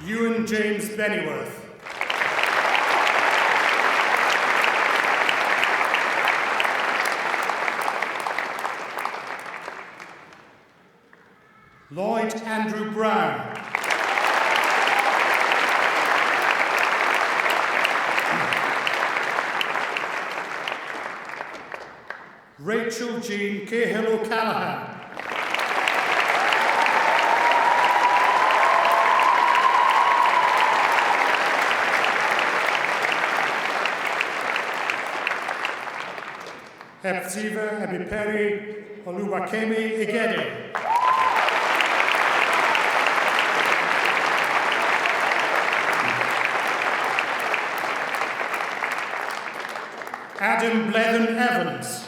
Ewan James Bennyworth. Lloyd Andrew Brown. Rachel Jean Cahill O'Callaghan. Hepzibah Ebiperi Oluwakemi Igede. Adam Blethen Evans.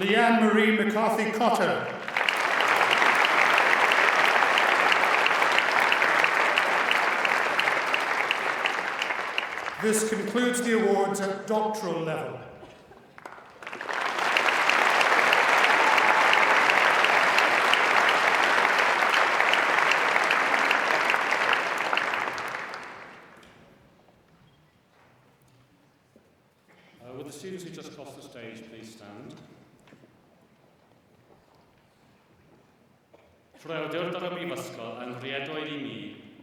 Leanne Marie McCarthy Cotter. This concludes the awards at doctoral level. Would the students who just crossed the stage please stand? Ffrwydr ar y Brifysgol yn rhiedoedd I mi,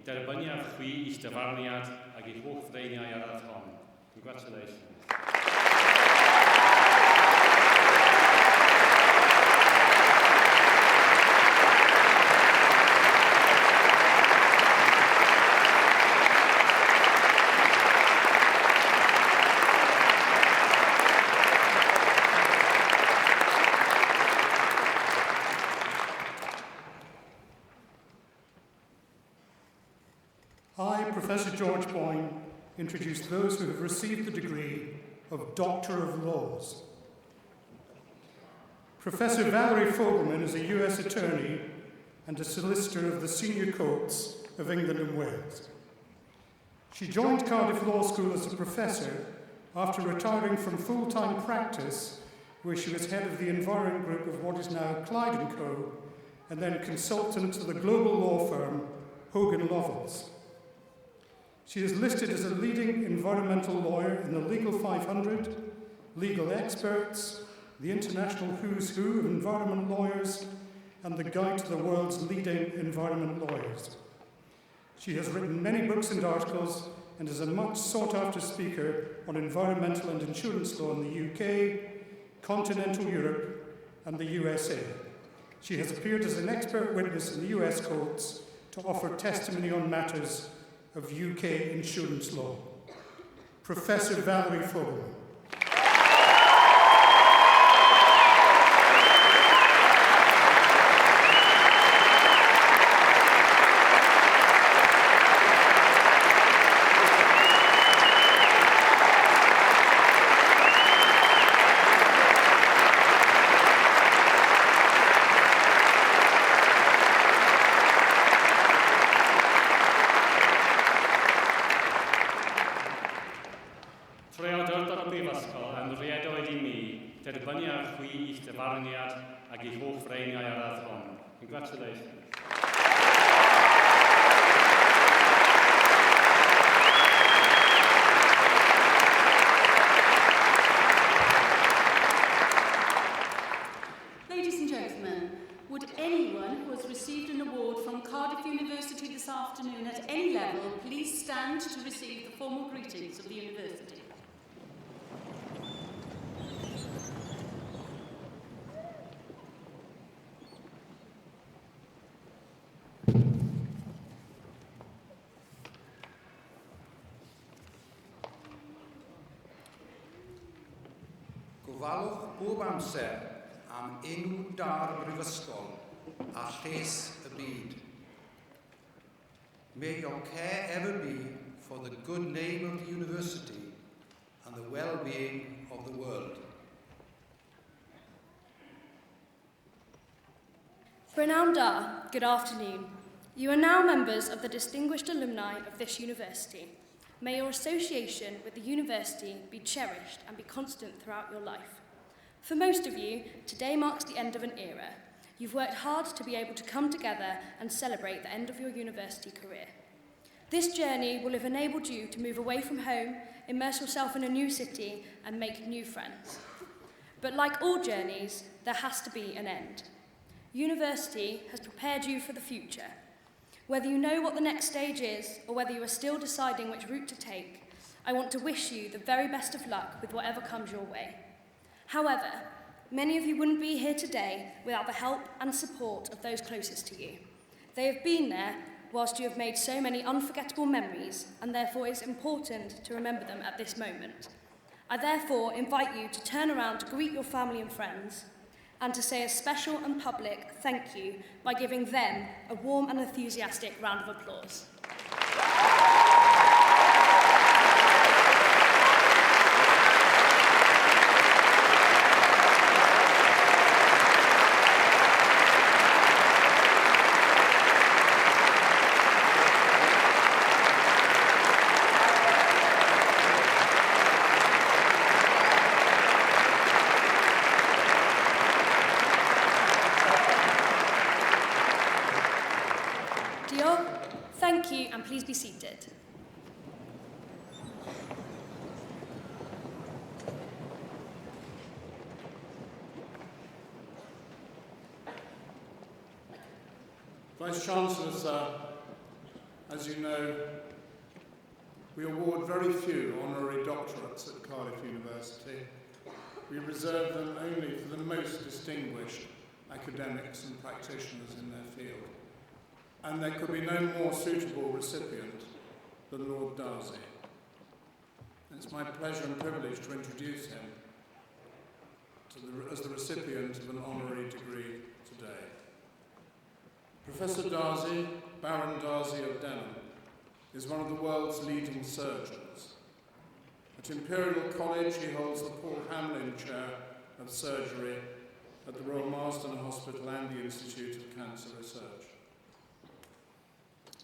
derbyniad chwi i'ch dyfarniad ac i'ch holl ddeuniau ar y hon. Congratulations. I, Professor George Boyne, introduce those who have received the degree of Doctor of Laws. Professor Valerie Fogelman is a US attorney and a solicitor of the senior courts of England and Wales. She joined Cardiff Law School as a professor after retiring from full-time practice, where she was head of the environment group of what is now Clyde & Co, and then consultant to the global law firm Hogan Lovells. She is listed as a leading environmental lawyer in the Legal 500, Legal Experts, the International Who's Who of Environment Lawyers, and the Guide to the World's Leading Environment Lawyers. She has written many books and articles and is a much sought-after speaker on environmental and insurance law in the UK, continental Europe, and the USA. She has appeared as an expert witness in the US courts to offer testimony on matters of UK insurance law. Professor Valerie Fogelman. Congratulations. Ladies and gentlemen, would anyone who has received an award from Cardiff University this afternoon at any level please stand to receive the formal greetings of the university? Gofalwch bob amser am enw da'r brifysgol a lles y byd. May your care ever be for the good name of the university and the well-being of the world. Renowned are, good afternoon. You are now members of the distinguished alumni of this university. May your association with the university be cherished and be constant throughout your life. For most of you, today marks the end of an era. You've worked hard to be able to come together and celebrate the end of your university career. This journey will have enabled you to move away from home, immerse yourself in a new city, and make new friends. But like all journeys, there has to be an end. University has prepared you for the future. Whether you know what the next stage is, or whether you are still deciding which route to take, I want to wish you the very best of luck with whatever comes your way. However, many of you wouldn't be here today without the help and support of those closest to you. They have been there whilst you have made so many unforgettable memories, and therefore it is important to remember them at this moment. I therefore invite you to turn around to greet your family and friends, and to say a special and public thank you by giving them a warm and enthusiastic round of applause. please be seated. Vice-Chancellor, sir, as you know, we award very few honorary doctorates at Cardiff University. We reserve them only for the most distinguished academics and practitioners in their field. And there could be no more suitable recipient than Lord Darcy. It's my pleasure and privilege to introduce him as the recipient of an honorary degree today. Professor Darcy, Baron Darcy of Denham, is one of the world's leading surgeons. At Imperial College, he holds the Paul Hamlin Chair of Surgery at the Royal Marsden Hospital and the Institute of Cancer Research.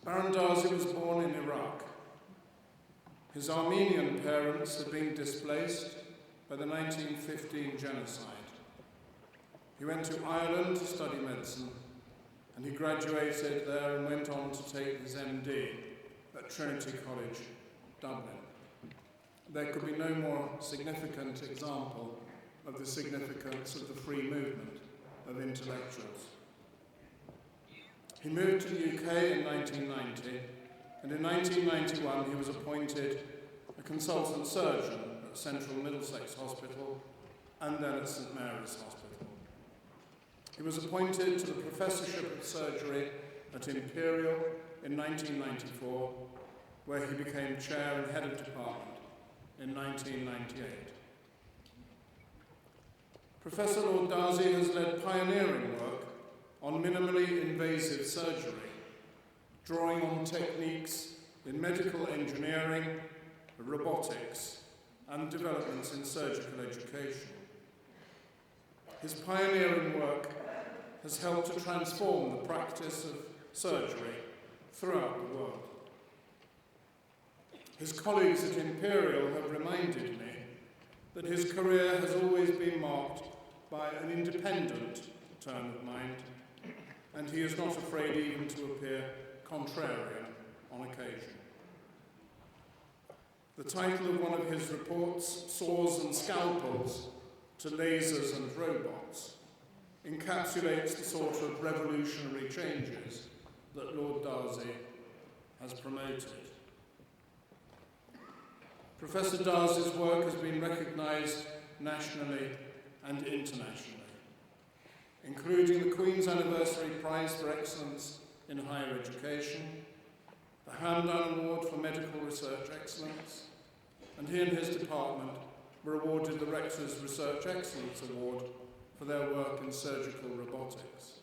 Baron Darcy was born in Iraq. His Armenian parents had been displaced by the 1915 genocide. He went to Ireland to study medicine, and he graduated there and went on to take his MD at Trinity College, Dublin. There could be no more significant example of the significance of the free movement of intellectuals. He moved to the UK in 1990, and in 1991 he was appointed a consultant surgeon at Central Middlesex Hospital and then at St Mary's Hospital. He was appointed to the Professorship of Surgery at Imperial in 1994, where he became chair and head of department in 1998. Professor Lord Darcy has led pioneering work on minimally invasive surgery, drawing on techniques in medical engineering, robotics, and developments in surgical education. His pioneering work has helped to transform the practice of surgery throughout the world. His colleagues at Imperial have reminded me that his career has always been marked by an independent turn of mind, and he is not afraid even to appear contrarian on occasion. The title of one of his reports, Saws and Scalpels to Lasers and Robots, encapsulates the sort of revolutionary changes that Lord Darcy has promoted. Professor Darcy's work has been recognised nationally and internationally, including the Queen's Anniversary Prize for Excellence in Higher Education, the Hamdan Award for Medical Research Excellence, and he and his department were awarded the Rector's Research Excellence Award for their work in surgical robotics.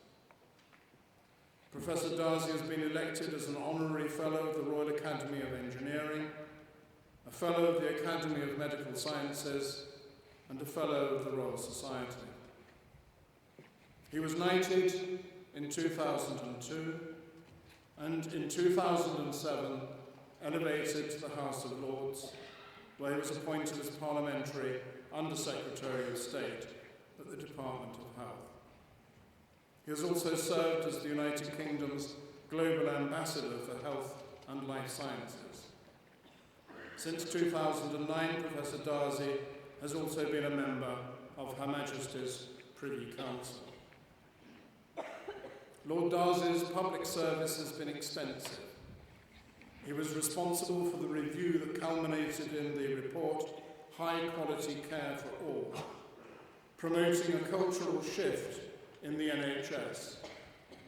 Professor Darcy has been elected as an Honorary Fellow of the Royal Academy of Engineering, a Fellow of the Academy of Medical Sciences, and a Fellow of the Royal Society. He was knighted in 2002, and in 2007 elevated to the House of Lords, where he was appointed as Parliamentary Under-Secretary of State at the Department of Health. He has also served as the United Kingdom's Global Ambassador for Health and Life Sciences. Since 2009, Professor Darcy has also been a member of Her Majesty's Privy Council. Lord Darcy's public service has been extensive. He was responsible for the review that culminated in the report High Quality Care for All, promoting a cultural shift in the NHS,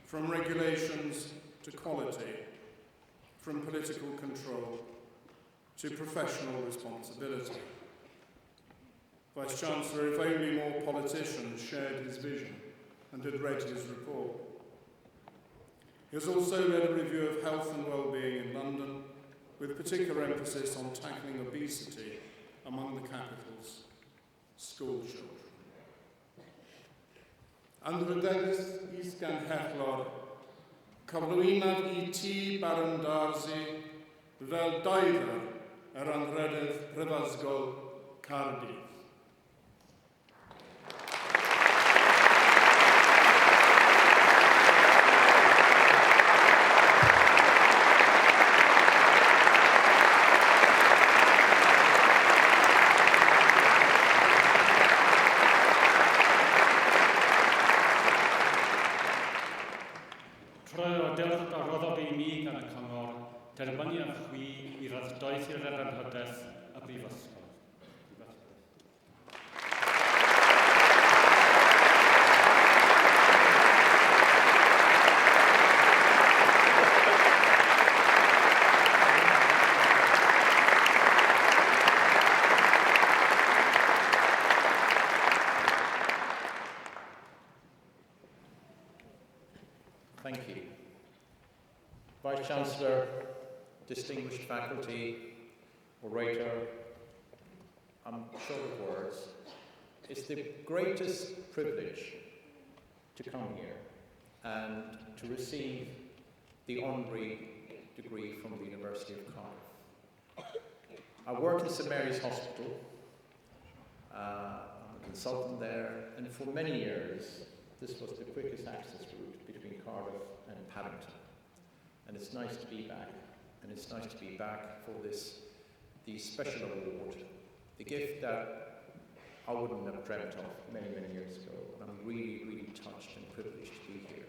from regulations to quality, from political control to professional responsibility. Vice-Chancellor, if only more politicians shared his vision and had read his report. He has also led a review of health and well-being in London, with particular emphasis on tackling obesity among the capital's school children. Andrydegis isgan hechlor, cyflwynaf I ti Baron Darcy fel diver Anrhyddedd Prifysgol Cardiff. chwi I roedd doeth i'r anrhydedd y brifysgol. Thank you. Vice-Chancellor, distinguished faculty, orator, I'm short of words. It's the greatest privilege to come here and to receive the honorary degree from the University of Cardiff. I work in St Mary's Hospital. I'm a consultant there, and for many years, this was the quickest access route between Cardiff and Paddington. And it's nice to be back. And it's nice to be back for the special award, the gift that I wouldn't have dreamt of many, many years ago. And I'm really, really touched and privileged to be here.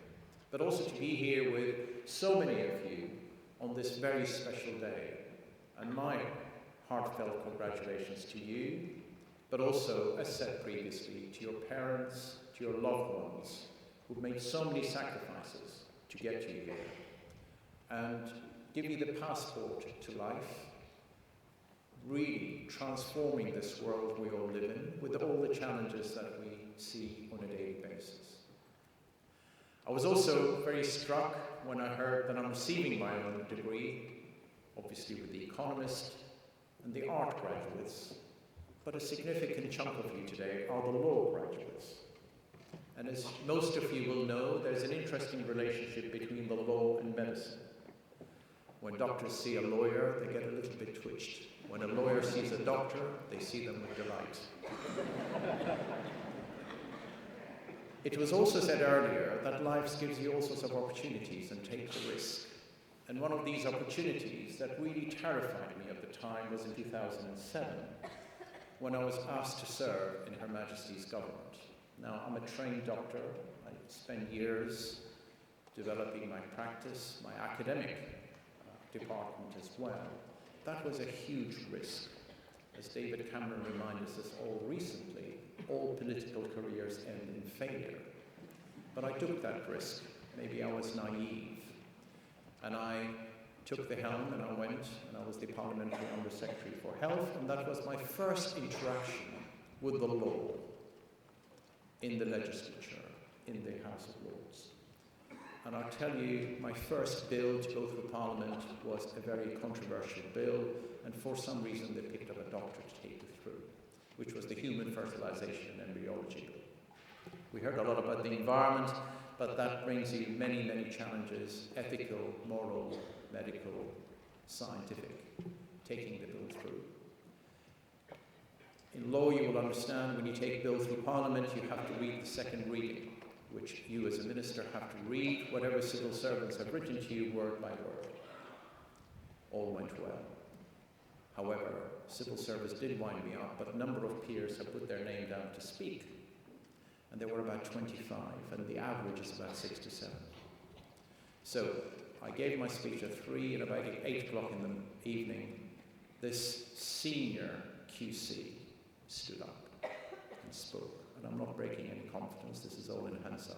But also to be here with so many of you on this very special day. And my heartfelt congratulations to you, but also, as said previously, to your parents, to your loved ones, who've made so many sacrifices to get you here, and give you the passport to life, really transforming this world we all live in, with all the challenges that we see on a daily basis. I was also very struck when I heard that I'm receiving my own degree, obviously with The Economist and the art graduates, but a significant chunk of you today are the law graduates. And as most of you will know, there's an interesting relationship between the law and medicine. When doctors see a lawyer, they get a little bit twitched. When a lawyer sees a doctor, they see them with delight. It was also said earlier that life gives you all sorts of opportunities and takes a risk. And one of these opportunities that really terrified me at the time was in 2007, when I was asked to serve in Her Majesty's government. Now, I'm a trained doctor. I spent years developing my practice, my academic department as well. That was a huge risk. As David Cameron reminded us all recently, all political careers end in failure. But I took that risk. Maybe I was naive. And I took the helm and I went, and I was the Parliamentary Undersecretary for Health, and that was my first interaction with the law in the legislature, in the House of Lords. And I'll tell you, my first bill to go through Parliament was a very controversial bill, and for some reason they picked up a doctor to take it through, which was the Human Fertilisation and Embryology Bill. We heard a lot about the environment, but that brings you many, many challenges, ethical, moral, medical, scientific, taking the bill through. In law, you will understand when you take a bill through Parliament, you have to read the second reading, which you as a minister have to read whatever civil servants have written to you word by word. All went well. However, civil service did wind me up, but a number of peers have put their name down to speak. And there were about 25, and the average is about 6 to 7. So I gave my speech at 3, and about 8 o'clock in the evening, this senior QC stood up and spoke. And I'm not breaking any confidence, this is all in Hansard.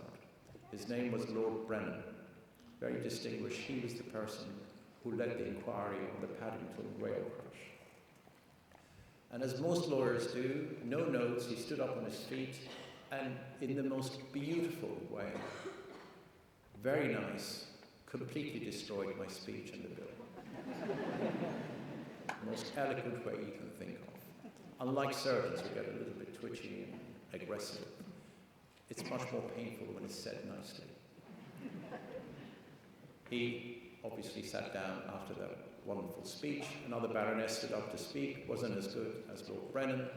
His name was Lord Brennan, very distinguished. He was the person who led the inquiry on the Paddington rail crash. And as most lawyers do, no notes, he stood up on his feet, and in the most beautiful way, very nice, completely destroyed my speech in the bill. The most eloquent way you can think of. Unlike surgeons who get a little bit twitchy and aggressive, it's much more painful when it's said nicely. He obviously sat down after that wonderful speech. Another baroness stood up to speak, wasn't as good as Lord Brennan.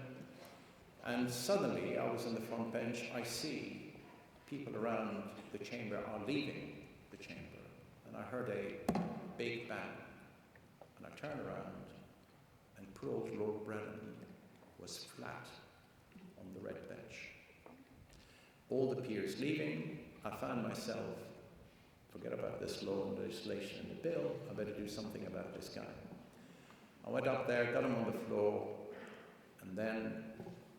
And suddenly, I was on the front bench, I see people around the chamber are leaving the chamber. And I heard a big bang. And I turned around, and poor old Lord Brennan was flat on the red bench. All the peers leaving, I found myself, forget about this law and legislation and the bill, I better do something about this guy. I went up there, got him on the floor, and then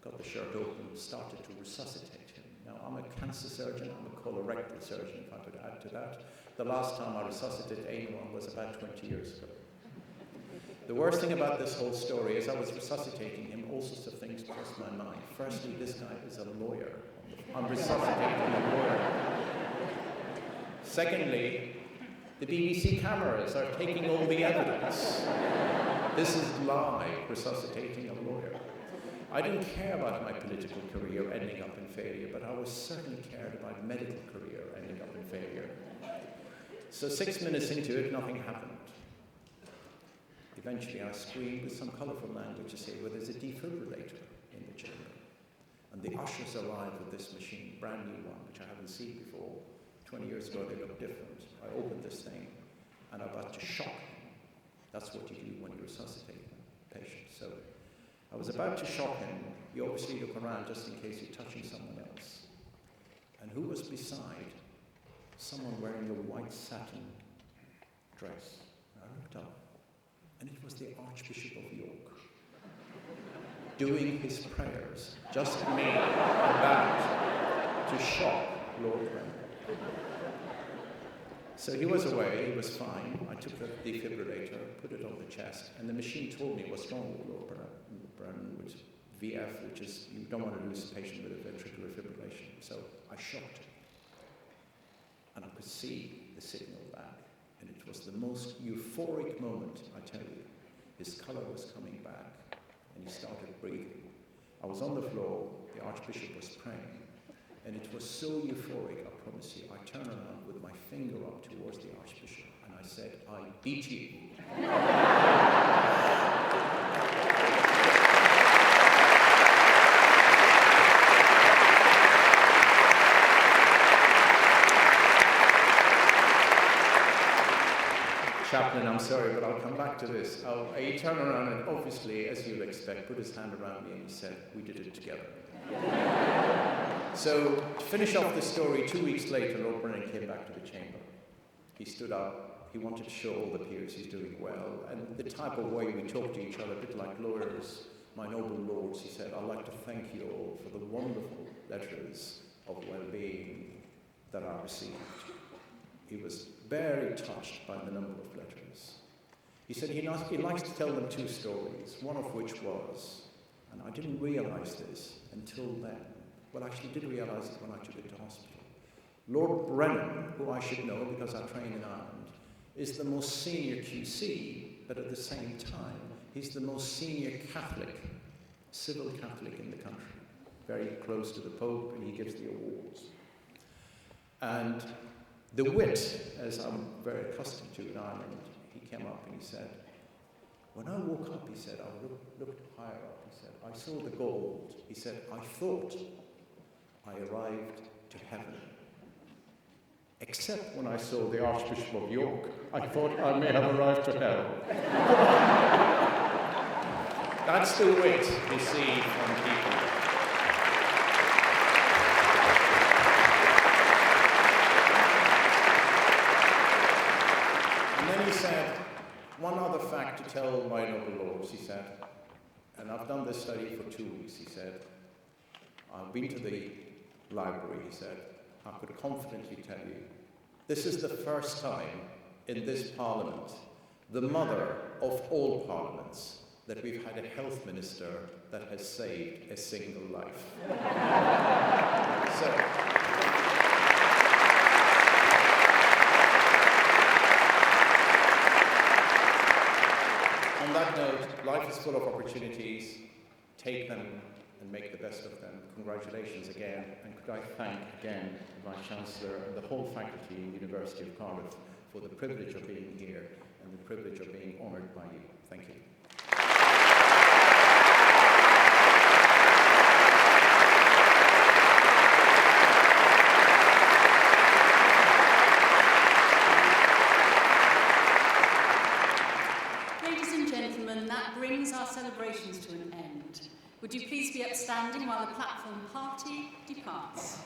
got the shirt open, started to resuscitate him. Now, I'm a cancer surgeon, I'm a colorectal surgeon, if I could add to that. The last time I resuscitated anyone was about 20 years ago. The worst thing about this whole story is I was resuscitating him, all sorts of things crossed my mind. Firstly, this guy is a lawyer. I'm resuscitating a lawyer. Secondly, the BBC cameras are taking all the evidence. This is live, resuscitating a lawyer. I didn't care about my political career ending up in failure, but I was certainly cared about medical career ending up in failure. So 6 minutes into it, nothing happened. Eventually, I screamed with some colourful language to say, well, there's a defibrillator in the chamber. And the ushers arrived with this machine, brand new one, which I haven't seen before. 20 years ago, they looked different. I opened this thing, and I'm about to shock him. That's what you do when you resuscitate a patient. So I was about to shock him. You obviously look around just in case you're touching someone else. And who was beside? Someone wearing a white satin dress. I looked up, and it was the Archbishop of York, doing his prayers, just me, about to shock Lord Brennan. So he was away, he was fine. I took the defibrillator, put it on the chest, and the machine told me what's wrong with Lord Brennan, which is VF, which is you don't want to lose a patient with a ventricular fibrillation. So I shocked him. And I could see the signal back. And it was the most euphoric moment, I tell you. His colour was coming back, and he started breathing. I was on the floor, the Archbishop was praying, and it was so euphoric, I promise you. I turned around with my finger up towards the Archbishop, and I said, I beat you. Chaplain, I'm sorry, but I'll come back to this. He turned around and obviously, as you'll expect, put his hand around me and he said, we did it together. So, to finish off the story, 2 weeks later, Lord Brennan came back to the chamber. He stood up, he wanted to show all the peers he's doing well, and the type of way we talk to each other, a bit like lawyers, my noble lords, he said, I'd like to thank you all for the wonderful letters of well-being that I received. He was very touched by the number of letters. He said he likes to tell them 2 stories, one of which was, and I didn't realize this until then, well, I actually did realize it when I took it to hospital. Lord Brennan, who I should know because I train in Ireland, is the most senior QC, but at the same time, he's the most senior Catholic, civil Catholic in the country, very close to the Pope, and he gives the awards. And the wit, as I'm very accustomed to in Ireland, he came up and he said, when I woke up, he said, I looked higher up, he said, I saw the gold. He said, I thought I arrived to heaven. Except when I saw the Archbishop of York, I thought I may have arrived to hell. That's the wit you see from people. And then he said, one other fact to tell my noble lords, he said, and I've done this study for 2 weeks, he said, I've been to the library, he said, I could confidently tell you, this is the first time in this parliament, the mother of all parliaments, that we've had a health minister that has saved a single life. So, on that note, life is full of opportunities. Take them and make the best of them. Congratulations again, and could I thank again the Vice-Chancellor and the whole faculty in the University of Cardiff for the privilege of being here and the privilege of being honoured by you. Thank you. Ladies and gentlemen, that brings our celebrations to an end. Would you please be upstanding while the platform party departs?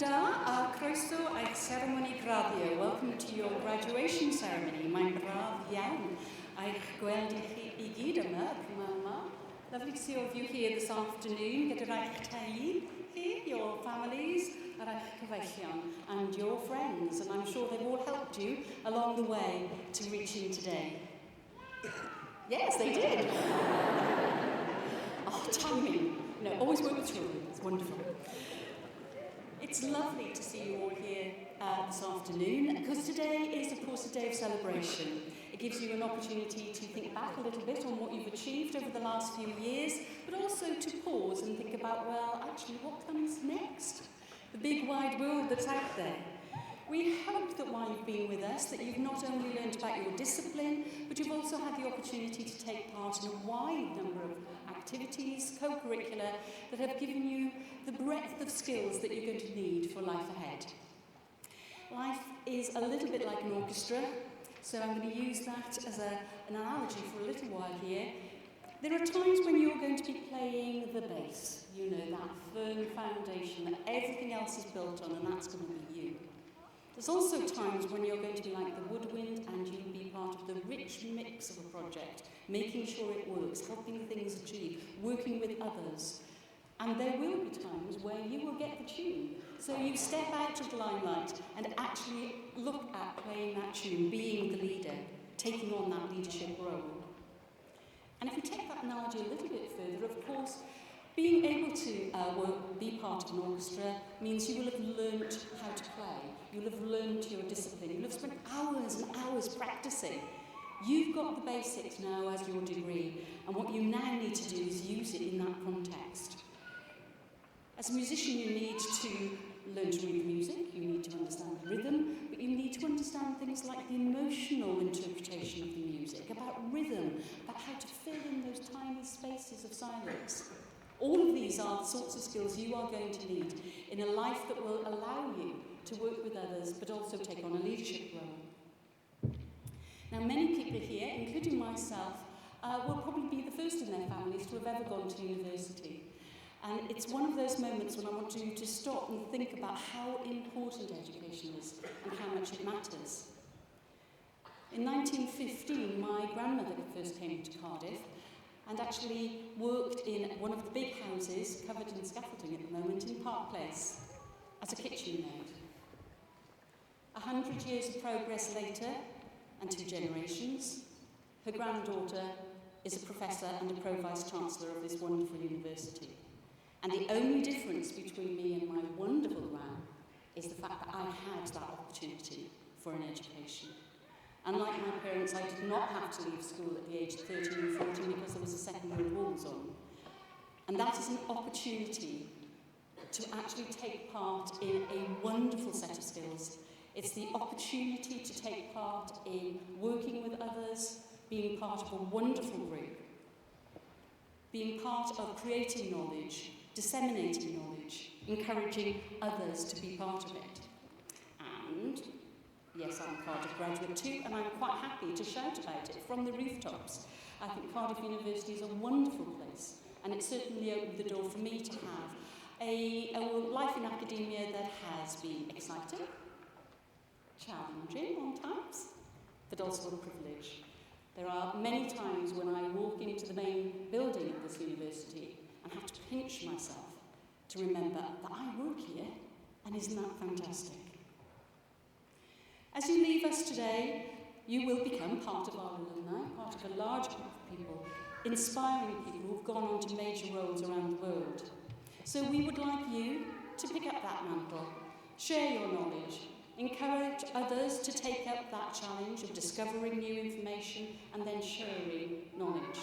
da, a croeso eich seremoni graddio. Welcome to your graduation ceremony. Mae'n braf iawn eich gweld i chi I gyd yma, yma. Lovely to see all of you here this afternoon, gyda'r eich teulu chi, your families, yr eich cyfeillion, and your friends, and I'm sure they've all helped you along the way to reaching today. Yes, they did. Oh, timing. No, always work with children. It's wonderful. It's lovely to see you all here this afternoon, because today is, of course, a day of celebration. It gives you an opportunity to think back a little bit on what you've achieved over the last few years, but also to pause and think about, well, actually, what comes next? The big wide world that's out there. We hope that while you've been with us, that you've not only learned about your discipline, but you've also had the opportunity to take part in a wide number of activities, co-curricular, that have given you the breadth of skills that you're going to need for life ahead. Life is a little bit like an orchestra, so I'm going to use that as an analogy for a little while here. There are times when you're going to be playing the bass, you know, that firm foundation that everything else is built on, and that's going to be you. There's also times when you're going to be like the woodwind and you'll be part of the rich mix of a project, making sure it works, helping things achieve, working with others. And there will be times where you will get the tune. So you step out of the limelight and actually look at playing that tune, being the leader, taking on that leadership role. And if we take that analogy a little bit further, of course, being able to be part of an orchestra means you will have learnt how to play. You'll have learned your discipline. You'll have spent hours and hours practicing. You've got the basics now as your degree, and what you now need to do is use it in that context. As a musician, you need to learn to read music, you need to understand rhythm, but you need to understand things like the emotional interpretation of the music, about rhythm, about how to fill in those tiny spaces of silence. All of these are the sorts of skills you are going to need in a life that will allow you to work with others, but also take on a leadership role. Now, many people here, including myself, will probably be the first in their families to have ever gone to university. And it's one of those moments when I want you to stop and think about how important education is and how much it matters. In 1915, my grandmother first came to Cardiff and actually worked in one of the big houses covered in scaffolding at the moment in Park Place as a kitchen maid. 100 years of progress later, and 2 generations, her granddaughter is a professor and a pro-vice-chancellor of this wonderful university. And the only difference between me and my wonderful gran is the fact that I had that opportunity for an education. Unlike my parents, I did not have to leave school at the age of 13 and 14 because there was a Second World War on. And that is an opportunity to actually take part in a wonderful set of skills. It's the opportunity to take part in working with others, being part of a wonderful group, being part of creating knowledge, disseminating knowledge, encouraging others to be part of it. And yes, I'm a Cardiff graduate too, and I'm quite happy to shout about it from the rooftops. I think Cardiff University is a wonderful place, and it certainly opened the door for me to have a life in academia that has been exciting, challenging on times, but also a privilege. There are many times when I walk into the main building of this university and have to pinch myself to remember that I work here, and isn't that fantastic? As you leave us today, you will become part of our alumni, part of a large group of people, inspiring people who've gone on to major roles around the world. So we would like you to pick up that mantle, share your knowledge, encourage others to take up that challenge of discovering new information and then sharing knowledge.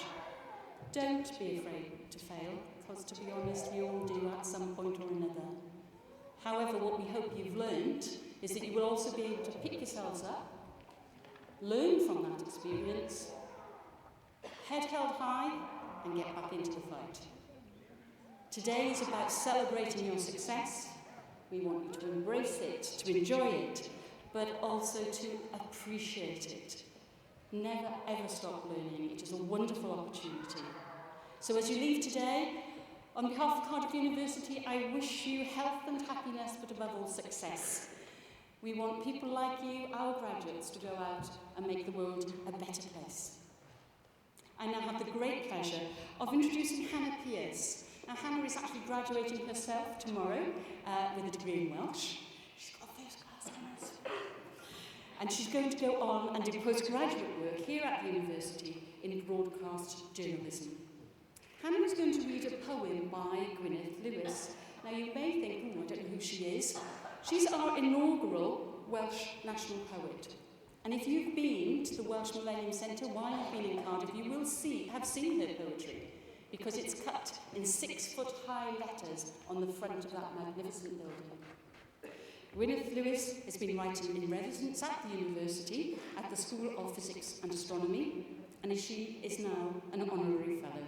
Don't be afraid to fail, because to be honest, we all do at some point or another. However, what we hope you've learned is that you will also be able to pick yourselves up, learn from that experience, head held high, and get back into the fight. Today is about celebrating your success. We want you to embrace it, to enjoy it, but also to appreciate it. Never ever stop learning. It is a wonderful opportunity. So as you leave today, On behalf of Cardiff University, I wish you health and happiness, but above all, success. We want people like you, our graduates, to go out and make the world a better place. I now have the great pleasure of introducing Hannah Pierce. Now, Hannah is actually graduating herself tomorrow with a degree in Welsh. She's got first class honours. And she's going to go on and do postgraduate work here at the university in broadcast journalism. Hannah is going to read a poem by Gwyneth Lewis. Now, you may think, I don't know who she is. She's our inaugural Welsh national poet. And if you've been to the Welsh Millennium Centre while you've been in Cardiff, you will have seen her poetry, because it's cut in 6-foot-high letters on the front of that magnificent building. Gwyneth Lewis has been writing in residence at the university, at the School of Physics and Astronomy, and she is now an honorary fellow.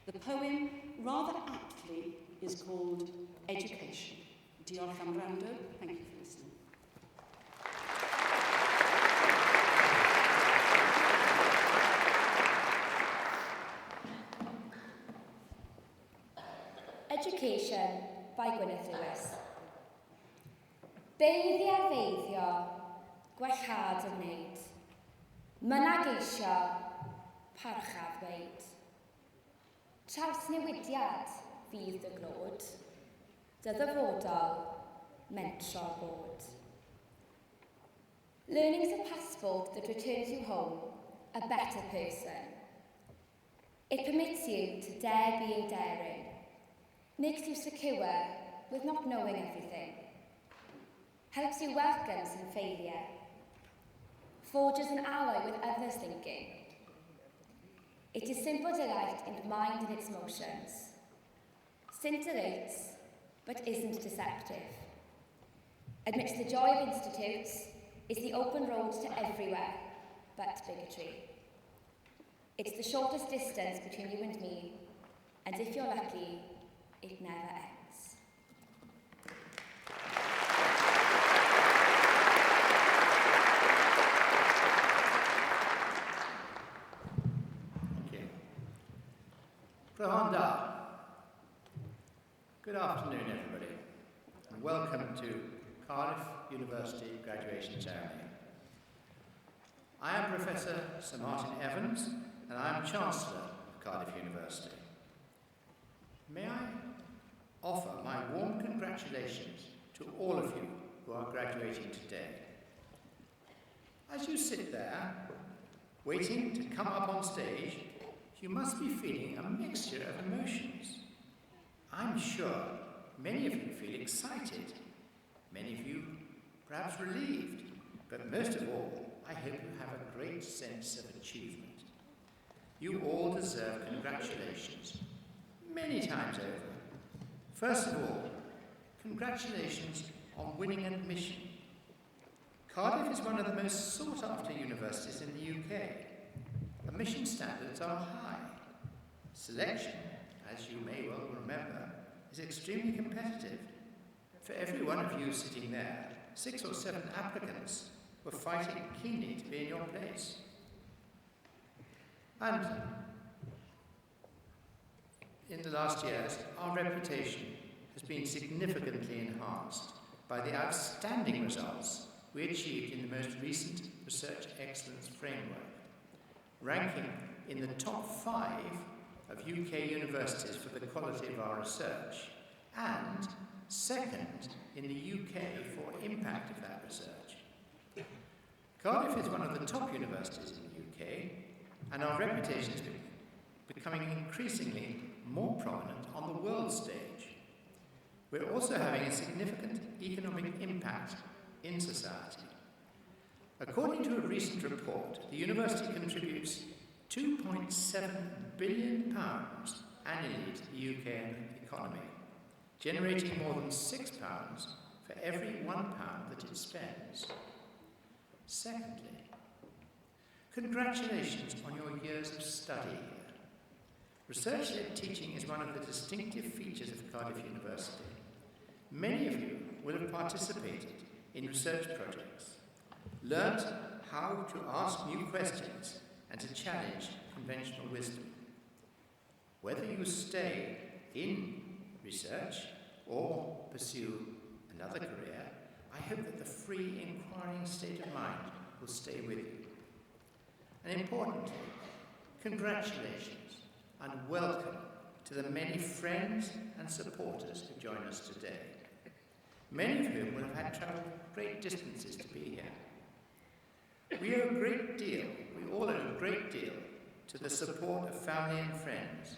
The poem, rather aptly, is called Education. Diolch am wrando. Thank you for listening. Education by Gwyneth Lewis. Beiddi a feiddio, gwellhad yn wneud. Mynag eisio, parchaf dweud. Trawsnewidiad fydd dy glod, dy ddyfodol, mentro bod. Learning is a passport that returns you home a better person. It permits you to dare being daring, makes you secure with not knowing everything, helps you welcome some failure, forges an ally with others' thinking. It is simple delight in mind and its motions, scintillates but isn't deceptive, admits the joy of institutes is the open road to everywhere but bigotry. It's the shortest distance between you and me, and if you're lucky, it never ends. Thank you. Prahanda. Good afternoon, everybody, and welcome to Cardiff University graduation ceremony. I am Professor Sir Martin Evans, and I am Chancellor of Cardiff University. May I offer my warm congratulations to all of you who are graduating today. As you sit there, waiting to come up on stage, you must be feeling a mixture of emotions. I'm sure many of you feel excited, many of you perhaps relieved, but most of all, I hope you have a great sense of achievement. You all deserve congratulations, many times over. First of all, congratulations on winning admission. Cardiff is one of the most sought-after universities in the UK. Admission standards are high. Selection, as you may well remember, is extremely competitive. For every one of you sitting there, 6 or 7 applicants were fighting keenly to be in your place. And in the last years, our reputation has been significantly enhanced by the outstanding results we achieved in the most recent Research Excellence Framework, ranking in the top 5 of UK universities for the quality of our research, and second in the UK for impact of that research. Cardiff is one of the top universities in the UK, and our reputation is becoming increasingly more prominent on the world stage. We're also having a significant economic impact in society. According to a recent report, the university contributes £2.7 billion annually to the UK economy, generating more than £6 for every £1 that it spends. Secondly, congratulations on your years of study here. Research-led teaching is one of the distinctive features of Cardiff University. Many of you will have participated in research projects, learnt how to ask new questions and to challenge conventional wisdom. Whether you stay in research or pursue another career, I hope that the free, inquiring state of mind will stay with you. And importantly, congratulations and welcome to the many friends and supporters who join us today, many of whom will have had travelled great distances to be here. We owe a great deal, we all owe a great deal to the support of family and friends,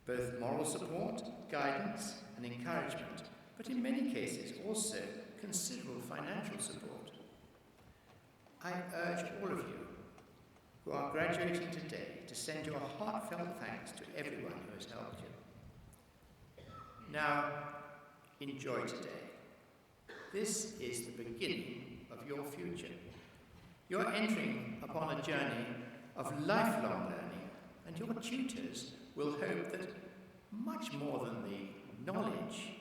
both moral support, guidance and encouragement, but in many cases also considerable financial support. I urge all of you who are graduating today to send your heartfelt thanks to everyone who has helped you. Now, enjoy today. This is the beginning of your future. You're entering upon a journey of lifelong learning, and your tutors will hope that much more than the knowledge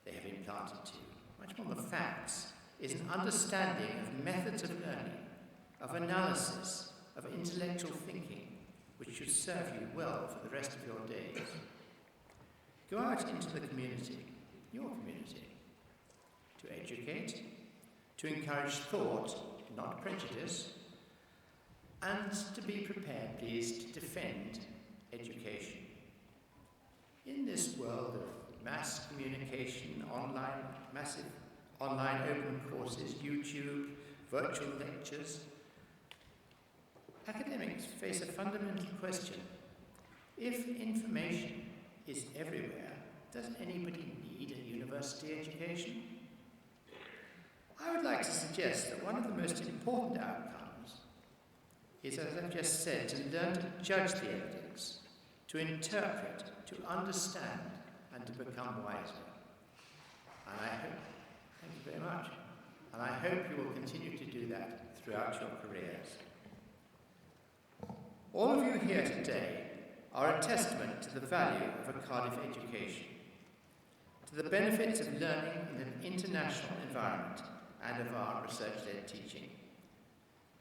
they have implanted to you, much more than facts, is an understanding of methods of learning, of analysis, of intellectual thinking, which should serve you well for the rest of your days. Go out into the community, your community, to educate, to encourage thought, not prejudice, and to be prepared, please, to defend education. In this world of mass communication, massive online open courses, YouTube, virtual lectures, academics face a fundamental question. If information is everywhere, does anybody need a university education? I would like to suggest that one of the most important outcomes is, as I've just said, to learn to judge the evidence, to interpret, to understand, and to become wiser. And I hope, thank you very much, and I hope you will continue to do that throughout your careers. All of you here today are a testament to the value of a Cardiff education, to the benefits of learning in an international environment and of our research-led teaching.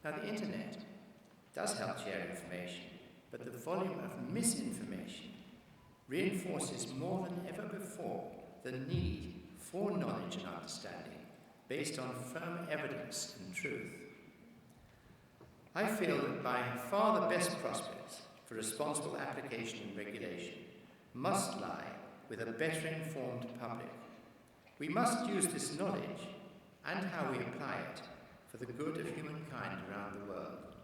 Now, the internet does help share information, but the volume of misinformation reinforces more than ever before the need for knowledge and understanding based on firm evidence and truth. I feel that by far the best prospects for responsible application and regulation must lie with a better informed public. We must use this knowledge and how we apply it for the good of humankind around the world.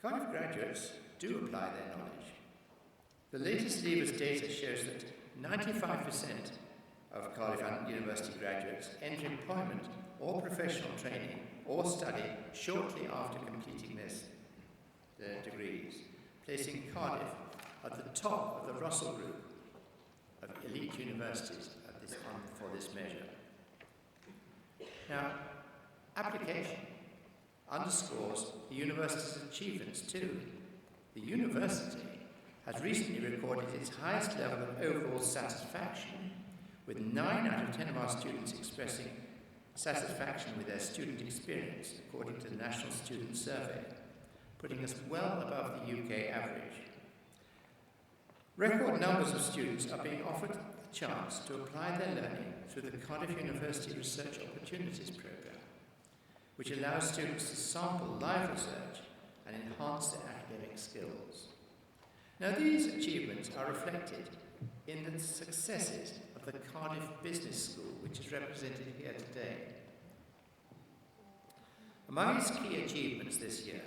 Cardiff graduates do apply their knowledge. The latest Levers data shows that 95% of Cardiff University graduates enter employment or professional training or study shortly after completing their degrees, placing Cardiff at the top of the Russell Group of elite universities for this measure. Now, application underscores the university's achievements too. The university has recently recorded its highest level of overall satisfaction, with 9 out of 10 of our students expressing satisfaction with their student experience, according to the National Student Survey, putting us well above the UK average. Record numbers of students are being offered the chance to apply their learning through the Cardiff University Research Opportunities Programme, which allows students to sample live research and enhance their academic skills. Now, these achievements are reflected in the successes of the Cardiff Business School, which is represented here today. Among its key achievements this year,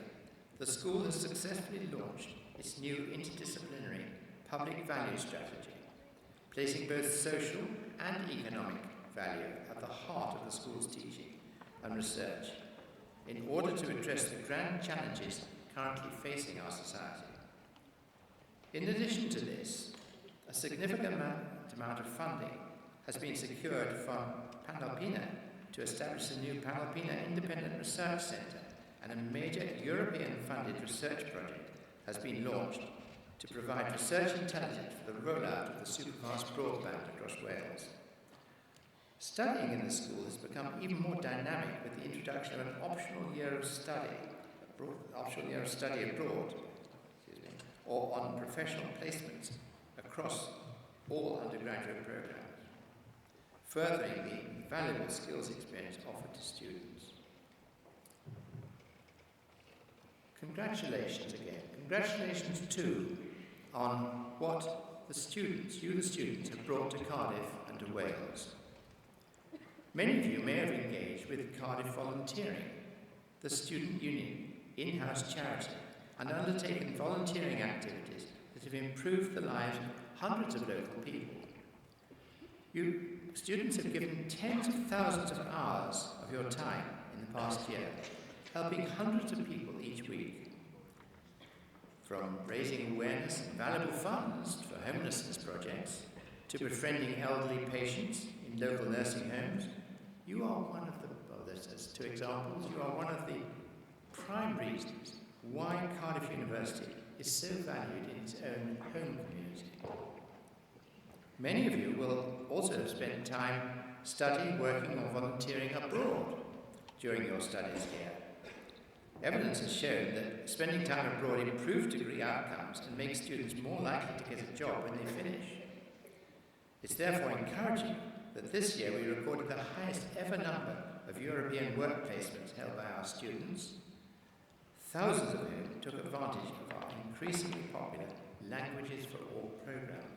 the school has successfully launched its new interdisciplinary public value strategy, placing both social and economic value at the heart of the school's teaching and research in order to address the grand challenges currently facing our society. In addition to this, a significant amount of funding has been secured from Panalpina to establish a new Panalpina Independent Research Centre, and a major European-funded research project has been launched to provide research intelligence for the rollout of the superfast broadband across Wales. Studying in the school has become even more dynamic with the introduction of an optional year of study abroad, or on professional placements across all undergraduate programs, furthering the valuable skills experience offered to students. Congratulations again. Congratulations too on what the students, have brought to Cardiff and to Wales. Many of you may have engaged with Cardiff Volunteering, the student union in-house charity, and undertaken volunteering activities that have improved the lives of hundreds of local people. You students have given tens of thousands of hours of your time in the past year, helping hundreds of people each week. From raising awareness and valuable funds for homelessness projects, to befriending elderly patients in local nursing homes, you are one of the, well, there's 2 examples, you are one of the prime reasons why Cardiff University is so valued in its own home community. Many of you will also have spent time studying, working or volunteering abroad during your studies here. Evidence has shown that spending time abroad improves degree outcomes and makes students more likely to get a job when they finish. It's therefore encouraging that this year we recorded the highest ever number of European work placements held by our students, thousands of whom took advantage of our increasingly popular Languages for All programme.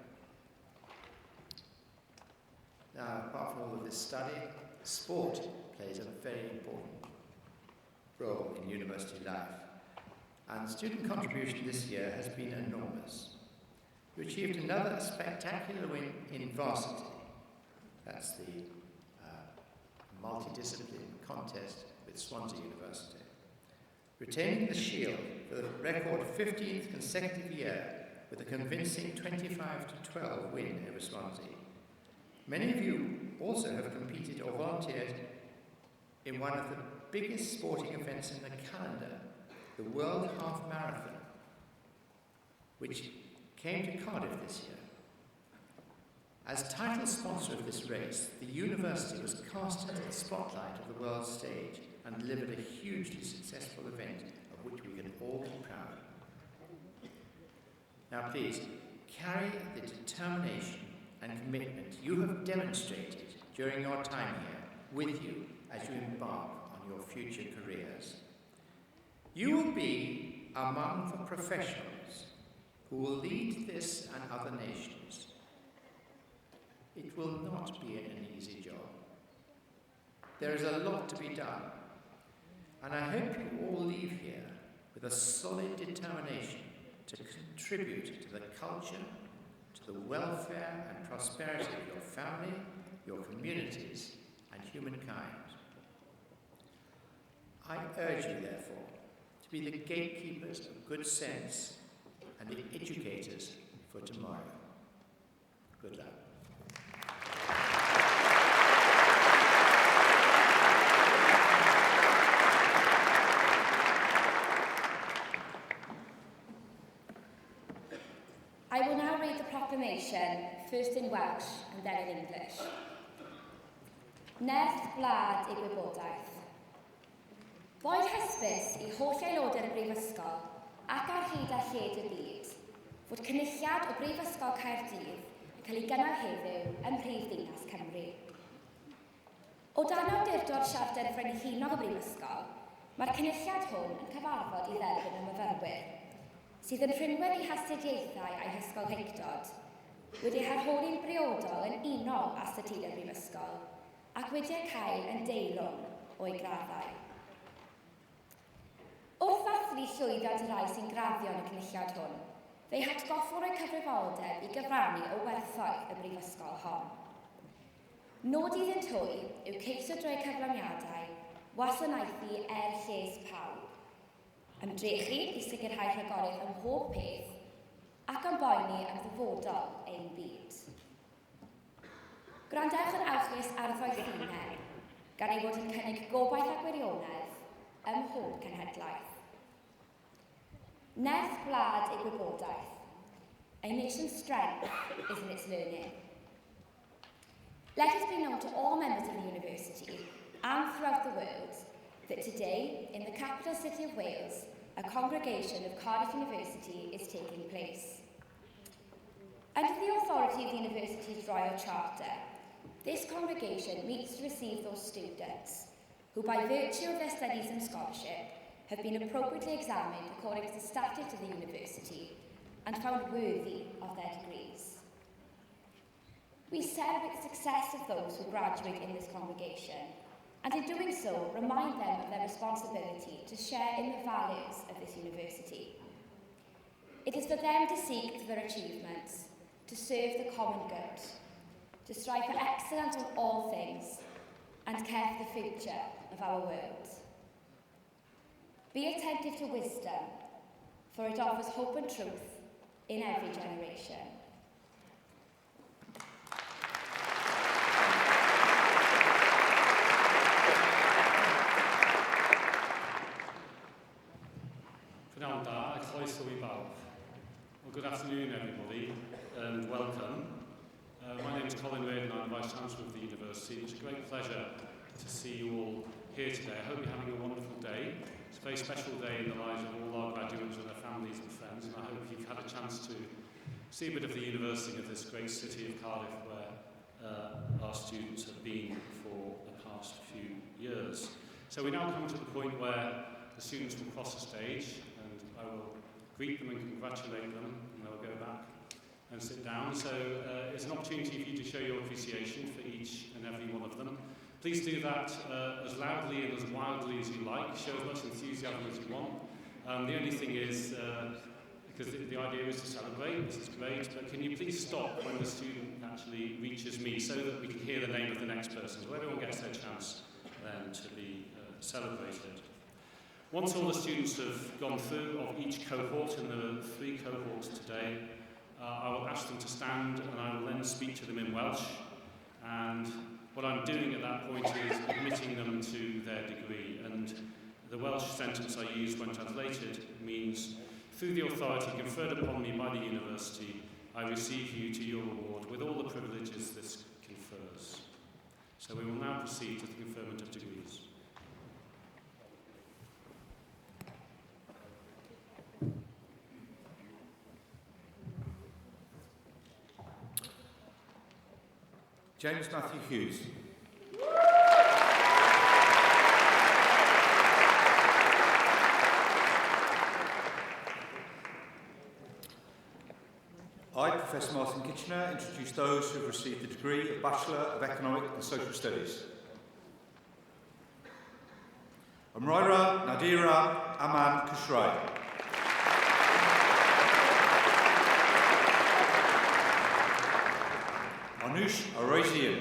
Now, apart from all of this study, sport plays a very important role in university life, and student contribution this year has been enormous. We achieved another spectacular win in varsity. That's the multidiscipline contest with Swansea University, retaining the shield for the record 15th consecutive year with a convincing 25-12 win over Swansea. Many of you also have competed or volunteered in one of the biggest sporting events in the calendar, the World Half Marathon, which came to Cardiff this year. As title sponsor of this race, the university was cast into the spotlight of the world stage and delivered a hugely successful event of which we can all be proud. Now please, carry the determination and commitment you have demonstrated during your time here with you as you embark on your future careers. You will be among the professionals who will lead this and other nations. It will not be an easy job. There is a lot to be done, and I hope you all leave here with a solid determination to contribute to the culture, to the welfare and prosperity of your family, your communities, and humankind. I urge you, therefore, to be the gatekeepers of good sense and the educators for tomorrow. Good luck. I will now read the proclamation, first in Welsh and then in English. Nerth Gwlad i Gwybodaeth. Boed hysbys i holl aelodau'r Brifysgol ac ar hyd a lled y byd fod cynulliad o Brifysgol Caerdydd yn cael ei gynnal heddiw ym Mhrifddinas Cymru. O dan awdurdod Siarter Frenhinog y Brifysgol, mae'r cynulliad hwn yn cyfarfod i dderbyn y myfyrwyr, sydd yn rhywedd i hastudiaethau a'i hysgolheictod, wedi harholi'n briodol yn unol â statudau'r Brifysgol, ac wedi'i cael yn deilwng o'i graddau. Wrth ddathlu llwyddiant y rai sy'n graddio yn y cynulliad hwn, fe'i hatgoffwr o'i cyfrifoldeb i gyfrannu o werthoedd y Brifysgol hon. Nod iddynt hwy yw ceisio drwy cyflawniadau wasanaethu lles pawb, ymdrechu i sicrhau rhagoriaeth ym mhob peth ac yn boeni am ddyfodol ein byd. Gwrandewch yn awchlus ar ddoethinau, gan ei fod yn cynnig gobaith a gwirionedd ym mhob cenhedlaeth. Nerth Gwlad i Gwybodaeth. A nation's strength is in its learning. Let it be known to all members of the university and throughout the world that today, in the capital city of Wales, a congregation of Cardiff University is taking place. Under the authority of the University's Royal Charter, this congregation meets to receive those students who, by virtue of their studies and scholarship, have been appropriately examined according to the statute of the University and found worthy of their degrees. We celebrate the success of those who graduate in this congregation, and in doing so, remind them of their responsibility to share in the values of this university. It is for them to seek to their achievements, to serve the common good, to strive for excellence in all things, and care for the future of our world. Be attentive to wisdom, for it offers hope and truth in every generation. Pnawn da, croeso I bawb. Well, good afternoon, everybody, and welcome. My name is Colin Reid, and I'm Vice Chancellor of the University. It's a great pleasure to see you all here today. I hope you're having a wonderful day. It's a very special day in the lives of all our graduates and their families and friends, and I hope you've had a chance to see a bit of the university of this great city of Cardiff, where our students have been for the past few years. So we now come to the point where the students will cross the stage, and I will greet them and congratulate them, and they'll go back and sit down. So it's an opportunity for you to show your appreciation for each and every one of them. Please do that as loudly and as wildly as you like. Show as much enthusiasm as you want. The only thing is, because the idea is to celebrate, this is great, but can you please stop when the student actually reaches me so that we can hear the name of the next person, so everyone gets their chance then to be celebrated. Once all the students have gone through of each cohort, and there are 3 cohorts today, I will ask them to stand, and I will then speak to them in Welsh. And what I'm doing at that point is admitting them to their degree. And the Welsh sentence I use when translated means, through the authority conferred upon me by the university, I receive you to your award with all the privileges this confers. So we will now proceed to the conferment of degrees. James Matthew Hughes. I, Professor Martin Kitchener, introduce those who have received the degree of Bachelor of Economic and Social Studies. Amrira Nadira Aman Kushrai. Anush Arosian.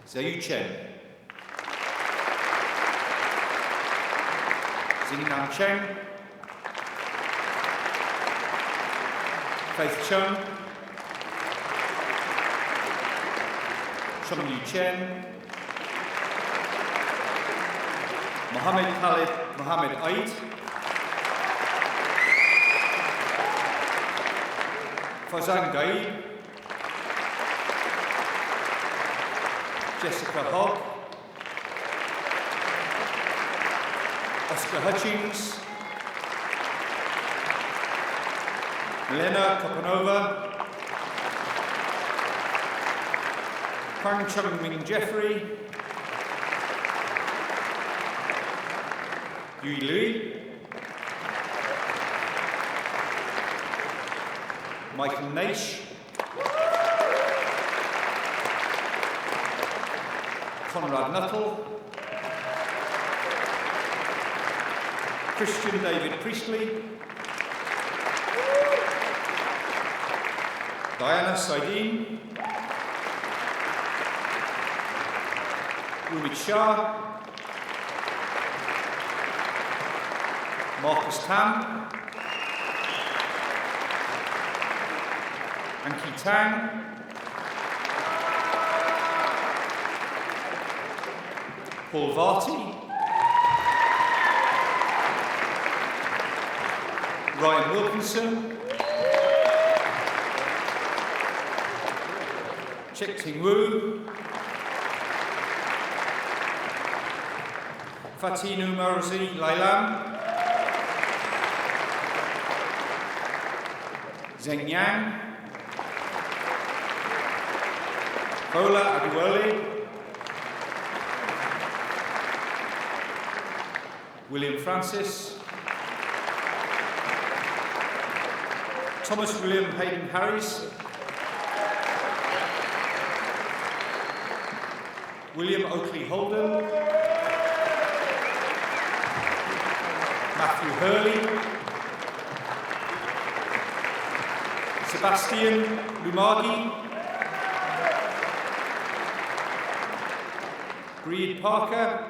Zayu Chen. Xingnam Cheng. Faith Chung. Chongyu Chen. Mohammed Khalid Mohammed Aid. Fazan Gai, Jessica Hogg, Oscar Hutchings, Milena Kopanova, Kwang Chung Ming Jeffrey, Yui Lui, Michael Naish, Conrad Nuttall, Christian David Priestley, Diana Saidin, Rumit Shah, Marcus Tam, Anki Tang, Paul Varty, Ryan Wilkinson, Chik Ting Wu, Fatinu Marzi Lailam, Zheng Yang, Bola Aduole, William Francis, Thomas William Hayden Harris, William Oakley Holden, Matthew Hurley, Sebastian Lumagi, Breed Parker,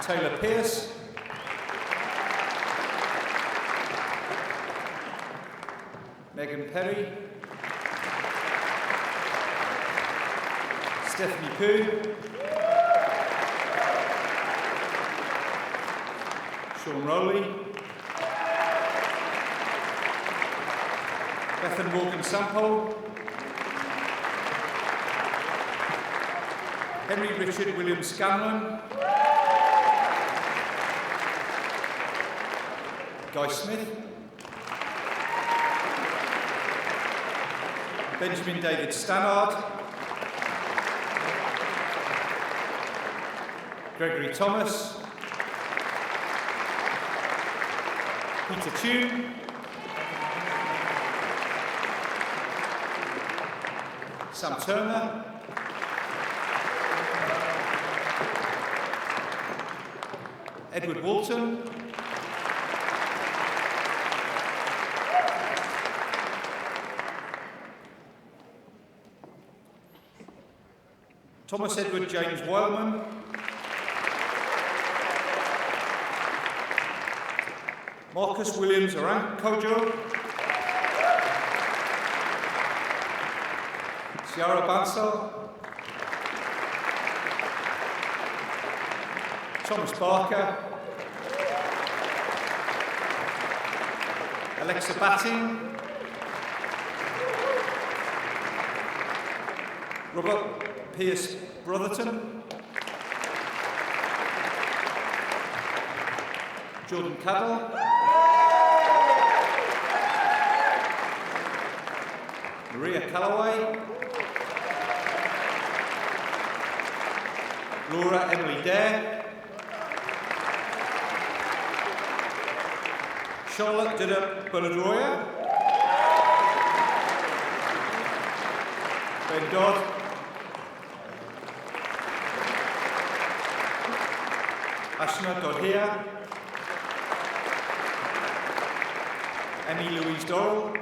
Taylor Pierce, Megan Perry, Stephanie Pooh, Sean Rowley, Bethan Morgan Sample, Henry Richard William Scanlon, Guy Smith, Benjamin David Stannard, Gregory Thomas, Peter Tune, Sam Turner, Edward Walton, Thomas Edward James Wildman, Marcus Williams Arankojo, Ciara Bansal, Thomas Barker, Alexa Batting, Robert Pierce Brotherton, Jordan Cadell, Maria Callaway, Laura Emily Dare, Charlotte Dida Belladroya, Ben Dodd, Ashna Dodhia, Emmy Louise Dorrell,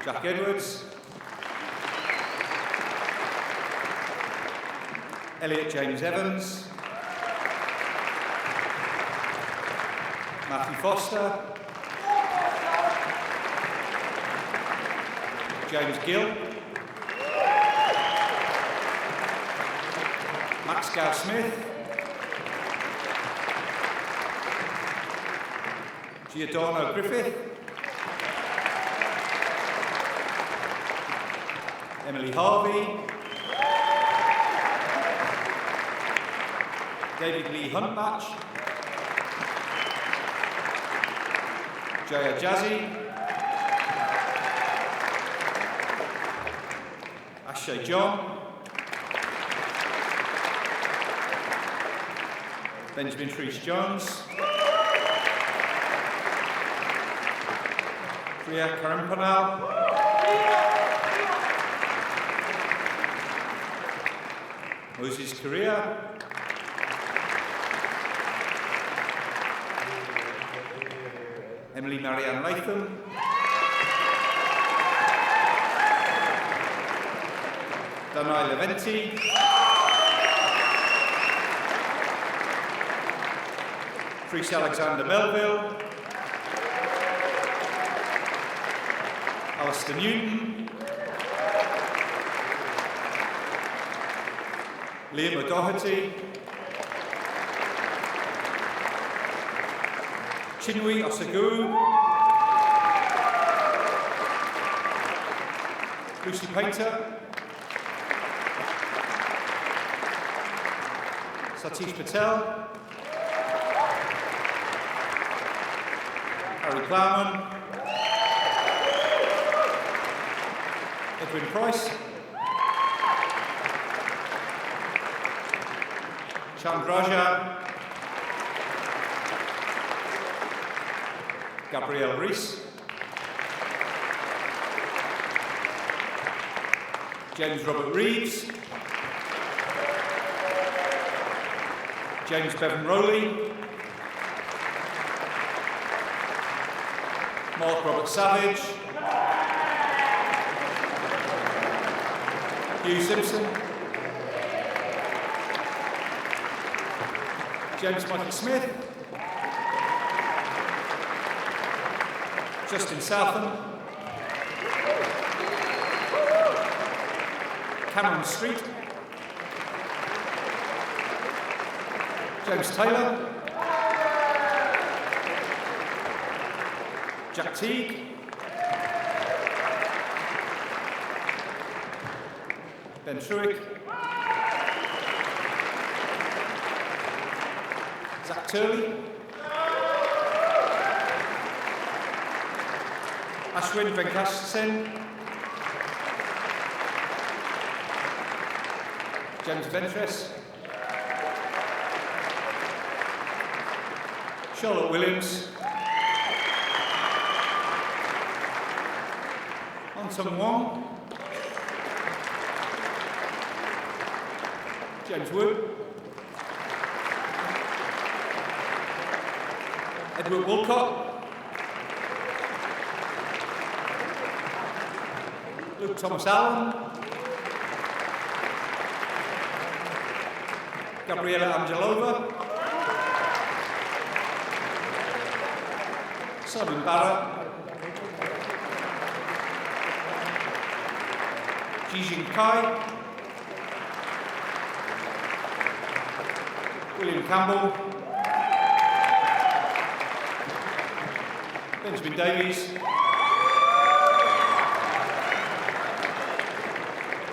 Jack Edwards, Elliot James Evans, Matthew Foster, James Gill, Max Gow Smith, Giordano Griffith, Emily Harvey, David Lee Huntbatch, Jaya Jazzy, Ashay John, Benjamin Treese Jones, Priya Karampanal, Moses Korea, Emily Marianne Latham, Danai Leventi, Chris Alexander Melville, Alistair Newton, Liam O'Doherty, Chinwe Osagu, Lucy Painter, Satish Patel, Harry Plowman, Edwin Price, Chandraja, Gabrielle Rees, James Robert Reeves, James Bevan Rowley, Mark Robert Savage, Hugh Simpson, James Michael Smith, Justin Southam, Cameron Street, James Taylor, Jack Teague, Ben Truick, Zach Turley, Ashwin Venkatesan, James Ventress, Charlotte Williams, Anton Wong, James Wood, Edward Wolcott, Luke Thomas Allen, Gabriela Angelova, Simon Barrett, Jijing Kai, William Campbell, Benjamin Davies,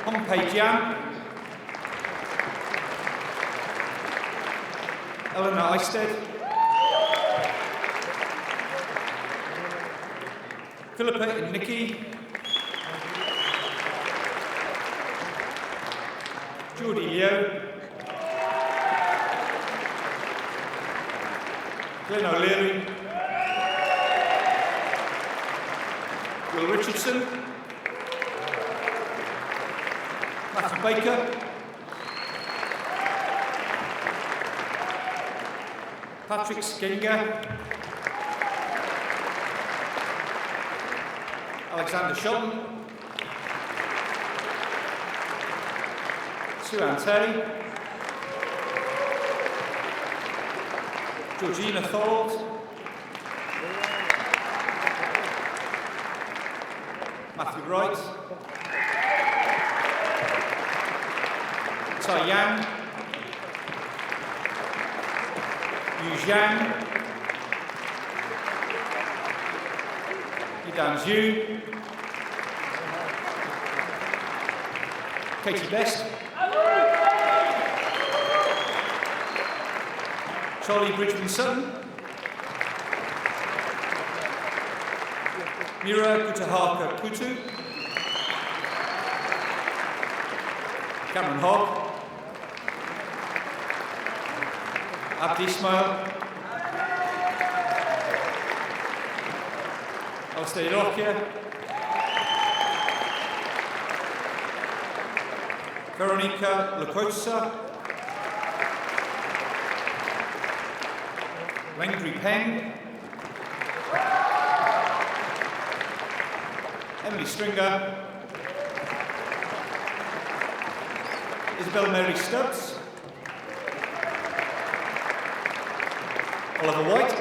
Hong Pei Jian, Eleanor Eisted, Philippa Innicki, Geordie Leo, Glenn O'Leary, Will Richardson, Matthew Baker, Patrick Skinga, Alexander Shelton, Sue Ann Terry, Georgina Thorold, Matthew Wright, Tai Yang, Yu Zhang, Yidan Zhu, Katie Best, Charlie Bridgman Sutton, Mira Kutahaka Kutu, Cameron Hogg, Abdi Ismail, Alistair Lockyer, Veronica Lakotsa, Wengri Peng, Emily Stringer, Isabel Mary Stubbs, Oliver White,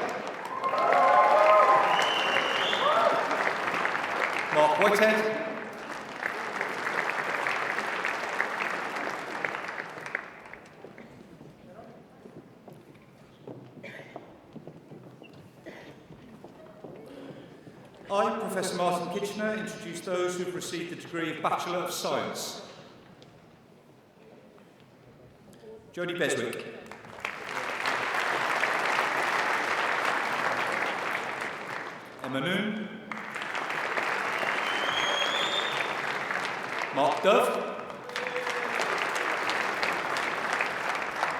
Mark Whitehead, I, Professor Martin Kitchener, introduce those who have received the degree of Bachelor of Science. Jodie Beswick. Emma Noon, Mark Dove,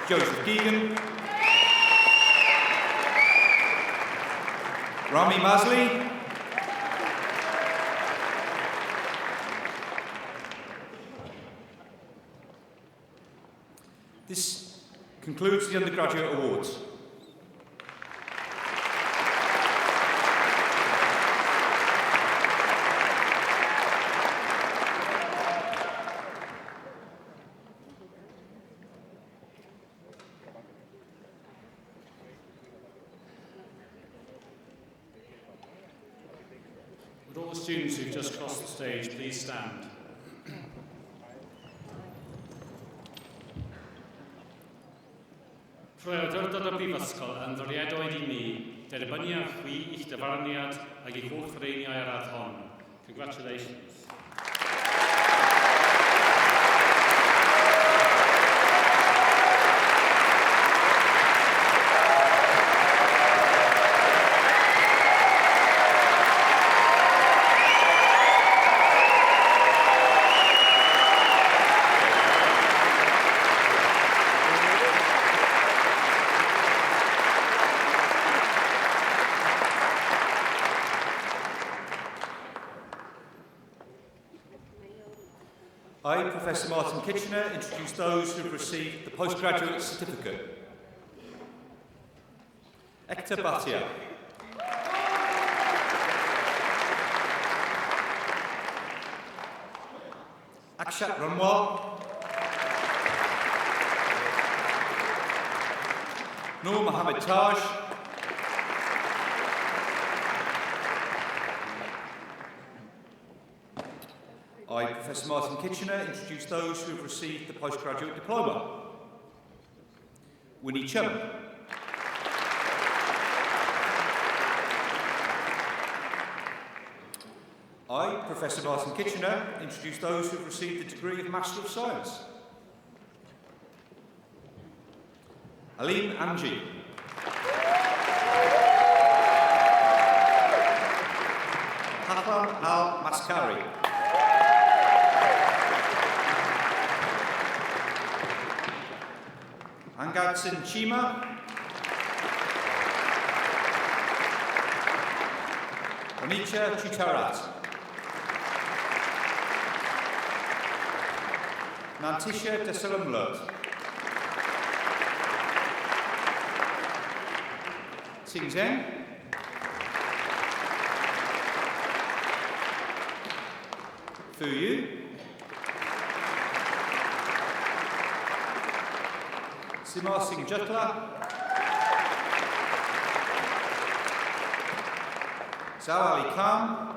Joseph Geegan, Rami Masli, this concludes the undergraduate awards. Would all the students who've just crossed the stage please stand? Rwy'r awdurdod o Brifysgol yn ddoriadoedd I ni, derbyniad chwi i'ch dyfarniad ac i'ch holl freiniau ar radd hon. Congratulations. I, Professor Martin Kitchener, introduce those who have received the postgraduate certificate. Ekta Bhatia. Akshat Ranwal. Noor Mohammed Taj. I, Professor Martin Kitchener, introduce those who have received the postgraduate diploma. Winnie Chum. I, Professor Martin Kitchener, introduce those who have received the degree of Master of Science. Alim Anji. Hafan Al-Maskari. Angatsin Chima, Anicha Chutarat, Nantisha Desalamlut, Sing Zeng, Fu Yu, Simar Singh Jutla, Zao Ali Khan,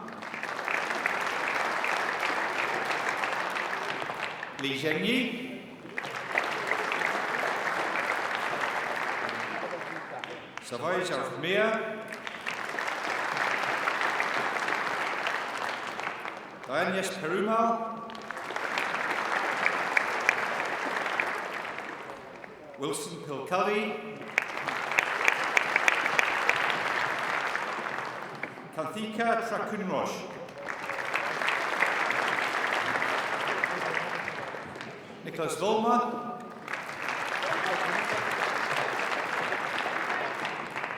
Li Zhengyi, Savoy Zarfmir, Dianyas Perumal, Wilson Pilcully, Kanthika Trakunrosh, Nicholas Volmer,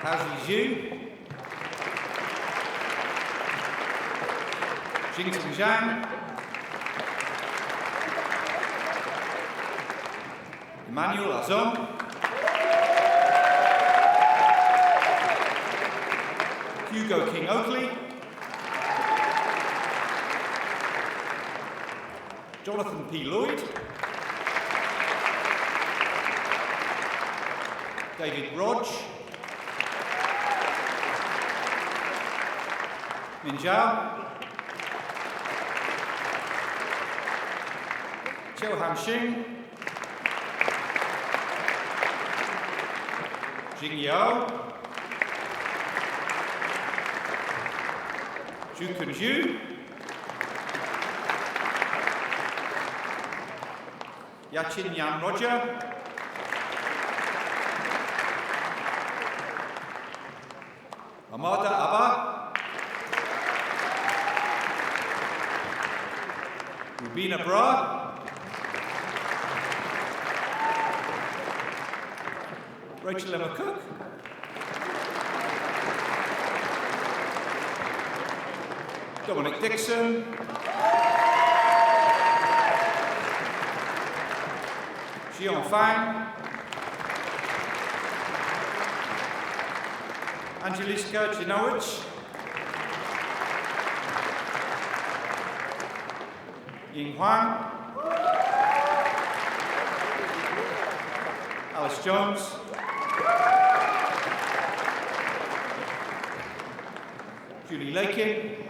Haji Zhu, Jingting Zhang, Emmanuel Azom, Hugo King Oakley, Jonathan P. Lloyd, David Rodge, Min Zhao, Qiu Hanxing, Jing Yao, Zhu Kunju, Yachin Yan Roger, Amada Abba, Rubina Bra. Rachel Emma Cook. Dominic Dixon. Xion Fang. Angeliska Janowicz. Ying Huang. Alice Jones. Julie Lakin.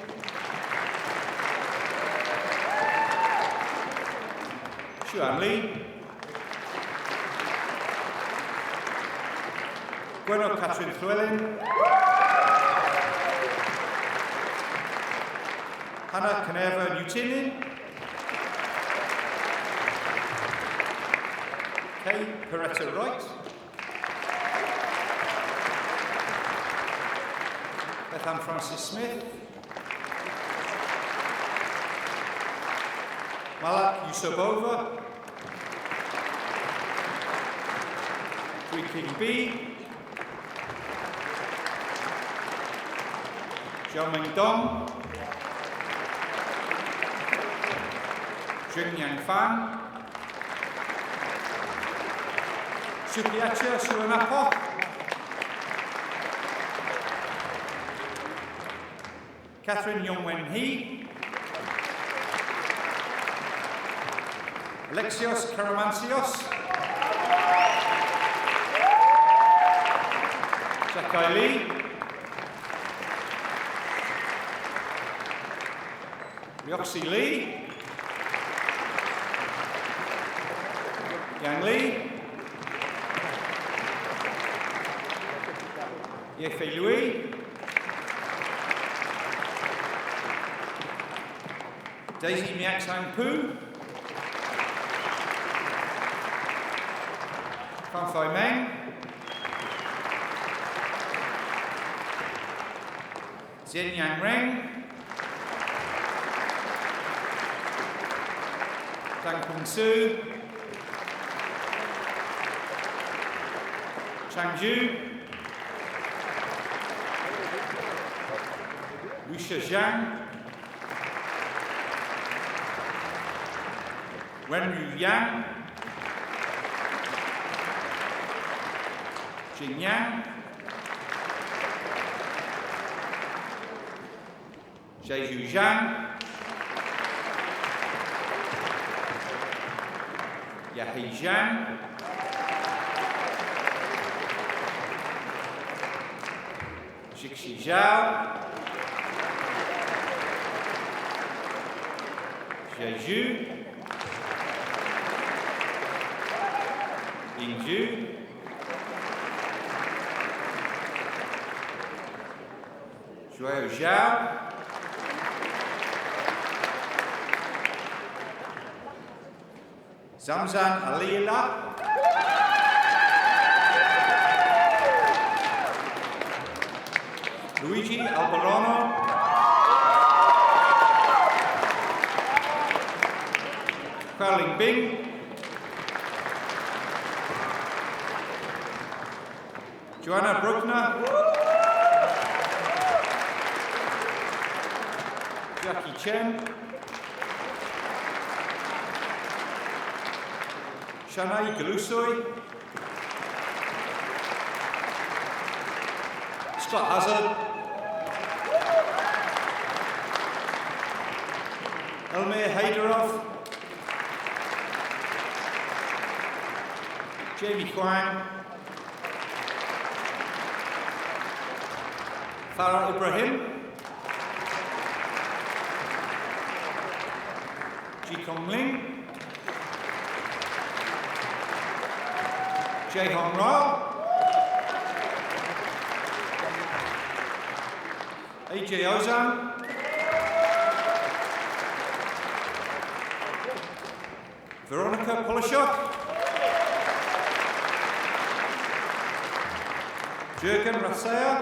Xuan Li. Gweno Catherine Llewellyn. Hannah Canerva Newtinin. Kay Peretta Wright. Bethan Francis Smith. Malak Yusubova. Three King B. Xiaoming Dong. Jing Yang Fan. Sukiacha Suanapo. Catherine Yongwen He. Alexios Karamansios. Jakai Lee. Ryoxi Lee. Yang Lee. Yefei Louis. Daisy Miaksang Poo. Fan Fai Meng. Zhen Yang Reng. Dang Kung Su. Chang Ju. Lucia Zhang. Wenru Yang. Jing Yang. Zheju Zhang. Yahi Zhang. Jixi Zhao. Jeju. Yingju. Zhuo Zhao. Zamzan Alila. Luigi Albarano. Carling Bing. Joanna Bruckner. Jackie Chen. Shanai Galusoi. Scott Hazard. Elmir Haydarov. Jamie Kwang. Farah Ibrahim. Ji Kong Ling. Jae Hong Rao. AJ Ozan. Veronica Polishuk. Jürgen Rassea.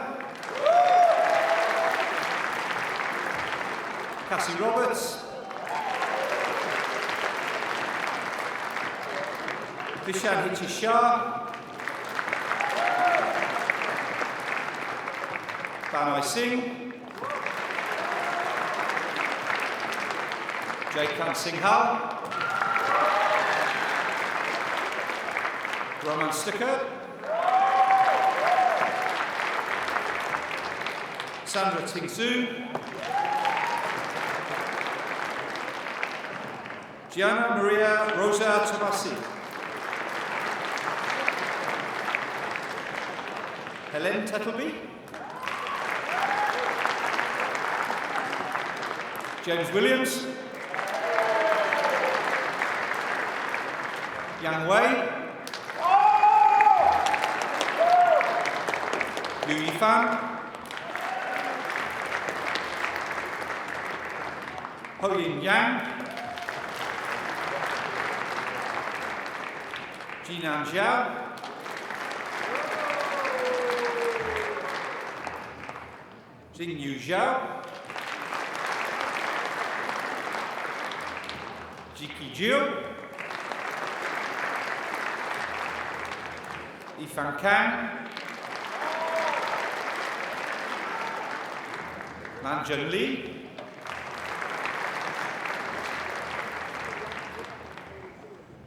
Cassie Roberts. Vishan Hichi Shah, Banai Singh, Jaykant Singhal, Roman Sticker, Sandra Tingsu, Gianna Maria Rosa Tomasi, Helen Tettleby, James Williams, Yang Wei, Liu Yifan, Ho Yin Yang, Jinan Zhao, Jingyu Zhao, Jiki Jiu, Yifan Kang, Manjun Li,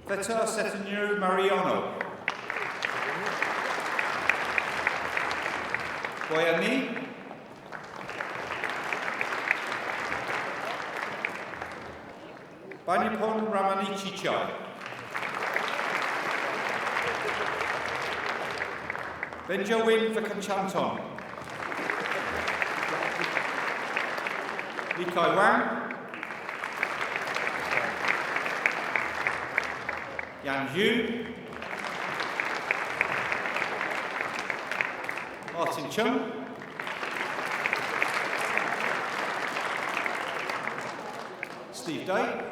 Veta Setenyo Mariano, Boyani, Banyapon Ramani Chai, Benjawin Vikanchanton, Li Kai Wang, Yan Yu, Martin Chung, Steve Day,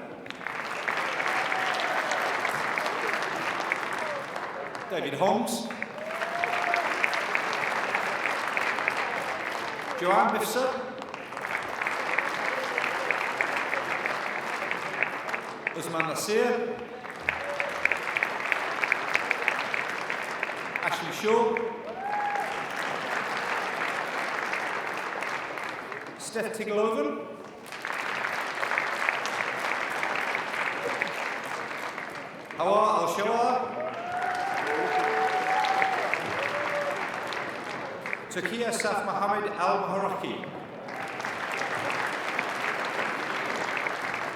David Holmes, Joanne Bifser, Usman Nasir, Ashley Shaw, Steph Tigloven, Hawa Al-Shawar, Takia Saf Mohammed Al-Maharaki,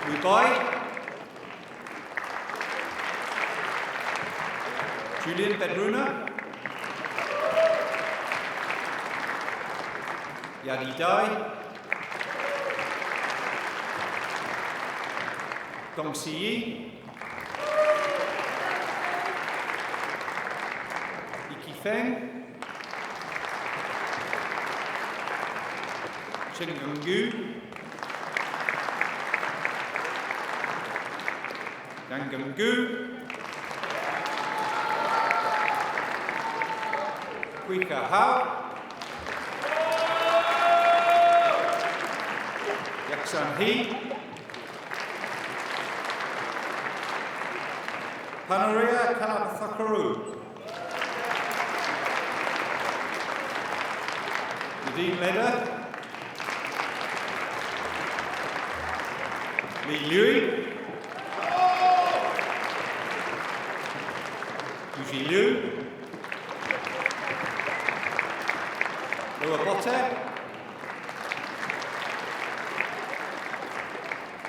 Dubai, Julian Bedruna, Yadi Dai, Dong Si Yi, Iki Feng, Chen Genggu, Yang Genggu, Wika Hao, Yaksan He, Panaria Kalapathakaru, Nadine Leder, Li Liu, Yuji Liu, Loa Botte,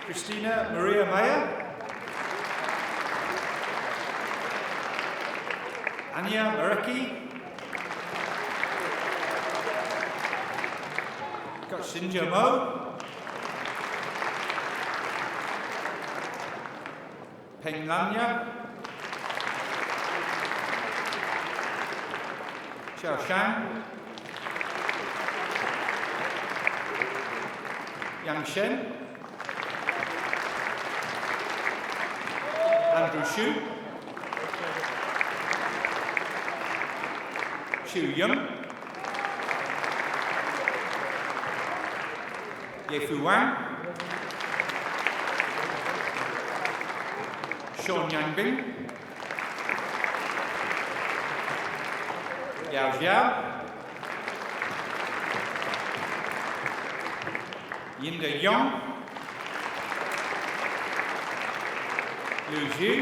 Christina Maria Mayer, Anya Mareki, got Shinja Mo, Peng Lanya, Xiao Shang, Yang Shen, Andrew Xu, Xu Yum, Yefu Wang, Sean Yangbing, Yao Xiao, Yinda Yong, Liu Zhu,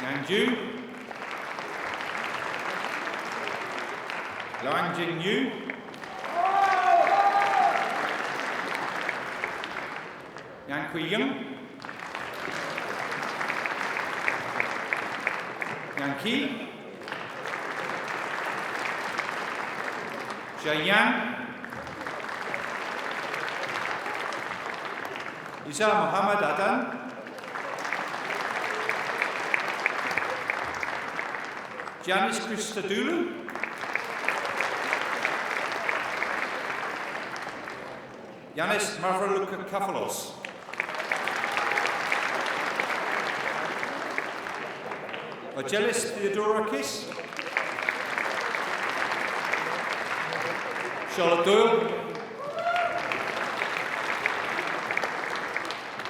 Yang Ju, Liang Jingyu, Yang Kuiying, Yang Qi, Xia Yang, Isa Muhammad Adan, Janice Christodoulou, Yanis Mavroloukafalos, Ogelis Theodorakis, Charlotte Doyle,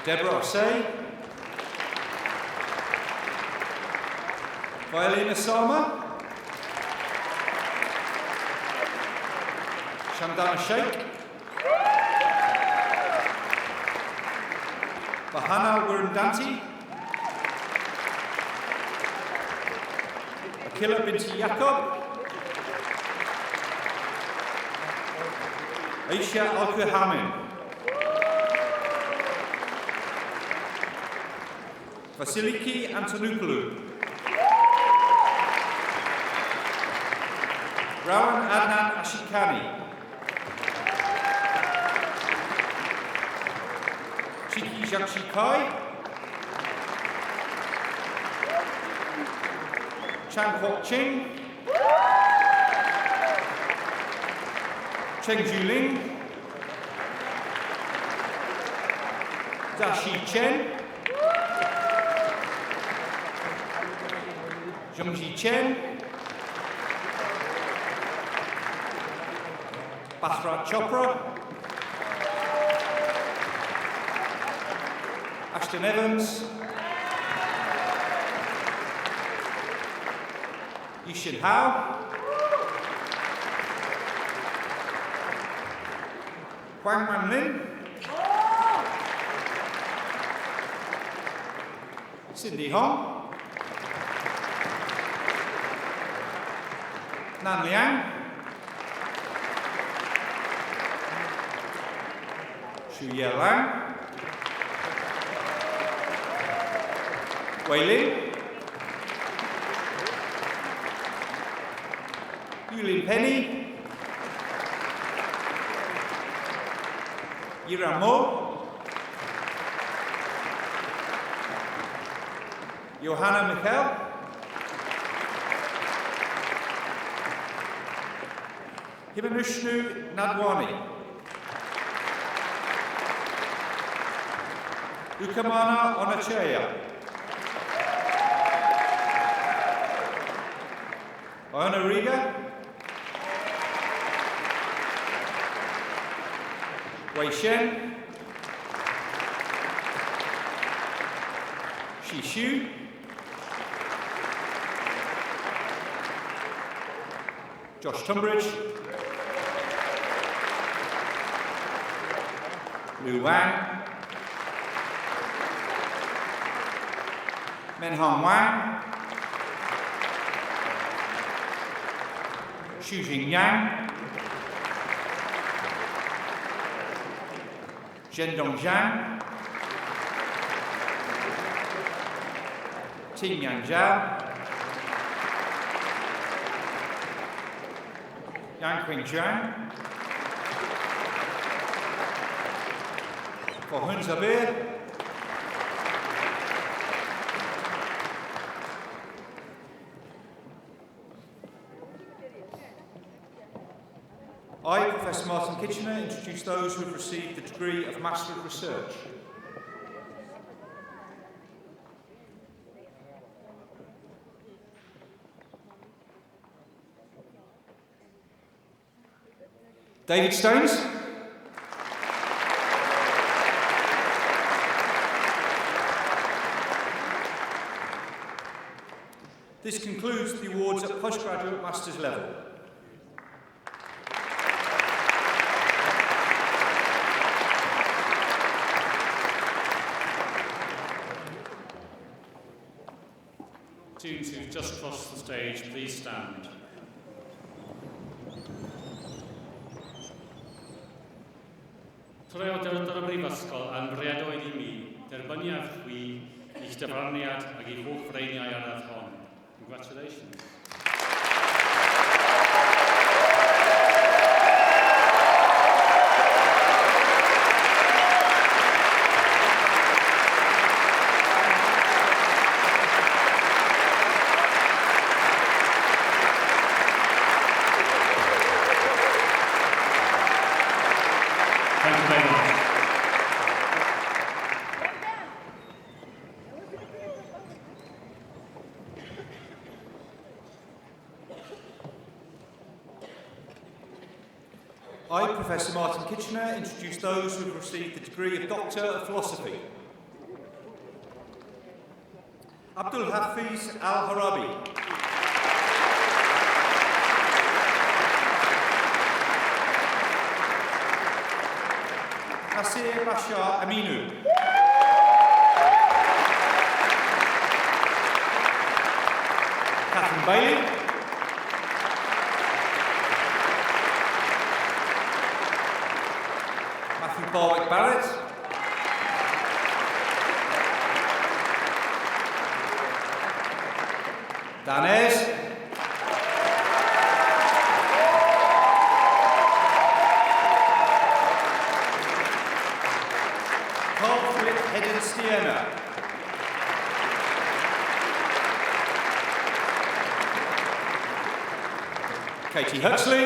Deborah Osei, Violina Sama, Shandana Sheikh, Bahana Wurundanti, Akila binti Jacob, Aisha Al-Kuhamin, Vasiliki Antonopoulou, Rowan Adnan Ashikani, Chiki Jiangshikai, Chang Hok Ching, Cheng Juling, Dashi Chen, Zhongji Chen, Bharat Chopra, Ashton Evans, Yishin Hao, Huang Wanlin, Cindy Hong, Nan Liang, Xu Ye Lang, Wei Lin, Yulin Penny, Yiran Mo, Johanna Michael, Himanushnu Nadwani, Ukamana Onachaya, Ona Riga, Wei Shen, Shi Shu, Josh Tunbridge, Lu Wang, Menhong Wang, Xu Jingyang, Zhendong Zhang, Tingyang Zhao, Yang Qing Zhang, Kohun Zabir, I, Professor Martin Kitchener, introduce those who have received the degree of Master of Research. David Stones. This concludes the awards at postgraduate master's level. Students who've just crossed the stage, please stand. Troi awdurdod y Brifysgol yn briadoedd I mi, derbyniaf chwi i'ch dyfarniad ac i'ch holl freiniau arall hon. Congratulations. Thank you very much. I, Professor Martin Kitchener, introduce those who have received the degree of Doctor of Philosophy. Abdul Hafiz Al-Harabi. Nasir Bashar Aminu. Catherine Bailey. Matthew Barwick Barrett. Dan Ayres. Carl Philip Hedden-Stierna. Katie Huxley.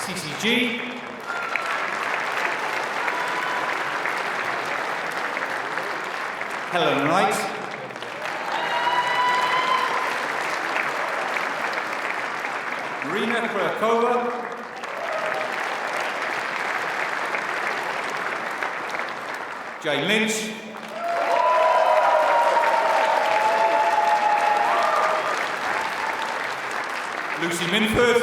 CCG. Helen Wright. Marina Krakova. Jane Lynch. Lucy Minford.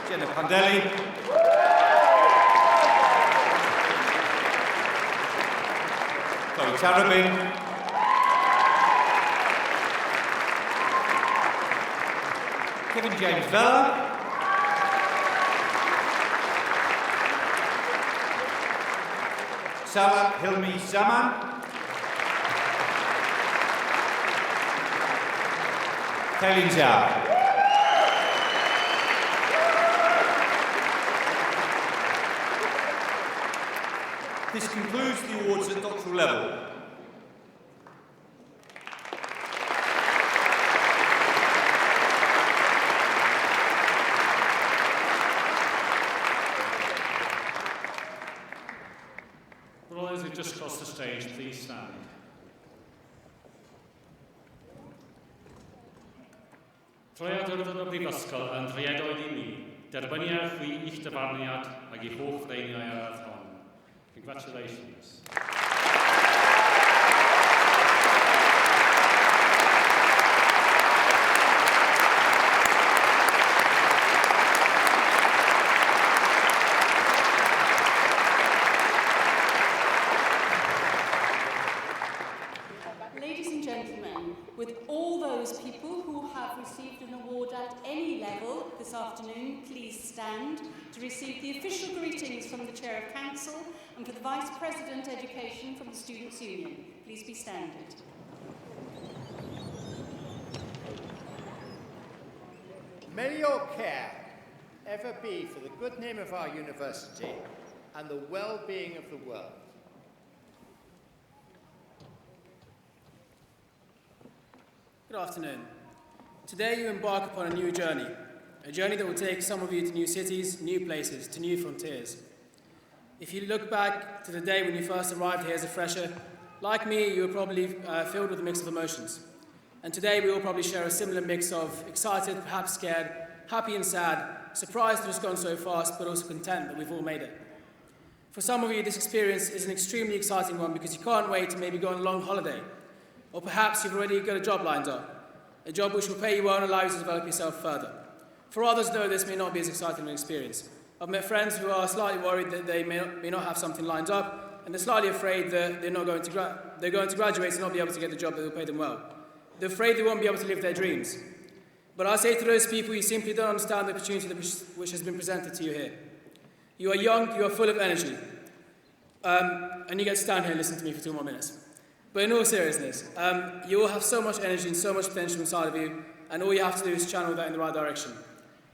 Jenna Pandelli. Chloe Tarabin. Kevin James Vella. Salah Hilmi Zaman. Kailin Zhao. This concludes the awards at doctoral level. For all those who've just crossed the stage, please stand. Troi awdurdod y Brifysgol yn rhiedoedd I mi, derbyniaf chwi i'ch dyfarniad ac i'ch holl freiniau arall hon. Congratulations. Ladies and gentlemen, with all those people who have received an award at any level this afternoon, please stand to receive the official greetings from the Chair of Council and for the Vice President Education from the Students' Union. Please be standing. May your care ever be for the good name of our university and the well-being of the world. Good afternoon. Today you embark upon a new journey, a journey that will take some of you to new cities, new places, to new frontiers. If you look back to the day when you first arrived here as a fresher, like me, you were probably filled with a mix of emotions. And today we will probably share a similar mix of excited, perhaps scared, happy and sad, surprised that it's gone so fast, but also content that we've all made it. For some of you, this experience is an extremely exciting one because you can't wait to maybe go on a long holiday. Or perhaps you've already got a job lined up, a job which will pay you well and allow you to develop yourself further. For others, though, this may not be as exciting an experience. I've met friends who are slightly worried that they may not have something lined up, and they're slightly afraid that they're going to graduate and not be able to get the job that will pay them well. They're afraid they won't be able to live their dreams. But I say to those people, you simply don't understand the opportunity which has been presented to you here. You are young, you are full of energy, and you get to stand here and listen to me for 2 more minutes. But in all seriousness, you all have so much energy and so much potential inside of you, and all you have to do is channel that in the right direction.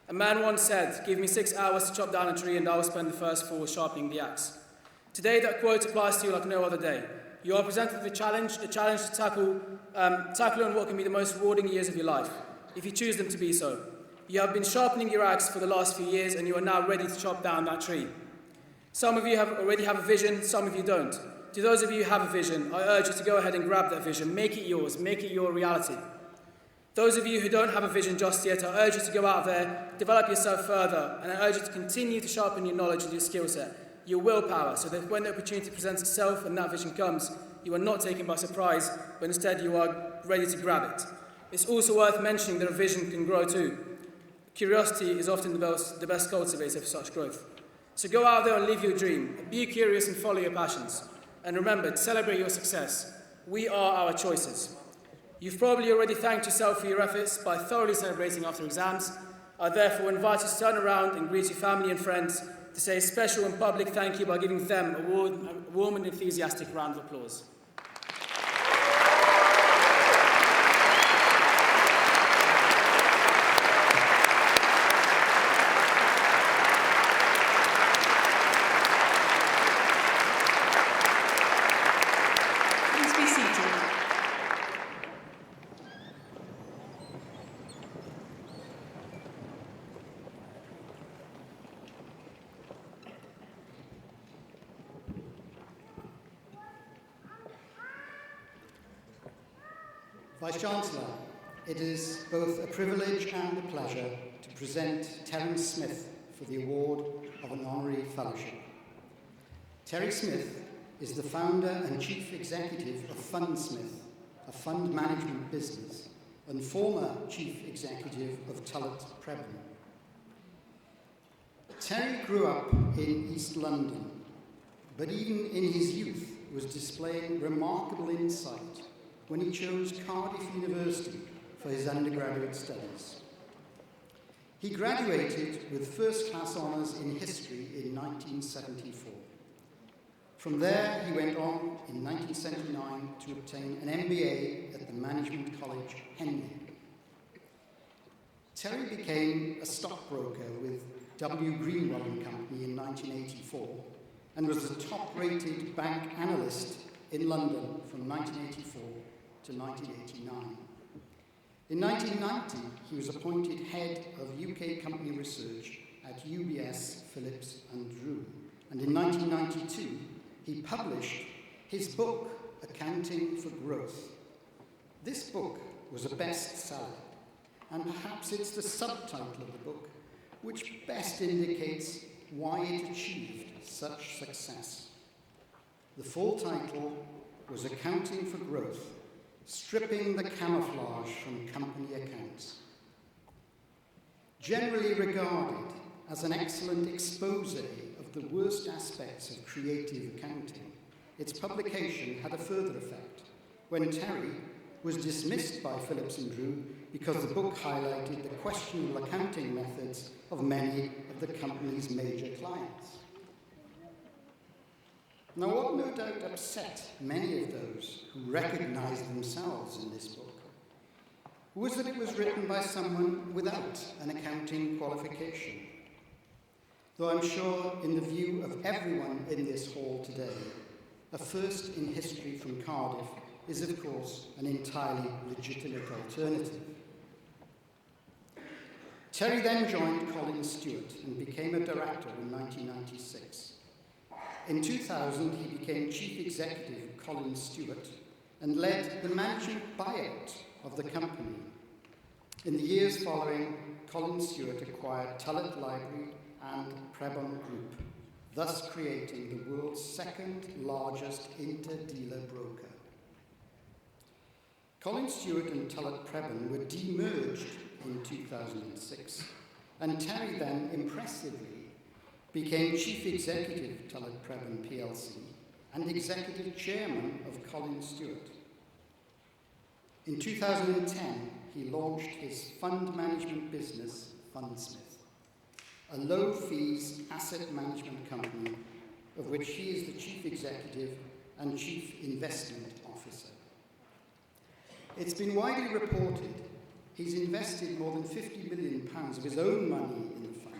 A man once said, "Give me 6 hours to chop down a tree and I will spend the first 4 sharpening the axe." Today that quote applies to you like no other day. You are presented with a challenge to tackle on what can be the most rewarding years of your life, if you choose them to be so. You have been sharpening your axe for the last few years and you are now ready to chop down that tree. Some of you already have a vision, some of you don't. To those of you who have a vision, I urge you to go ahead and grab that vision, make it yours, make it your reality. Those of you who don't have a vision just yet, I urge you to go out there, develop yourself further, and I urge you to continue to sharpen your knowledge and your skill set, your willpower, so that when the opportunity presents itself and that vision comes, you are not taken by surprise, but instead you are ready to grab it. It's also worth mentioning that a vision can grow too. Curiosity is often the best cultivator for such growth. So go out there and live your dream. Be curious and follow your passions. And remember, to celebrate your success, we are our choices. You've probably already thanked yourself for your efforts by thoroughly celebrating after exams. I therefore invite you to turn around and greet your family and friends to say a special and public thank you by giving them a warm and enthusiastic round of applause. Vice-Chancellor, it is both a privilege and a pleasure to present Terence Smith for the award of an honorary fellowship. Terry Smith is the founder and chief executive of FundSmith, a fund management business, and former chief executive of Tullett Prebble. Terry grew up in East London, but even in his youth was displaying remarkable insight when he chose Cardiff University for his undergraduate studies. He graduated with first-class honours in history in 1974. From there, he went on in 1979 to obtain an MBA at the Management College, Henley. Terry became a stockbroker with W. Greenwell & Company in 1984 and was the top-rated bank analyst in London from 1984 to 1989. In 1990, he was appointed head of UK company research at UBS Phillips and Drew, and in 1992, he published his book, Accounting for Growth. This book was a bestseller, and perhaps it's the subtitle of the book which best indicates why it achieved such success. The full title was Accounting for Growth, Stripping the Camouflage from Company Accounts. Generally regarded as an excellent expose of the worst aspects of creative accounting, its publication had a further effect when Terry was dismissed by Phillips and Drew because the book highlighted the questionable accounting methods of many of the company's major clients. Now, what no doubt upset many of those who recognised themselves in this book was that it was written by someone without an accounting qualification. Though I'm sure, in the view of everyone in this hall today, a first in history from Cardiff is, of course, an entirely legitimate alternative. Terry then joined Collins Stewart and became a director in 1996. In 2000, he became chief executive of Collins Stewart and led the management buyout of the company. In the years following, Colin Stewart acquired Tullet Library and Prebon Group, thus creating the world's second largest inter-dealer broker. Colin Stewart and Tullet Prebon were demerged in 2006, and Terry then impressively became Chief Executive Tullet Prebon plc and Executive Chairman of Colin Stewart. In 2010, he launched his fund management business, Fundsmith, a low-fees asset management company of which he is the Chief Executive and Chief Investment Officer. It's been widely reported he's invested more than £50 million of his own money in the fund,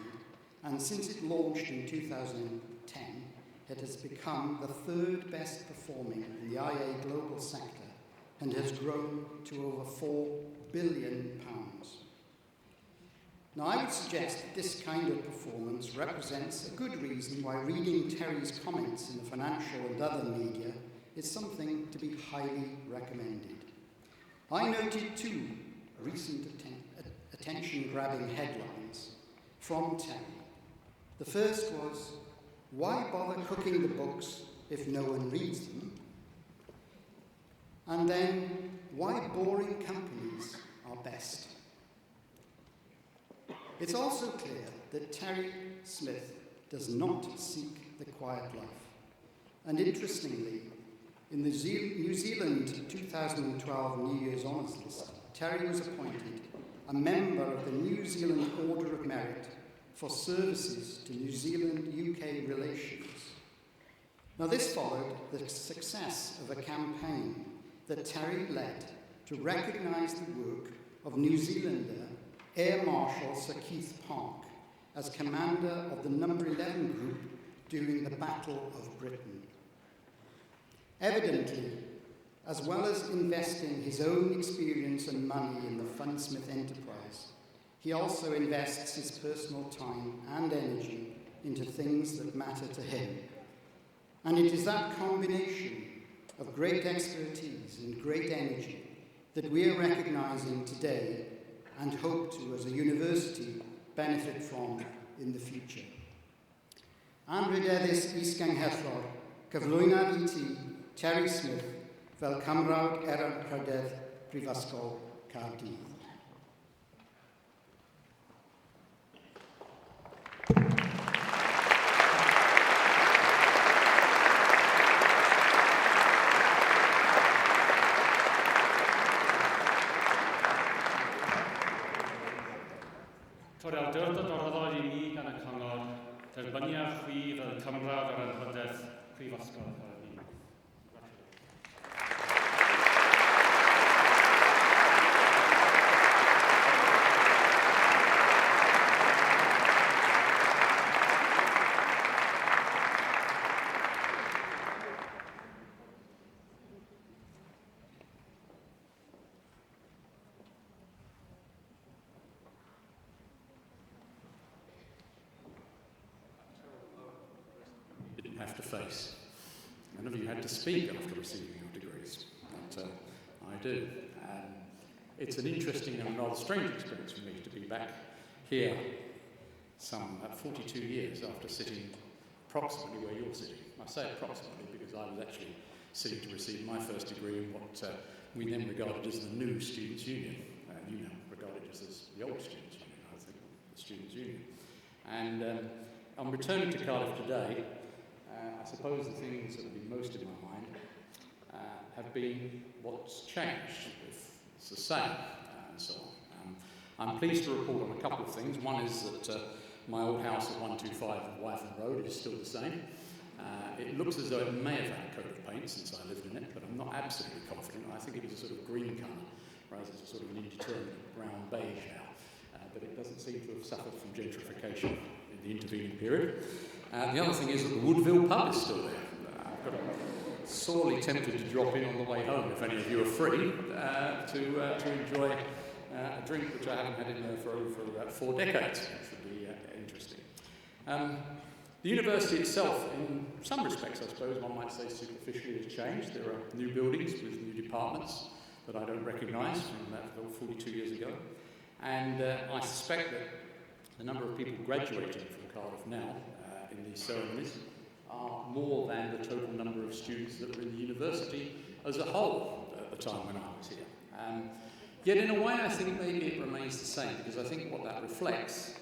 and since it launched in 2010, it has become the third best performing in the IA global sector and has grown to over £4 billion. Now, I would suggest that this kind of performance represents a good reason why reading Terry's comments in the financial and other media is something to be highly recommended. I noted two recent attention-grabbing headlines from Terry. The first was, "Why bother cooking the books if no one reads them?" And then, "Why boring companies are best." It's also clear that Terry Smith does not seek the quiet life. And interestingly, in the New Zealand 2012 New Year's Honours List, Terry was appointed a member of the New Zealand Order of Merit for services to New Zealand-UK relations. Now, this followed the success of a campaign that Terry led to recognise the work of New Zealander Air Marshal Sir Keith Park as commander of the No. 11 Group during the Battle of Britain. Evidently, as well as investing his own experience and money in the Fundsmith enterprise, he also invests his personal time and energy into things that matter to him. And it is that combination of great expertise and great energy that we are recognising today and hope to, as a university, benefit from in the future. An rydeddus is-genghellor, cyflwynodd I ti, Terry Smith, fel Cymrawd Prydydd Prifysgol Caerdydd. Toriad dyrtod o'r rhoddol I ni gan y cyngor, derbyniad chwi fel Cymrawd ar Anrhydedd Prifysgol Caerdydd. Have to face. None of you had to speak after receiving your degrees, but I do. It's an interesting and rather strange experience for me to be back here some 42 years after sitting approximately where you're sitting. I say approximately because I was actually sitting to receive my first degree in what we then regarded as the new Students' Union. You now regard it just as the old Students' Union, I think, the Students' Union. And I'm returning to Cardiff today. I suppose the things that have been most in my mind have been what's changed. It's the same, and so on. I'm pleased to report on a couple of things. One is that my old house at 125 Wytham Road is still the same. It looks as though it may have had a coat of paint since I lived in it, but I'm not absolutely confident. I think it was a sort of green colour, whereas it's a sort of an indeterminate brown beige now. But it doesn't seem to have suffered from gentrification in the intervening period. The other thing is that the Woodville pub is still there. I'm sorely tempted to drop in on the way home, if any of you are free, to enjoy a drink which I haven't had in there for about 4 decades. That should be interesting. The university itself, in some respects, I suppose, one might say superficially has changed. There are new buildings with new departments that I don't recognise from that 42 years ago. And I suspect that the number of people graduating from Cardiff now in these ceremonies are more than the total number of students that were in the university as a whole at the time when I was here. Yet in a way I think maybe it remains the same, because I think what that reflects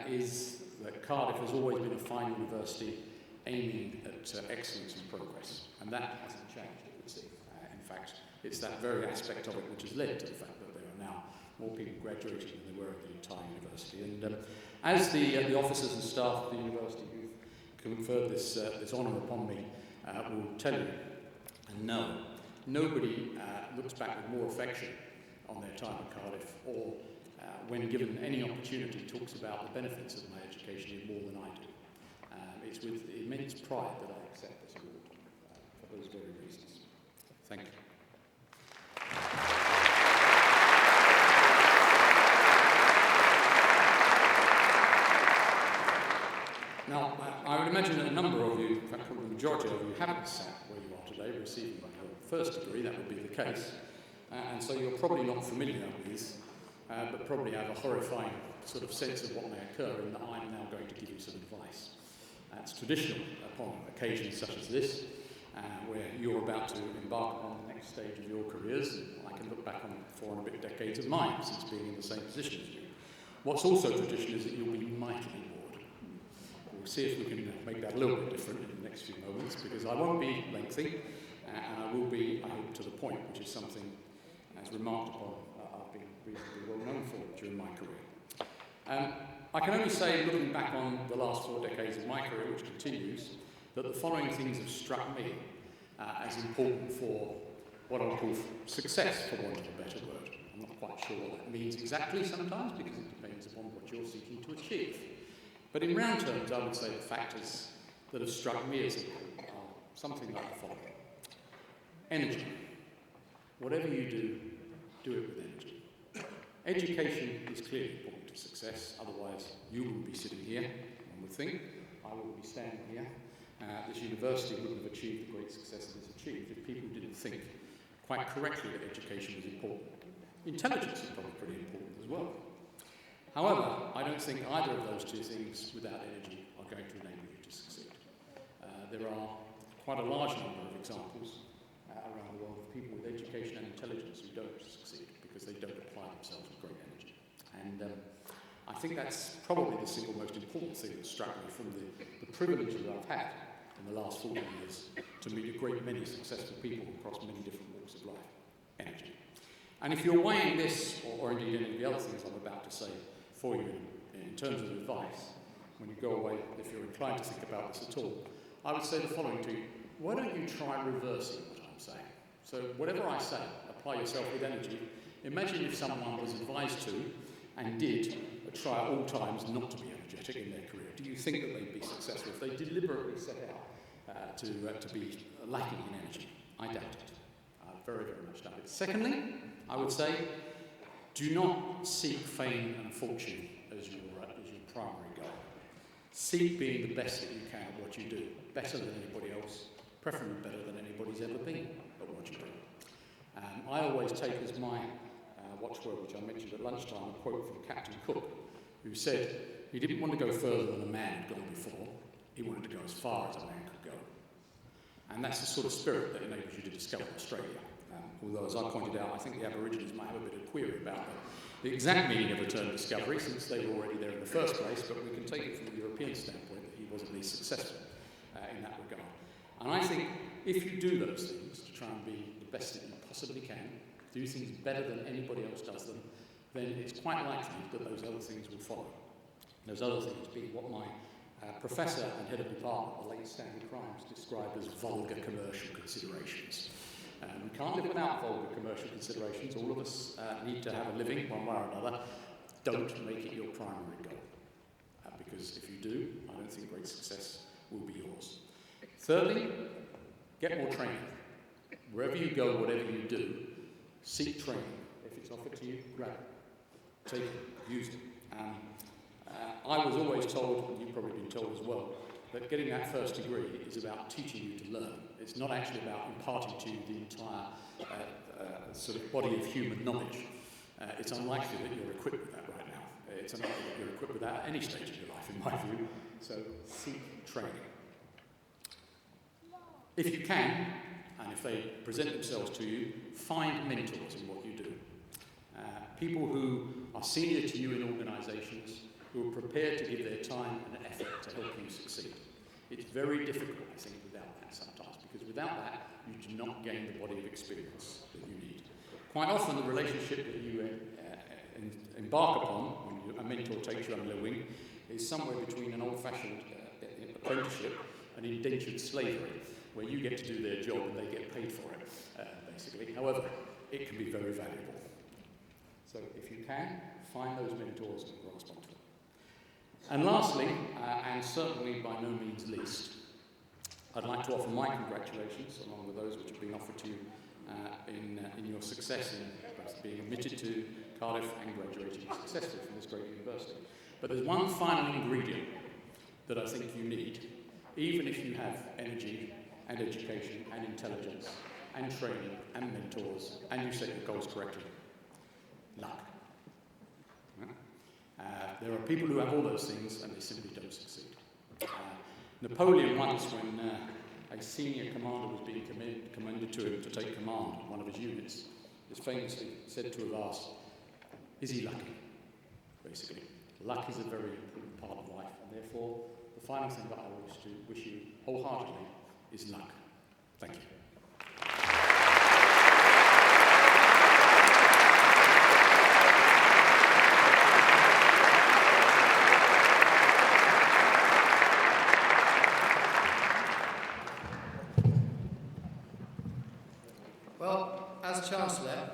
is that Cardiff has always been a fine university aiming at excellence and progress, and that hasn't changed, it would seem. In fact, it's that very aspect of it which has led to the fact that there are now more people graduating than there were at the entire university. And as the officers and staff of the university who've conferred this honour upon me will tell you and know, nobody looks back with more affection on their time at Cardiff, or when given any opportunity talks about the benefits of my education in more than I do. It's with immense pride that I accept this award for those very reasons. Thank you. Now, I would imagine that a number of you, in fact probably the majority of you, haven't sat where you are today receiving your first degree. That would be the case. And so you're probably not familiar with this, but probably have a horrifying sort of sense of what may occur in that I'm now going to give you some advice. It's traditional upon occasions such as this, where you're about to embark on the next stage of your careers, and I can look back on 4 and a bit decades of mine since being in the same position as you. What's also traditional is that you'll be mightily bored. We'll see if we can make that a little bit different in the next few moments, because I won't be lengthy, and I will be, I hope, to the point, which is something, as remarked upon, I've been reasonably well known for during my career. I can only say, looking back on the last 4 decades of my career, which continues, that the following things have struck me as important for what I'll call success, for want of a better word. I'm not quite sure what that means exactly sometimes, because it depends upon what you're seeking to achieve. But in round terms, I would say the factors that have struck me as important are something like the following. Energy. Whatever you do, do it with energy. Education is clearly important to success, otherwise you wouldn't be sitting here, one would think. I wouldn't be standing here. This university wouldn't have achieved the great success it has achieved if people didn't think quite correctly that education was important. Intelligence is probably pretty important as well. However, I don't think either of those two things without energy are going to enable you to succeed. There are quite a large number of examples around the world of people with education and intelligence who don't succeed because they don't apply themselves with great energy. And I think that's probably the single most important thing that struck me from the privilege that I've had in the last 40 years to meet a great many successful people across many different walks of life. Energy. And if you're weighing this, or indeed any of the other things I'm about to say for you in terms of advice, when you go away, if you're inclined to think about this at all, I would say the following to you. Why don't you try reversing what I'm saying? So whatever I say, apply yourself with energy. Imagine if someone was advised to, and did, try at all times not to be energetic in their career. Do you think that they'd be successful if they deliberately set out to be lacking in energy? I doubt it. I very, very much doubt it. Secondly, I would say, do not seek fame and fortune as your primary goal. Seek being the best that you can at what you do, better than anybody else, preferably better than anybody's ever been at what you do. I always take as my watchword, which I mentioned at lunchtime, a quote from Captain Cook, who said he didn't want to go further than a man had gone before, he wanted to go as far as a man could go. And that's the sort of spirit that enables you to discover Australia. Although, as I pointed out, I think the Aborigines might have a bit of query about the exact meaning of the term discovery, since they were already there in the first place, but we can take it from the European standpoint that he was at least successful in that regard. And I think if you do those things to try and be the best that you possibly can, do things better than anybody else does them, then it's quite likely that those other things will follow. Those other things being what my professor and head of department, the late Stanley Crimes, described as vulgar commercial considerations. We can't live without vulgar commercial considerations. All of us need to have a living one way or another. Don't make it your primary goal. Because if you do, I don't think great success will be yours. Thirdly, get more training. Wherever you go, whatever you do, seek training. If it's offered to you, grab it. Take it. Use it. I was always told, and you've probably been told as well, that getting that first degree is about teaching you to learn. It's not actually about imparting to you the entire sort of body of human knowledge. It's unlikely that you're equipped with that right now. It's unlikely that you're equipped with that at any stage of your life, in my view. So seek training. If you can, and if they present themselves to you, find mentors in what you do. People who are senior to you in organisations, who are prepared to give their time and effort to help you succeed. It's very difficult, I think, without that sometimes, because without that, you do not gain the body of experience that you need. Quite often, the relationship that you embark upon when a mentor takes you under their wing is somewhere between an old-fashioned apprenticeship and indentured slavery, where you get to do their job and they get paid for it, basically. However, it can be very valuable. So if you can, find those mentors and grasp onto them. And lastly, and certainly by no means least, I'd like to offer my congratulations, along with those which have been offered to you in your success in both being admitted to Cardiff and graduating successfully from this great university. But there's one final ingredient that I think you need, even if you have energy and education and intelligence and training and mentors and you set your goals correctly. Luck. There are people who have all those things and they simply don't succeed. Napoleon once, when a senior commander was being commended to him to take command of one of his units, is famously said to have asked, is he lucky? Basically, luck is a very important part of life, and therefore the final thing that I wish you wholeheartedly is luck. Thank you. Well, as Chancellor,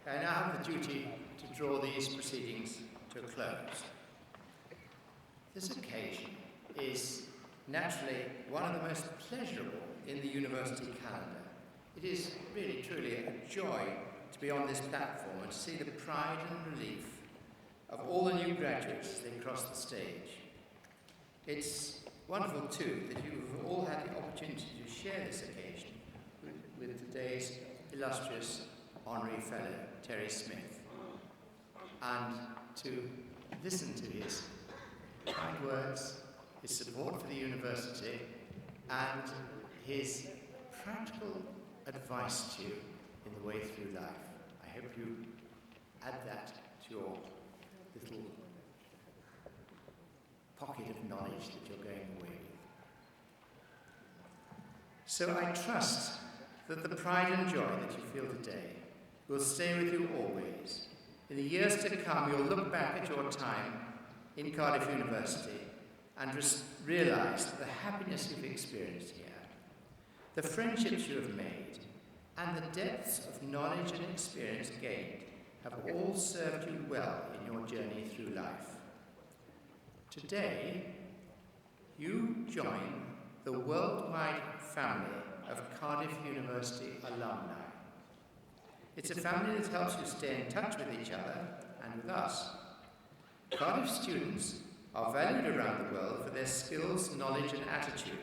I now have the duty to draw these proceedings to a close. This occasion is naturally one of the most pleasurable in the university calendar. It is really, truly a joy to be on this platform and to see the pride and relief of all the new graduates as they cross the stage. It's wonderful, too, that you've all had the opportunity to share this occasion with today's illustrious Honorary Fellow, Terry Smith, and to listen to his kind words, his support for the university, and his practical advice to you in the way through life. I hope you add that to your little pocket of knowledge that you're going away with. So I trust that the pride and joy that you feel today will stay with you always. In the years to come, you'll look back at your time in Cardiff University and realise the happiness you've experienced here, the friendships you have made, and the depths of knowledge and experience gained have all served you well in your journey through life. Today, you join the worldwide family of Cardiff University alumni. It's a family that helps you stay in touch with each other and with us. Cardiff students are valued around the world for their skills, knowledge and attitude.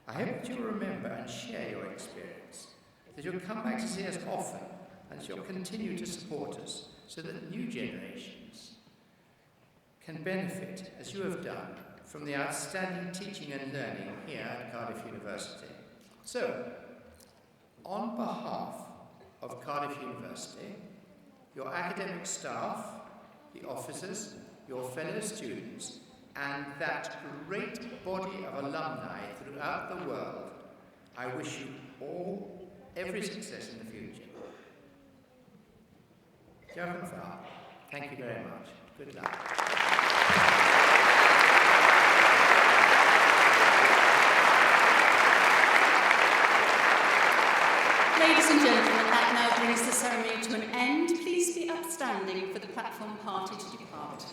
I hope that you'll remember and share your experience, that you'll come back to see us often and that you'll continue to support us so that new generations can benefit, as you have done, from the outstanding teaching and learning here at Cardiff University. So, on behalf of Cardiff University, your academic staff, the officers, your fellow students, and that great body of alumni throughout the world, I wish you all every success in the future. Diolch yn fawr. Thank you very much. Good luck. Ladies and gentlemen, that now brings the ceremony to an end. Please be upstanding for the platform party to depart.